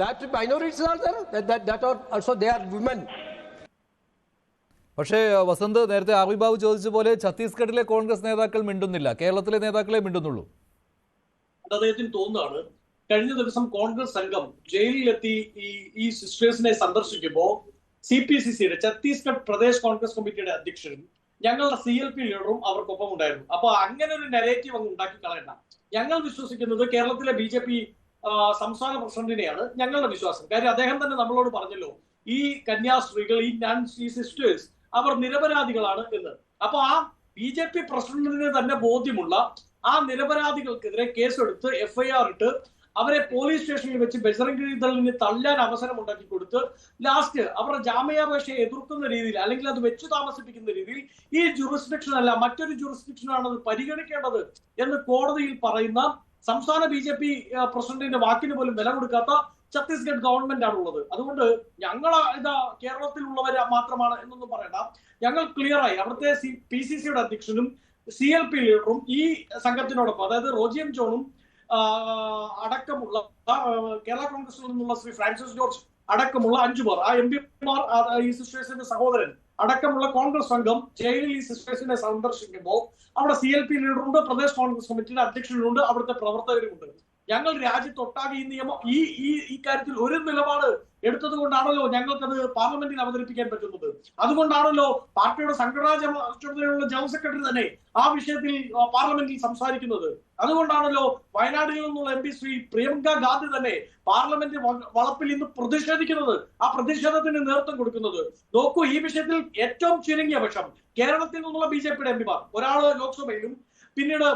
That minorities are there. That are also they are women. പക്ഷേ വസന്ത്, നേരത്തെ ആർവിബാബു ചോദിച്ച പോലെ ഛത്തീസ്ഗഡിലെ കോൺഗ്രസ് നേതാക്കൾ മിണ്ടുന്നില്ല, കേരളത്തിലെ നേതാക്കളെ മിണ്ടുന്നുള്ളൂ. അദ്ദേഹത്തിന് തോന്നുന്നതാണ്, കഴിഞ്ഞ ദിവസം കോൺഗ്രസ് സംഘം ജയിലിലെത്തി ഈ സിസ്റ്റേഴ്സിനെ സന്ദർശിക്കുമ്പോൾ CPCCയുടെ ഛത്തീസ്ഗഡ് പ്രദേശ് കോൺഗ്രസ് കമ്മിറ്റിയുടെ അധ്യക്ഷനും ഞങ്ങളുടെ CLP ലീഡറും അവർക്കൊപ്പം ഉണ്ടായിരുന്നു. അപ്പൊ അങ്ങനെ ഒരു നെറേറ്റീവ് അങ്ങ് ഉണ്ടാക്കി കളയണ്ട. ഞങ്ങൾ വിശ്വസിക്കുന്നത് കേരളത്തിലെ BJP സംസ്ഥാന പ്രസിഡന്റിനെയാണ് ഞങ്ങളുടെ വിശ്വാസം. കാര്യം അദ്ദേഹം തന്നെ നമ്മളോട് പറഞ്ഞല്ലോ, ഈ കന്യാസ്ത്രീകൾ, ഈ സിസ്റ്റേഴ്സ് അവർ നിരപരാധികളാണ് എന്ന്. അപ്പൊ ആ BJP പ്രസിഡന്റിന് തന്നെ ബോധ്യമുള്ള ആ നിരപരാധികൾക്കെതിരെ കേസെടുത്ത് FIR ഇട്ട് അവരെ പോലീസ് സ്റ്റേഷനിൽ വെച്ച് ബജറംഗ് ദളിന് തള്ളാൻ അവസരം ഉണ്ടാക്കി കൊടുത്ത് ലാസ്റ്റ് അവരുടെ ജാമ്യാപേക്ഷയെ എതിർക്കുന്ന രീതിയിൽ അല്ലെങ്കിൽ അത് വെച്ചു താമസിപ്പിക്കുന്ന രീതിയിൽ ഈ ജുറിസ്ഡിക്ഷൻ അല്ല മറ്റൊരു ജുറിസ്ഡിക്ഷനാണ് അത് പരിഗണിക്കേണ്ടത് എന്ന് കോടതിയിൽ പറയുന്ന സംസ്ഥാന BJP പ്രസിഡന്റിന്റെ വാക്കിന് പോലും വില കൊടുക്കാത്ത ഛത്തീസ്ഗഡ് ഗവൺമെന്റ് ആണുള്ളത്. അതുകൊണ്ട് ഞങ്ങൾ കേരളത്തിലുള്ളവർ മാത്രമാണ് എന്നൊന്നും പറയണ്ട. ഞങ്ങൾ ക്ലിയറായി അവിടുത്തെ PCCയുടെ അധ്യക്ഷനും CLP ലീഡറും ഈ സംഘത്തിനോടൊപ്പം, അതായത് റോജി എം ജോണും അടക്കമുള്ള കേരള കോൺഗ്രസിൽ നിന്നുള്ള ശ്രീ ഫ്രാൻസിസ് ജോർജ് അടക്കമുള്ള 5 പേർ, ആ MP-മാർ, ഈ സിസ്റ്റേഴ്സിന്റെ സഹോദരൻ അടക്കമുള്ള കോൺഗ്രസ് സംഘം ജയിലിൽ ഈ സിസ്റ്റേഴ്സിനെ സന്ദർശിക്കുമ്പോൾ അവിടെ CLP ലീഡറുണ്ട്, പ്രദേശ് കോൺഗ്രസ് കമ്മിറ്റിയുടെ അധ്യക്ഷനുണ്ട്, അവിടുത്തെ പ്രവർത്തകരുമുണ്ട്. ഞങ്ങൾ രാജ്യത്തൊട്ടാകെ ഈ നിയമം ഈ കാര്യത്തിൽ ഒരു നിലപാട് എടുത്തത് കൊണ്ടാണല്ലോ ഞങ്ങൾക്കത് പാർലമെന്റിൽ അവതരിപ്പിക്കാൻ പറ്റുന്നത്. അതുകൊണ്ടാണല്ലോ പാർട്ടിയുടെ സംഘടനാ ചുമതലയുള്ള ജനറൽ സെക്രട്ടറി തന്നെ ആ വിഷയത്തിൽ പാർലമെന്റിൽ സംസാരിക്കുന്നത്. അതുകൊണ്ടാണല്ലോ വയനാട്ടിൽ നിന്നുള്ള MP ശ്രീ പ്രിയങ്ക ഗാന്ധി തന്നെ പാർലമെന്റ് വളപ്പിൽ ഇന്ന് പ്രതിഷേധിക്കുന്നത്, ആ പ്രതിഷേധത്തിന് നേതൃത്വം കൊടുക്കുന്നത്. നോക്കൂ, ഈ വിഷയത്തിൽ ഏറ്റവും ചുരുങ്ങിയ പക്ഷം കേരളത്തിൽ നിന്നുള്ള BJPയുടെ MP-മാർ, ഒരാള് ലോക്സഭയിലും പിന്നീട്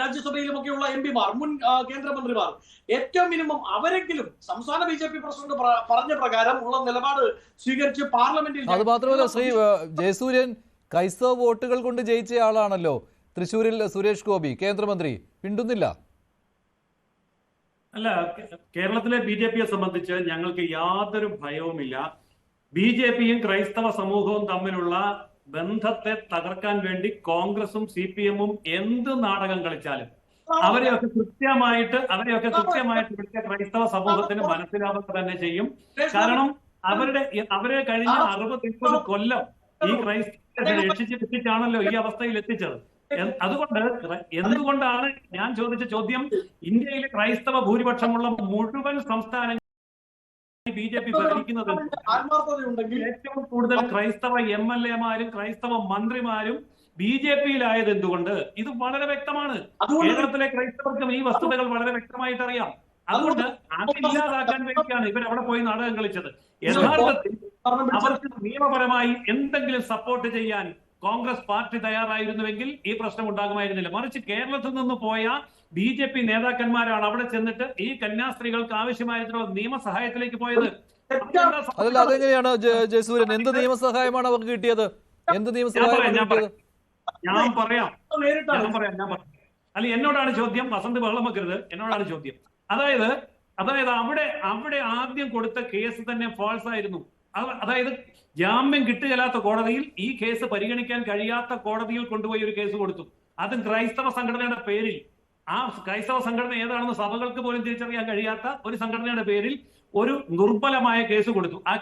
രാജ്യസഭയിലുമൊക്കെയുള്ള MP-മാർ, മുൻ കേന്ദ്രമന്ത്രിമാർ, ഏറ്റവും മിനിമം അവരെങ്കിലും സംസ്ഥാന BJP പ്രസിഡന്റ് പറഞ്ഞ പ്രകാരം ഉള്ള നിലപാട് സ്വീകരിച്ച് പാർലമെന്റിൽ. അത് മാത്രമല്ല ശ്രീ ജയസൂര്യൻ ക്രൈസ്തവ വോട്ടുകൾ കൊണ്ട് ജയിച്ച ആളാണല്ലോ തൃശ്ശൂരിൽ സുരേഷ് ഗോപി കേന്ദ്രമന്ത്രി, പിണ്ടുന്നില്ല. അല്ല, കേരളത്തിലെ BJPയെ സംബന്ധിച്ച് ഞങ്ങൾക്ക് യാതൊരു ഭയവുമില്ല. BJPയും ക്രൈസ്തവ സമൂഹവും തമ്മിലുള്ള ബന്ധത്തെ തകർക്കാൻ വേണ്ടി കോൺഗ്രസും CPM-ഉം എന്ത് നാടകം കളിച്ചാലും അവരെയൊക്കെ കൃത്യമായിട്ട് ഇവിടുത്തെ ക്രൈസ്തവ സമൂഹത്തിന് മനസ്സിലാവുക തന്നെ ചെയ്യും. കാരണം അവരെ കഴിഞ്ഞ 60-70 കൊല്ലം ഈ ക്രൈസ്തവരെ രക്ഷിച്ചാണല്ലോ ഈ അവസ്ഥയിൽ എത്തിച്ചത്. അതുകൊണ്ട് എന്തുകൊണ്ടാണ് ഞാൻ ചോദിച്ച ചോദ്യം, ഇന്ത്യയിലെ ക്രൈസ്തവ ഭൂരിപക്ഷമുള്ള മുഴുവൻ സംസ്ഥാനങ്ങൾ BJP ഭരിക്കുന്നത് ഏറ്റവും കൂടുതൽ ക്രൈസ്തവ MLA-മാരും ക്രൈസ്തവ മന്ത്രിമാരും BJP-യിലായത് എന്തുകൊണ്ട്? ഇത് വളരെ വ്യക്തമാണ്. കേരളത്തിലെ ക്രൈസ്തവർക്കും ഈ വസ്തുതകൾ വളരെ വ്യക്തമായിട്ട് അറിയാം. അതുകൊണ്ട് അതില്ലാതാക്കാൻ വേണ്ടിയാണ് ഇവർ അവിടെ പോയി നാടകം കളിച്ചത്. യഥാർത്ഥത്തിൽ അവർക്ക് നിയമപരമായി എന്തെങ്കിലും സപ്പോർട്ട് ചെയ്യാൻ കോൺഗ്രസ് പാർട്ടി തയ്യാറായിരുന്നുവെങ്കിൽ ഈ പ്രശ്നം ഉണ്ടാകുമായിരുന്നില്ല. മറിച്ച് കേരളത്തിൽ നിന്ന് പോയ BJP നേതാക്കന്മാരാണ് അവിടെ ചെന്നിട്ട് ഈ കന്യാസ്ത്രീകൾക്ക് ആവശ്യമായിട്ടുള്ള നിയമസഹായത്തിലേക്ക് പോയത്. അതല്ല, അതെങ്ങനെയാണ് ജയസൂര്യൻ? എന്ത് നിയമസഹായമാണ് അവർക്ക് കിട്ടിയത്? എന്ത് നിയമസഹായം? ഞാൻ പറയാം. അല്ല, എന്നോടാണ് ചോദ്യം. വസന്ത് ബഹളം വെക്കരുത്, എന്നോടാണ് ചോദ്യം. അതായത് അവിടെ ആദ്യം കൊടുത്ത കേസ് തന്നെ ഫാൾസ് ആയിരുന്നു. അതായത് ജാമ്യം കിട്ടുകയില്ലാത്ത കോടതിയിൽ ഈ കേസ് പരിഗണിക്കാൻ കഴിയാത്ത കോടതിയിൽ കൊണ്ടുപോയി ഒരു കേസ് കൊടുത്തു. അതും ക്രൈസ്തവ സംഘടനയുടെ പേരിൽ. ആ ക്രൈസ്തവ സംഘടന ഏതാണെന്ന് സഭകൾക്ക് പോലും തിരിച്ചറിയാൻ കഴിയാത്ത ഒരു സംഘടനയുടെ പേരിൽ ഒരു ദുർബലമായ കേസ് കൊടുത്തു. ആ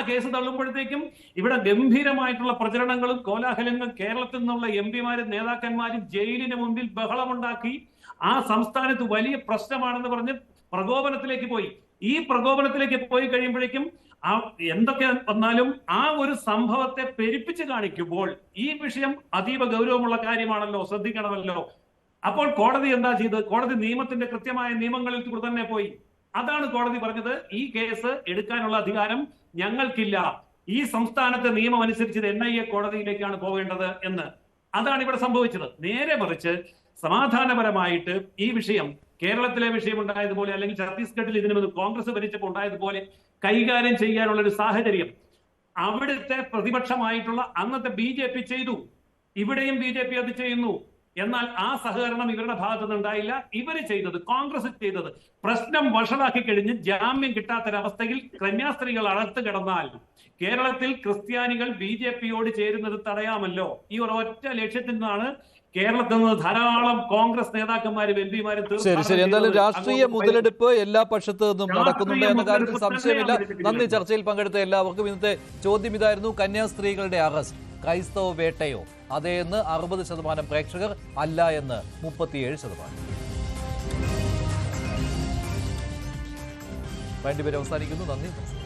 കേസ് തള്ളുമ്പോഴത്തേക്കും ഇവിടെ ഗംഭീരമായിട്ടുള്ള പ്രചരണങ്ങളും കോലാഹലങ്ങളും കേരളത്തിൽ നിന്നുള്ള MP-മാരും നേതാക്കന്മാരും ജയിലിന് മുമ്പിൽ ബഹളമുണ്ടാക്കി ആ സംസ്ഥാനത്ത് വലിയ പ്രശ്നമാണെന്ന് പറഞ്ഞ് പ്രകോപനത്തിലേക്ക് പോയി. ഈ പ്രകോപനത്തിലേക്ക് പോയി കഴിയുമ്പോഴേക്കും എന്തൊക്കെ വന്നാലും ആ ഒരു സംഭവത്തെ പെരുപ്പിച്ച് കാണിക്കുമ്പോൾ ഈ വിഷയം അതീവ ഗൗരവമുള്ള കാര്യമാണല്ലോ, ശ്രദ്ധിക്കണമല്ലോ. അപ്പോൾ കോടതി എന്താ ചെയ്തത്? കോടതി നിയമത്തിന്റെ കൃത്യമായ നിയമങ്ങളിൽ കൂടെ തന്നെ പോയി. അതാണ് കോടതി പറഞ്ഞത്, ഈ കേസ് എടുക്കാനുള്ള അധികാരം ഞങ്ങൾക്കില്ല, ഈ സംസ്ഥാനത്തെ നിയമം അനുസരിച്ച് NIA കോടതിയിലേക്കാണ് പോകേണ്ടത് എന്ന്. അതാണ് ഇവിടെ സംഭവിച്ചത്. നേരെ മറിച്ച് സമാധാനപരമായിട്ട് ഈ വിഷയം കേരളത്തിലെ വിഷയം ഉണ്ടായതുപോലെ അല്ലെങ്കിൽ ഛത്തീസ്ഗഡിൽ ഇതിനു മുമ്പ് കോൺഗ്രസ് ഭരിച്ചപ്പോൾ ഉണ്ടായതുപോലെ കൈകാര്യം ചെയ്യാനുള്ള ഒരു സാഹചര്യം അവിടുത്തെ പ്രതിപക്ഷമായിട്ടുള്ള അന്നത്തെ BJP ചെയ്തു. ഇവിടെയും BJP അത് ചെയ്യുന്നു. എന്നാൽ ആ സഹകരണം ഇവരുടെ ഭാഗത്തു നിന്നുണ്ടായില്ല. ഇവര് ചെയ്തത്, കോൺഗ്രസ് ചെയ്തത്, പ്രശ്നം വഷളാക്കി കഴിഞ്ഞ് ജാമ്യം കിട്ടാത്തൊരവസ്ഥയിൽ കന്യാസ്ത്രീകൾ അകത്ത് കിടന്നാൽ കേരളത്തിൽ ക്രിസ്ത്യാനികൾ BJP-യോട് ചേരുന്നത് തടയാമല്ലോ. ഈ ഒരൊറ്റ ലക്ഷ്യത്തിൽ നിന്നാണ് കേരളത്തിൽ നിന്ന് ധാരാളം കോൺഗ്രസ് നേതാക്കന്മാരും MP-മാരും. ശരി, എന്തായാലും രാഷ്ട്രീയ മുതലെടുപ്പ് എല്ലാ പക്ഷത്തു നിന്നും നടക്കുന്നുണ്ട് എന്ന കാര്യത്തിൽ സംശയമില്ല. നന്ദി ചർച്ചയിൽ പങ്കെടുത്ത എല്ലാവർക്കും. ഇന്നത്തെ ചോദ്യം ഇതായിരുന്നു, കന്യാസ്ത്രീകളുടെ അറസ്റ്റ് ക്രൈസ്തവ വേട്ടയോ? അതേ എന്ന് 60% പ്രേക്ഷകർ, അല്ല എന്ന് 37%. വേണ്ടിവരെ അവസാനിക്കുന്നു. നന്ദി.